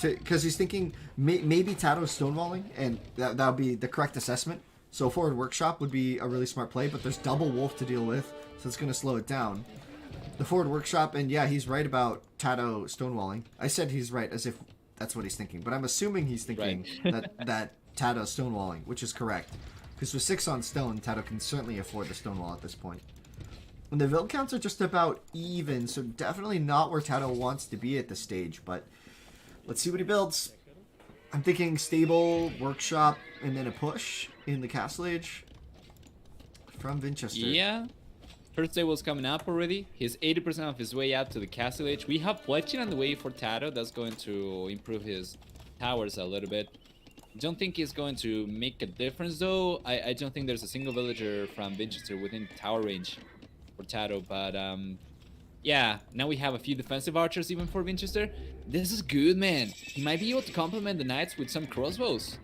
Because he's thinking maybe TaToH's stonewalling, and that would be the correct assessment. So forward workshop would be a really smart play, but there's double wolf to deal with, so it's going to slow it down. The forward workshop, and yeah, he's right about TaToH stonewalling. I said he's right as if that's what he's thinking, but I'm assuming he's thinking that TaToH stonewalling, which is correct. Because with 6 on stone, TaToH can certainly afford the stonewall at this point. And the build counts are just about even, so definitely not where TaToH wants to be at this stage, but... Let's see what he builds. I'm thinking stable, workshop, and then a push in the castle age from Vinchester.
Yeah. First stable's coming up already. He's 80% of his way out to the castle age. We have pledging on the way for TaToH. That's going to improve his towers a little bit. Don't think it's going to make a difference, though. I don't think there's a single villager from Vinchester within tower range for TaToH, but yeah, now we have a few defensive archers even for Vinchester. This is good, man. He might be able to complement the knights with some crossbows.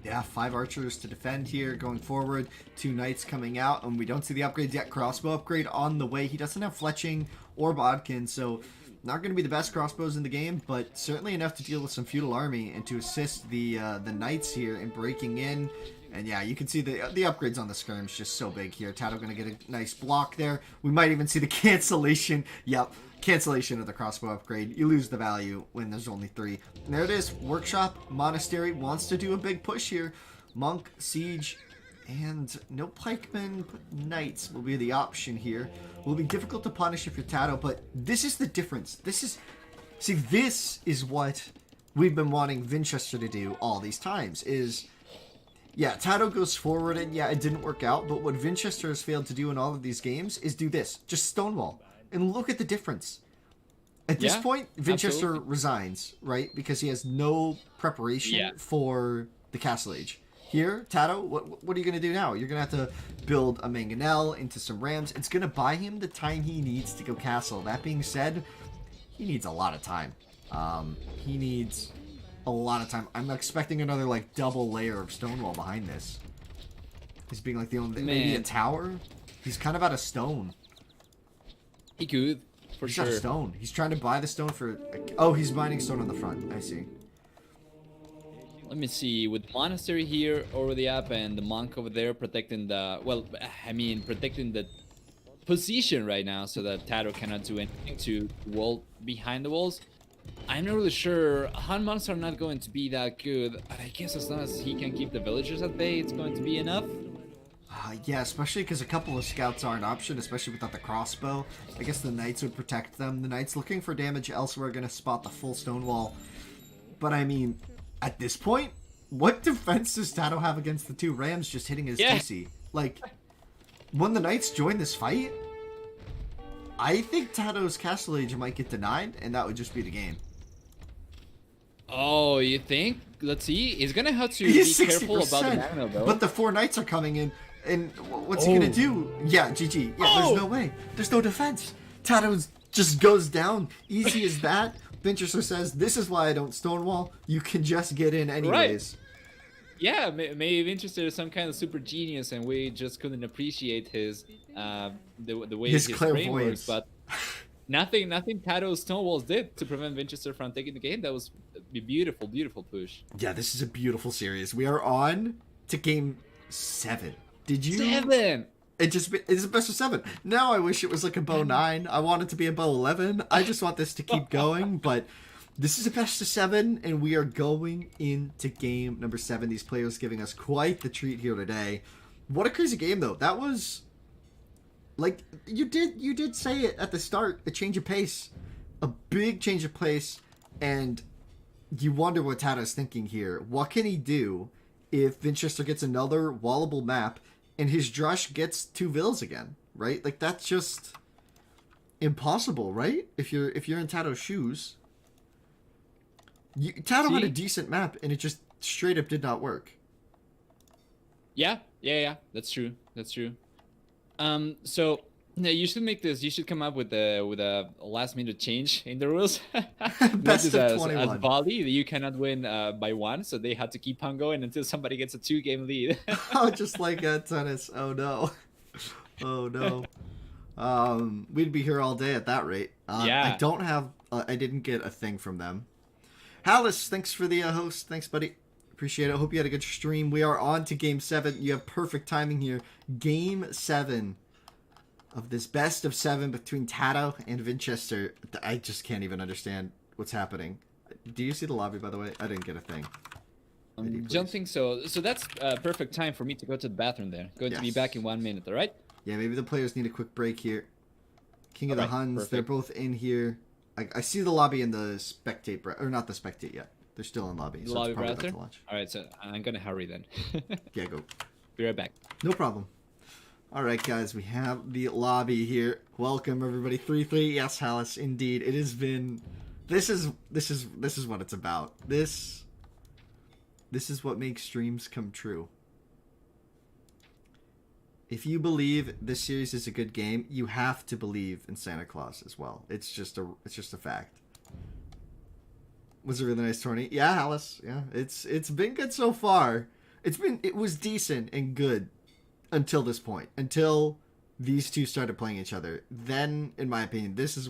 Yeah, 5 archers to defend here going forward. 2 knights coming out, and we don't see the upgrades yet. Crossbow upgrade on the way. He doesn't have fletching or bodkin, so not going to be the best crossbows in the game, but certainly enough to deal with some feudal army and to assist the knights here in breaking in. And yeah, you can see the upgrades on the skirms just so big here. TaToH going to get a nice block there. We might even see the cancellation. Yep, cancellation of the crossbow upgrade. You lose the value when there's only 3. And there it is. Workshop, Monastery wants to do a big push here. Monk, Siege. And no pikemen, but knights will be the option here. Will be difficult to punish if you're TaToH, but this is the difference. This is what we've been wanting Vinchester to do all these times. Yeah, TaToH goes forward, and yeah, it didn't work out, but what Vinchester has failed to do in all of these games is do this. Just stonewall. And look at the difference. At this point, Vinchester resigns, right? Because he has no preparation for the Castle Age. Here, TaToH, what are you going to do now? You're going to have to build a mangonel into some rams. It's going to buy him the time he needs to go castle. That being said, he needs a lot of time. He needs a lot of time. I'm expecting another, like, double layer of stonewall behind this. He's being, like, the only... Maybe a tower? He's kind of out of stone.
He could, for sure.
He's out of stone. He's trying to buy the stone for... Oh, he's mining stone on the front. I see.
Let me see, with the monastery here over the app and the monk over there protecting the, well, I mean, protecting the position right now so that TaToH cannot do anything to wall behind the walls. I'm not really sure. Hun monks are not going to be that good. I guess as long as he can keep the villagers at bay, it's going to be enough.
Yeah, especially because a couple of scouts are an option, especially without the crossbow. I guess the knights would protect them. The knights looking for damage elsewhere are going to spot the full stone wall. But I mean... At this point, what defense does TaToH have against the two rams just hitting his TC? Like, when the knights join this fight, I think TaToH's Castle Age might get denied, and that would just be the game.
Oh, you think? Let's see. He's gonna have to be careful about the mana, though.
But the 4 knights are coming in, and what's he gonna do? Yeah, GG. Yeah, there's no way. There's no defense. TaToH just goes down. Easy as that. Vinchester says, this is why I don't stonewall. You can just get in anyways.
Right. Yeah, maybe Vinchester is some kind of super genius and we just couldn't appreciate his, the way his brain works. But nothing TaToH stonewalls did to prevent Vinchester from taking the game. That was a beautiful, beautiful push.
Yeah, this is a beautiful series. We are on to game 7. Did you...
7!
It's a best of 7. Now I wish it was like a bow 9. I want it to be a bow 11. I just want this to keep going, but this is a best of 7, and we are going into game number 7. These players giving us quite the treat here today. What a crazy game, though. That was, like, you did say it at the start, a change of pace. A big change of pace, and you wonder what TaToH's thinking here. What can he do if Vinchester gets another wallable map and his Drush gets 2 vills again, right? Like, that's just impossible, right? If you're in TaToH's shoes. TaToH had a decent map, and it just straight up did not work.
Yeah. That's true. So yeah, you should make this. You should come up with a last minute change in the rules.
Best of 21.
As volley, you cannot win by 1, so they had to keep on going until somebody gets a 2-game lead.
Oh, just like tennis. Oh no. Oh no. We'd be here all day at that rate.
Yeah.
I don't have. I didn't get a thing from them. Hallis, thanks for the host. Thanks, buddy. Appreciate it. Hope you had a good stream. We are on to game 7. You have perfect timing here. Game 7 of this best of 7 between TaToH and Vinchester. I just can't even understand what's happening. Do you see the lobby, by the way? I didn't get a thing.
Don't think so. So that's perfect time for me to go to the bathroom there. Going to be back in 1 minute, all right?
Yeah, maybe the players need a quick break here. King of the Huns, perfect. They're both in here. I see the lobby in the spectate, or not the spectate yet. They're still in lobby.
The lobby browser? All right, so I'm going to hurry then.
Yeah, go.
Be right back.
No problem. All right, guys, we have the lobby here. Welcome, everybody. 3-3. Yes, Hallis, indeed. It has been... This is what it's about. This is what makes streams come true. If you believe this series is a good game, you have to believe in Santa Claus as well. It's just a fact. Was a really nice tourney. Yeah, Alice. Yeah, it's been good so far. It was decent and good until this point. Until these two started playing each other. Then, in my opinion, this is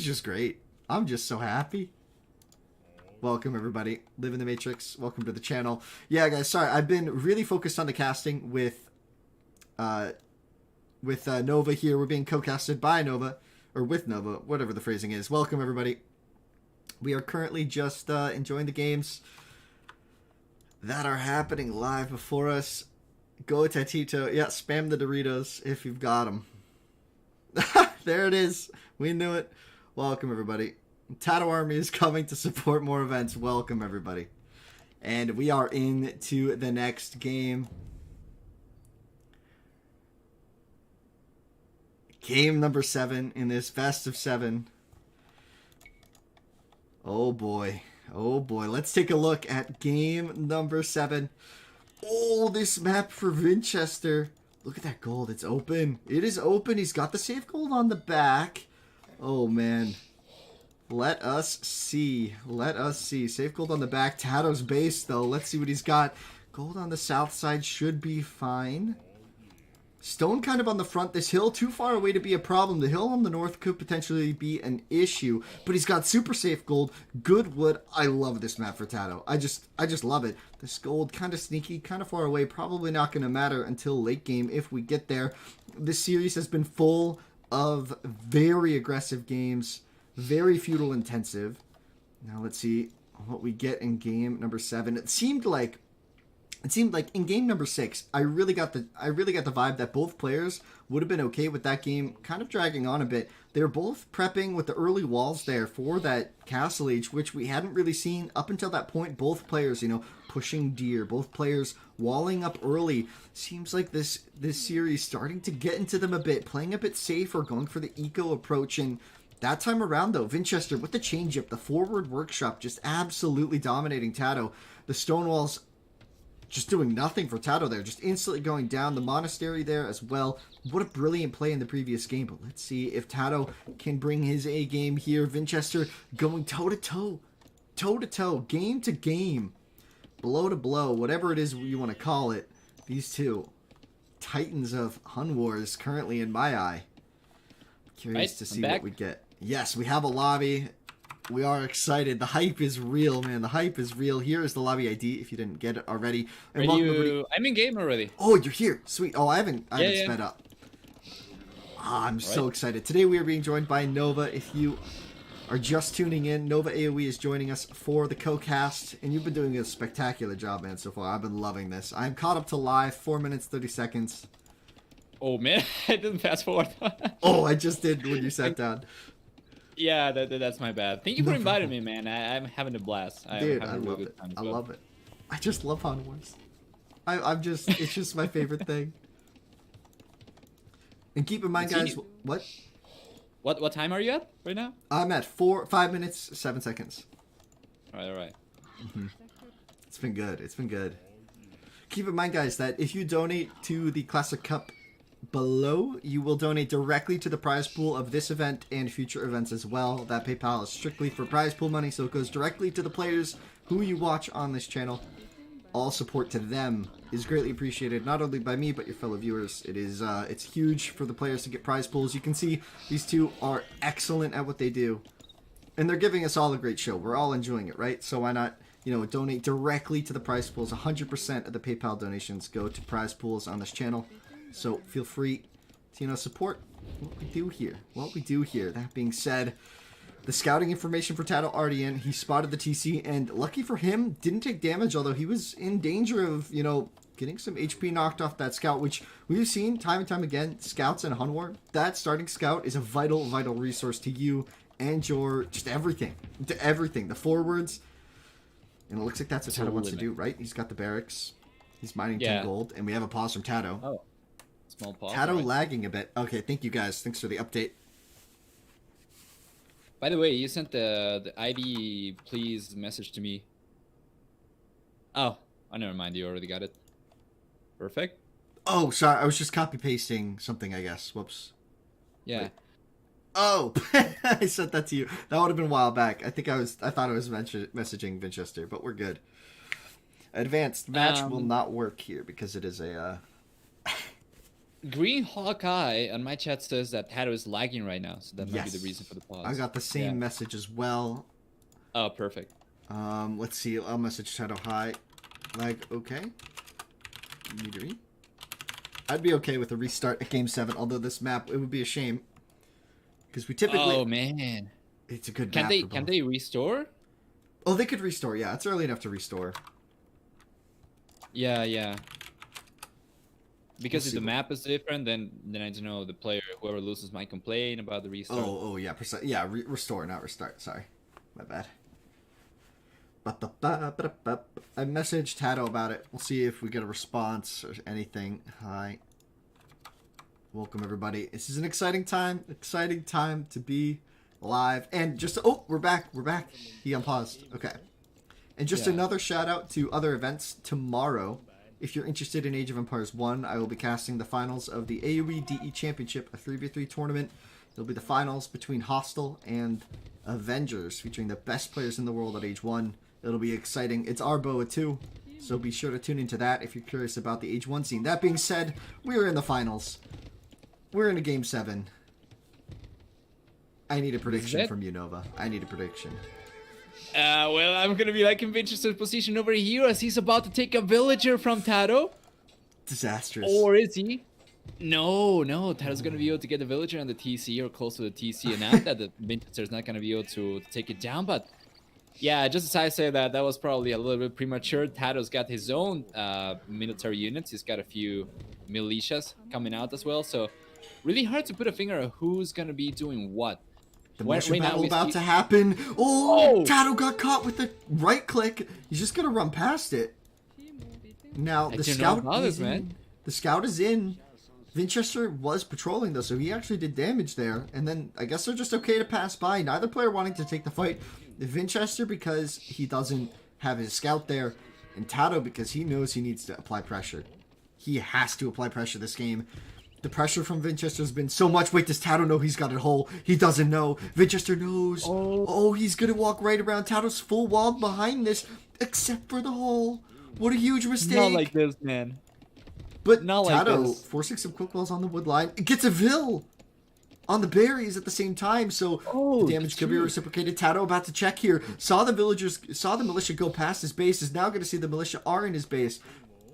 just great. I'm just so happy. Welcome, everybody. Live in the Matrix. Welcome to the channel. Yeah, guys, sorry. I've been really focused on the casting with Nova here. We're being co-casted by Nova, or with Nova, whatever the phrasing is. Welcome, everybody. We are currently just enjoying the games that are happening live before us. Go TaToH. Yeah, spam the Doritos if you've got them. There it is. We knew it. Welcome, everybody. TaToH Army is coming to support more events. Welcome, everybody. And we are into the next game. Game number 7 in this best of 7. Oh boy. Oh boy. Let's take a look at game number 7. Oh, this map for Vinchester. Look at that gold. It's open. It is open. He's got the safe gold on the back. Oh, man. Let us see. Let us see. Safe gold on the back. TaToH's base, though. Let's see what he's got. Gold on the south side should be fine. Stone kind of on the front. This hill too far away to be a problem. The hill on the north could potentially be an issue. But he's got super safe gold. Good wood. I love this map for TaToH. I just love it. This gold kind of sneaky, kind of far away. Probably not going to matter until late game if we get there. This series has been full of very aggressive games. Very feudal intensive. Now let's see what we get in game number 7. It seemed like in game number 6, I really got the vibe that both players would have been okay with that game kind of dragging on a bit. They were both prepping with the early walls there for that castle age, which we hadn't really seen up until that point. Both players, pushing deer, both players walling up early. Seems like this series starting to get into them a bit, playing a bit safer, going for the eco approach. And that time around, though, Vinchester with the changeup, the forward workshop, just absolutely dominating TaToH. The stone walls just doing nothing for TaToH there, just instantly going down. The monastery there as well. What a brilliant play in the previous game. But let's see if TaToH can bring his A game here. Vinchester going toe-to-toe. Toe-to-toe. Game to game. Blow to blow. Whatever it is you want to call it. These two titans of HUN-WARs currently in my eye. Curious to see what we get. Yes, we have a lobby. We are excited. The hype is real, man. The hype is real. Here is the lobby ID if you didn't get it already. And
I'm in game already.
Oh, you're here. Sweet. Oh, I haven't sped up. I'm so excited. Today we are being joined by Nova. If you are just tuning in, Nova AoE is joining us for the cocast, and you've been doing a spectacular job, man, so far. I've been loving this. I'm caught up to live, 4 minutes, 30 seconds.
Oh, man. I didn't fast forward.
Oh, I just did when you sat down.
Yeah, that's my bad. Thank you for inviting me, man. I'm having a blast.
Dude, I love it. I love it. I just love HUN-WARs. It's just my favorite thing. And keep in mind, guys,
What time are you at right now?
I'm at 5 minutes, 7 seconds.
All right.
Mm-hmm. It's been good. It's been good. Keep in mind, guys, that if you donate to the Classic Cup below, you will donate directly to the prize pool of this event and future events as well. That PayPal is strictly for prize pool money, so it goes directly to the players who you watch on this channel. All support to them is greatly appreciated, not only by me but your fellow viewers. It's huge for the players to get prize pools. You can see these two are excellent at what they do, and they're giving us all a great show. We're all enjoying it, right? So why not donate directly to the prize pools? 100% of the PayPal donations go to prize pools on this channel. So feel free to, support what we do here. That being said, the scouting information for TaToH already in. He spotted the TC, and lucky for him, didn't take damage, although he was in danger of, getting some HP knocked off that scout, which we've seen time and time again. Scouts in HUN-WAR, that starting scout is a vital, vital resource to you and your, just everything. To everything. The forwards. And it looks like that's what TaToH wants to do, right? He's got the barracks. He's mining 10 gold, and we have a pause from TaToH.
Oh. Small pause.
TaToH lagging a bit. Okay, thank you guys. Thanks for the update.
By the way, you sent the ID please message to me. Oh, never mind. You already got it. Perfect.
Oh, sorry. I was just copy pasting something, I guess. Whoops.
Yeah.
Wait. Oh, I sent that to you. That would have been a while back. I thought I was messaging Vinchester, but we're good. Advanced match will not work here because it is a.
Green Hawkeye on my chat says that TaToH is lagging right now, so that might be the reason for the pause.
I got the same message as well.
Oh, perfect.
Let's see. I'll message TaToH. Hi. Lag, okay. Need to read. I'd be okay with a restart at Game 7, although this map, it would be a shame. Because we typically...
Oh, man.
It's a good map.
Can they restore?
Oh, they could restore, yeah. It's early enough to restore.
Yeah. Because
We'll
if
see
the map is different, then I don't know, the player, whoever loses, might complain about the restart.
Oh, yeah, restore, not restart. Sorry, my bad. I messaged TaToH about it. We'll see if we get a response or anything. Hi. Welcome, everybody. This is an exciting time to be live. And just, oh, we're back. He unpaused. Okay. And just another shout out to other events tomorrow. If you're interested in Age of Empires 1, I will be casting the finals of the AoE DE Championship, a 3v3 tournament. It'll be the finals between Hostile and Avengers, featuring the best players in the world at Age 1. It'll be exciting. It's our Bo7, so be sure to tune into that if you're curious about the Age 1 scene. That being said, we're in the finals. We're in a Game 7. I need a prediction from you, Nova. I need a prediction.
Well, I'm gonna be like in Vinchester's position over here as he's about to take a villager from TaToH.
Disastrous.
Or is he? No, TaToH's gonna be able to get the villager on the TC or close to the TC, and after that, the Vinchester's not gonna be able to take it down. But yeah, just as I say that was probably a little bit premature. TaToH's got his own military units. He's got a few militias coming out as well. So really hard to put a finger on who's gonna be doing what.
The militia battle about to happen. Oh, TaToH got caught with the right click. He's just gonna run past it. Now the scout is in. The scout is in. Vinchester was patrolling though, so he actually did damage there. And then I guess they're just okay to pass by. Neither player wanting to take the fight. Vinchester because he doesn't have his scout there, and TaToH because he knows he needs to apply pressure. He has to apply pressure this game. The pressure from Vinchester has been so much. Wait, does TaToH know he's got a hole? He doesn't know. Vinchester knows. Oh, he's going to walk right around. TaToH's full wall behind this, except for the hole. What a huge mistake.
Not like this, man.
But not like TaToH, forcing some quick walls on the wood line. It gets a Vil on the berries at the same time, so the damage could be reciprocated. TaToH about to check here. Saw the militia go past his base. Is now going to see the militia are in his base.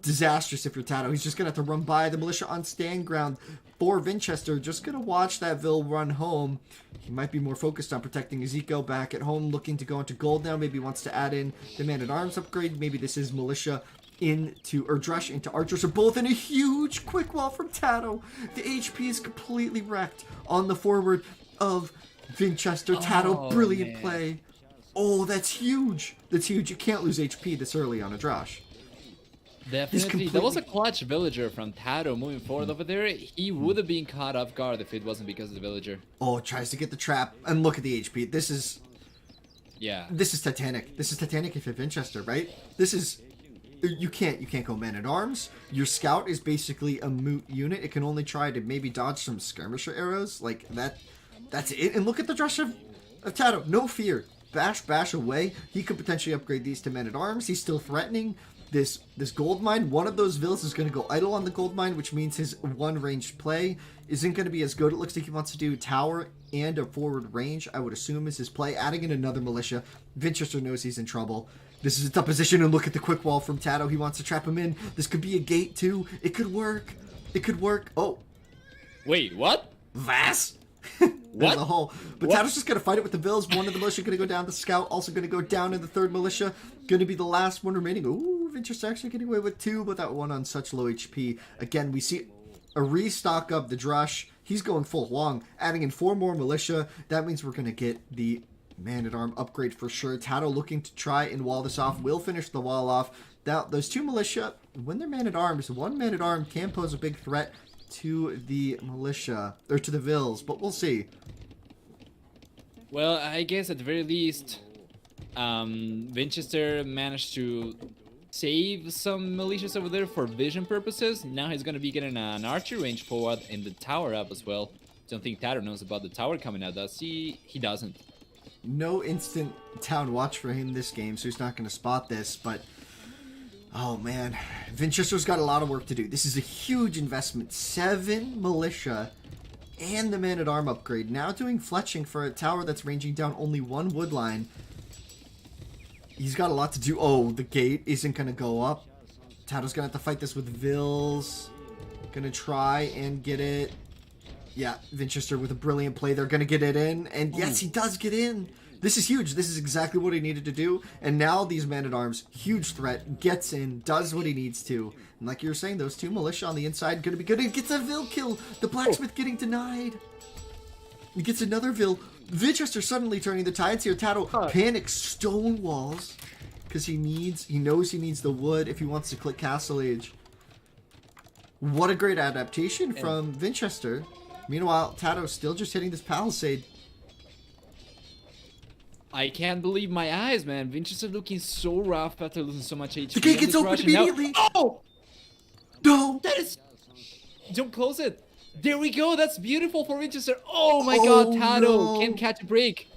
Disastrous if you're TaToH. He's just going to have to run by the militia on stand ground for Vinchester. Just going to watch that Vil run home. He might be more focused on protecting his eco back at home, looking to go into gold now. Maybe wants to add in the man-at-arms upgrade. Maybe this is militia or Drush into archers are both in a huge quick wall from TaToH. The HP is completely wrecked on the forward of Vinchester. TaToH, brilliant play. Oh, that's huge. That's huge. You can't lose HP this early on a Drush.
Definitely. That was a clutch villager from TaToH moving forward over there. He would have been caught off guard if it wasn't because of the villager.
Oh, tries to get the trap. And look at the HP. This is Titanic. This is Titanic if you're Vinchester, right? This is... You can't go man-at-arms. Your scout is basically a moot unit. It can only try to maybe dodge some skirmisher arrows. Like, that's it. And look at the Drush of TaToH. No fear. Bash away. He could potentially upgrade these to men-at-arms. He's still threatening this gold mine. One of those Vils is going to go idle on the gold mine, which means his one ranged play isn't going to be as good. It looks like he wants to do tower and a forward range, I would assume, is his play. Adding in another militia. Vinchester knows he's in trouble. This is a tough position, and look at the quick wall from TaToH. He wants to trap him in. This could be a gate, too. It could work. Oh.
Wait, what?
Vass?
What?
The hole. But TaToH's just going to fight it with the Vils. One of the militia going to go down. The scout also going to go down in the third militia. Going to be the last one remaining. Ooh, Vinchester actually getting away with two, but that one on such low HP. Again, we see a restock of the Drush. He's going full Huang, adding in 4 more militia. That means we're going to get the man-at-arm upgrade for sure. TaToH looking to try and wall this off. Will finish the wall off. Now, those 2 militia, when they're man-at-arms, 1 man-at-arm can pose a big threat to the militia, or to the Vils, but we'll see.
Well, I guess at the very least, Vinchester managed to save some militias over there for vision purposes. Now he's going to be getting an archer range forward and the tower up as well. Don't think TaToH knows about the tower coming out, does he? He doesn't.
No instant town watch for him this game, so he's not going to spot this, but... Oh, man. Vinchester's got a lot of work to do. This is a huge investment. 7 militia and the man-at-arm upgrade. Now doing fletching for a tower that's ranging down only 1 wood line. He's got a lot to do. Oh, the gate isn't going to go up. TaToH's going to have to fight this with Vils. Going to try and get it. Yeah, Vinchester with a brilliant play. They're going to get it in. And yes, he does get in. This is huge. This is exactly what he needed to do. And now these men-at-arms, huge threat, gets in, does what he needs to. And like you were saying, those 2 militia on the inside going to be good. He gets a Vil kill. The blacksmith getting denied. He gets another Vil. Vinchester suddenly turning the tides here. TaToH panics, stone walls. Because he knows he needs the wood if he wants to click Castle Age. What a great adaptation from Vinchester. Meanwhile, TaToH still just hitting this palisade.
I can't believe my eyes, man. Vinchester looking so rough after losing so much HP.
The gate gets open immediately.
Oh!
No!
That is... Don't close it. There we go. That's beautiful for Vinchester. Oh my god, TaToH can't catch a break.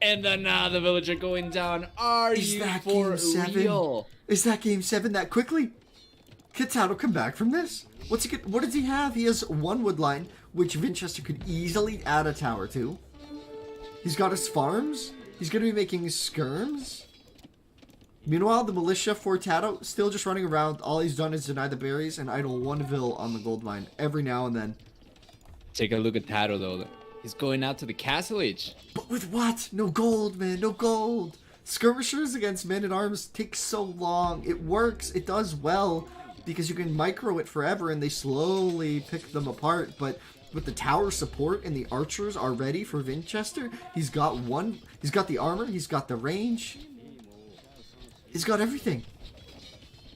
And another villager going down. Are you for real?
Is that game 7 that quickly? Can TaToH come back from this? What does he have? He has 1 wood line, which Vinchester could easily add a tower to. He's got his farms. He's going to be making skirms. Meanwhile, the militia for TaToH still just running around. All he's done is deny the berries and idle 1 Vil on the gold mine every now and then.
Take a look at TaToH though. He's going out to the Castle Age.
But with what? No gold, man. No gold. Skirmishers against men-at-arms take so long. It works. It does well because you can micro it forever and they slowly pick them apart. But with the tower support and the archers are ready for Vinchester, he's got the armor, he's got the range. He's got everything.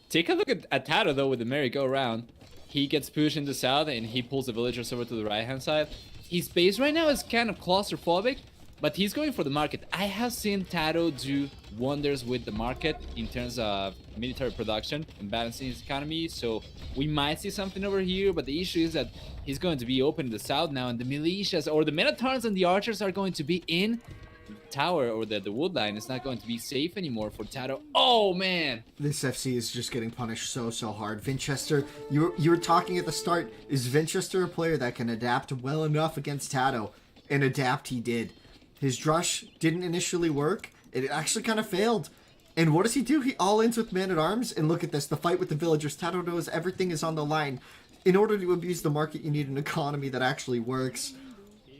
Take a look at TaToH though with the merry-go-round. He gets pushed in the south and he pulls the villagers over to the right-hand side. His base right now is kind of claustrophobic, but he's going for the market. I have seen TaToH do wonders with the market in terms of military production and balancing his economy, so we might see something over here, but the issue is that he's going to be open in the south now, and the militias or the men-at-arms and the archers are going to be in the tower or the wood line. It's not going to be safe anymore for TaToH. Oh man,
this FC is just getting punished so hard. Vinchester, you were talking at the start, is Vinchester a player that can adapt well enough against TaToH? And adapt he did. His drush didn't initially work. It actually kind of failed. And what does he do? He all-ins with man-at-arms. And look at this, the fight with the villagers. TaToH knows everything is on the line. In order to abuse the market, you need an economy that actually works.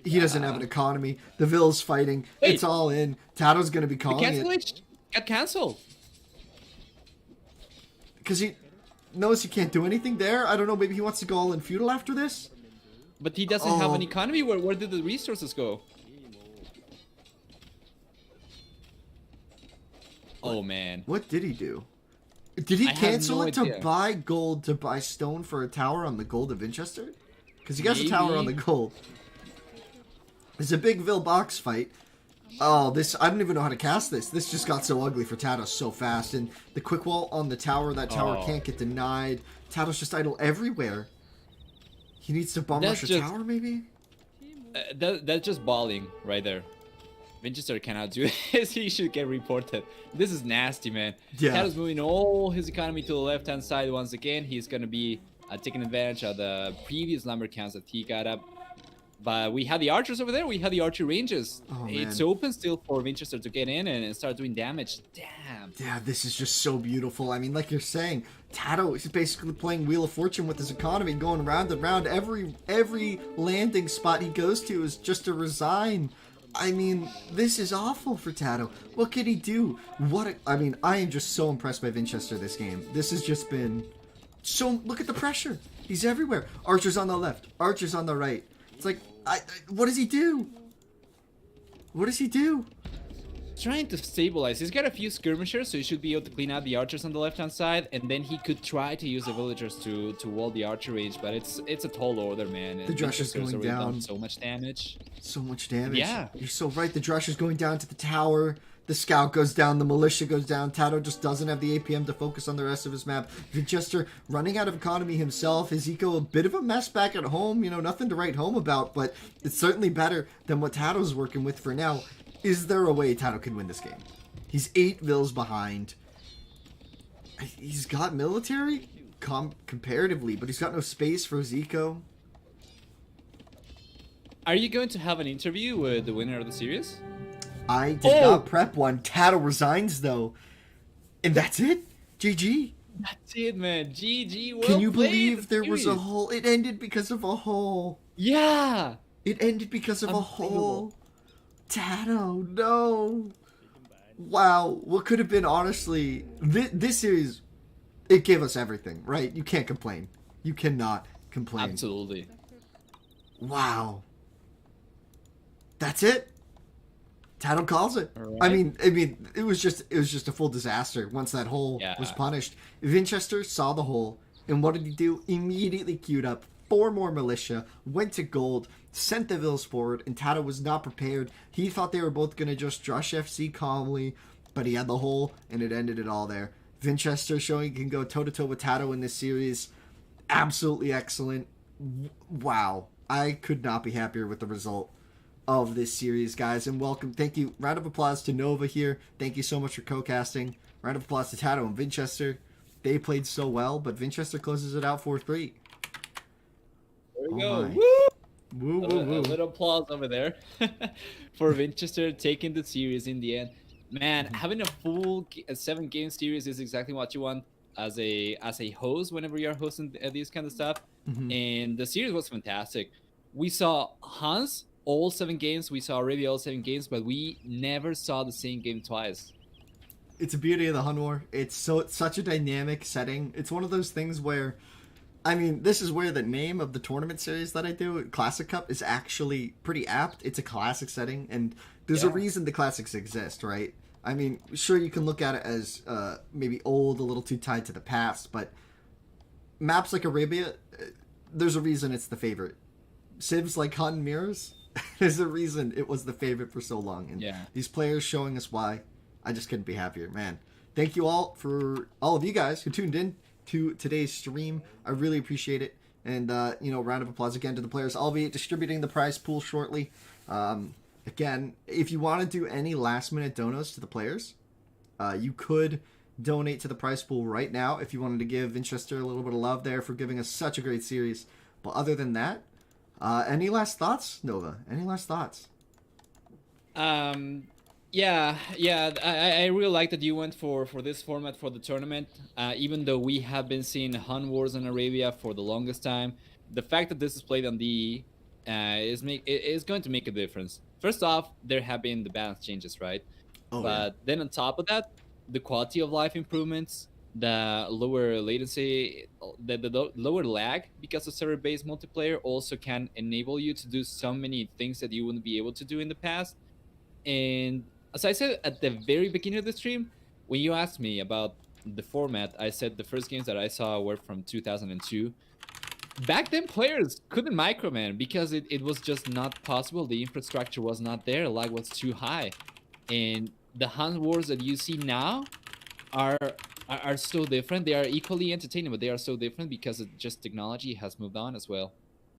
He doesn't have an economy. The Vil's fighting. Wait, it's all in. TaToH's going to be calling it.
Got cancelled.
Because he knows he can't do anything there. I don't know, maybe he wants to go all in feudal after this?
But he doesn't have an economy. Where did the resources go? Oh man.
What did he do? Did he cancel it to buy gold, to buy stone for a tower on the gold of Vinchester? Because he has a tower on the gold. It's a big Vil box fight. Oh, this, I don't even know how to cast this. This just got so ugly for TaToH so fast. And the quick wall on the tower, that tower can't get denied. TaToH's just idle everywhere. He needs to bomb rush a tower, maybe?
That's just balling right there. Vinchester cannot do this. He should get reported. This is nasty, man. Yeah. TaToH's moving all his economy to the left-hand side once again. He's going to be taking advantage of the previous lumber counts that he got up. But we have the archers over there. We have the archer ranges. Oh, it's open still for Vinchester to get in and start doing damage. Damn.
Yeah, this is just so beautiful. I mean, like you're saying, TaToH is basically playing Wheel of Fortune with his economy, going round and round. Every landing spot he goes to is just to resign. I mean, this is awful for TaToH. What can he do? I mean, I am just so impressed by Vinchester this game. This has just been so... Look at the pressure. He's everywhere. Archers on the left. Archers on the right. It's like, what does he do? What does he do?
Trying to stabilize. He's got a few skirmishers, so he should be able to clean out the archers on the left-hand side, and then he could try to use the villagers to wall the archer range, but it's a tall order, man. And
the drush is going down.
So much damage.
So much damage.
Yeah.
You're so right. The drush is going down to the tower. The scout goes down. The militia goes down. TaToH just doesn't have the APM to focus on the rest of his map. Vinchester running out of economy himself. His eco a bit of a mess back at home. You know, nothing to write home about, but it's certainly better than what TaToH's working with for now. Is there a way TaToH can win this game? He's 8 Vils behind. He's got military comparatively, but he's got no space for his eco.
Are you going to have an interview with the winner of the series?
I did not prep one. TaToH resigns, though. And that's it? GG.
That's it, man. GG. Well
Can you believe there was a hole? It ended because of a hole.
Yeah.
It ended because of a hole. TaToH, no. Wow, what could have been, honestly, this series, it gave us everything, right? You can't complain. You cannot complain.
Absolutely.
Wow. That's it. TaToH calls it.
All
I
right.
mean, it was just a full disaster once that hole was
Yeah.
punished. Vinchester saw the hole, and what did he do? Immediately queued up 4 more militia, went to gold, sent the Vils forward, and TaToH was not prepared. He thought they were both gonna just drush FC calmly, but he had the hole, and it ended it all there. Vinchester showing he can go toe to toe with TaToH in this series. Absolutely excellent. Wow. I could not be happier with the result of this series, guys. And welcome. Thank you. Round of applause to Nova here. Thank you so much for co-casting. Round of applause to TaToH and Vinchester. They played so well, but Vinchester closes it out 4-3.
There we
Oh
go.
my.
Woo!
Woo,
A,
woo,
a
woo.
little applause over there for Vinchester taking the series in the end. Man, having a full 7-game series is exactly what you want as a host whenever you're hosting these kind of stuff. And the series was fantastic. We saw Huns all 7 games. We saw Arabia all 7 games, but we never saw the same game twice.
It's a beauty of the HUN-WAR. It's such a dynamic setting. It's one of those things where, I mean, this is where the name of the tournament series that I do, Classic Cup, is actually pretty apt. It's a classic setting, and there's a reason the classics exist, right? I mean, sure, you can look at it as maybe old, a little too tied to the past, but maps like Arabia, there's a reason it's the favorite. Civs like Hunt Mirrors, there's a reason it was the favorite for so long. And these players showing us why. I just couldn't be happier, man. Thank you all for all of you guys who tuned in to today's stream. I really appreciate it. And, round of applause again to the players. I'll be distributing the prize pool shortly. Again, if you want to do any last-minute donos to the players, you could donate to the prize pool right now if you wanted to give Vinchester a little bit of love there for giving us such a great series. But other than that, any last thoughts, Nova? Any last thoughts?
Yeah, I really like that you went for this format for the tournament. Even though we have been seeing HUN Wars in Arabia for the longest time, the fact that this is played on DE is going to make a difference. First off, there have been the balance changes, right? But then on top of that, the quality of life improvements, the lower latency, the lower lag because of server-based multiplayer also can enable you to do so many things that you wouldn't be able to do in the past. And as I said at the very beginning of the stream, when you asked me about the format, I said the first games that I saw were from 2002. Back then, players couldn't microman because it was just not possible. The infrastructure was not there. Lag was too high. And the HUN Wars that you see now are so different. They are equally entertaining, but they are so different because just technology has moved on as well.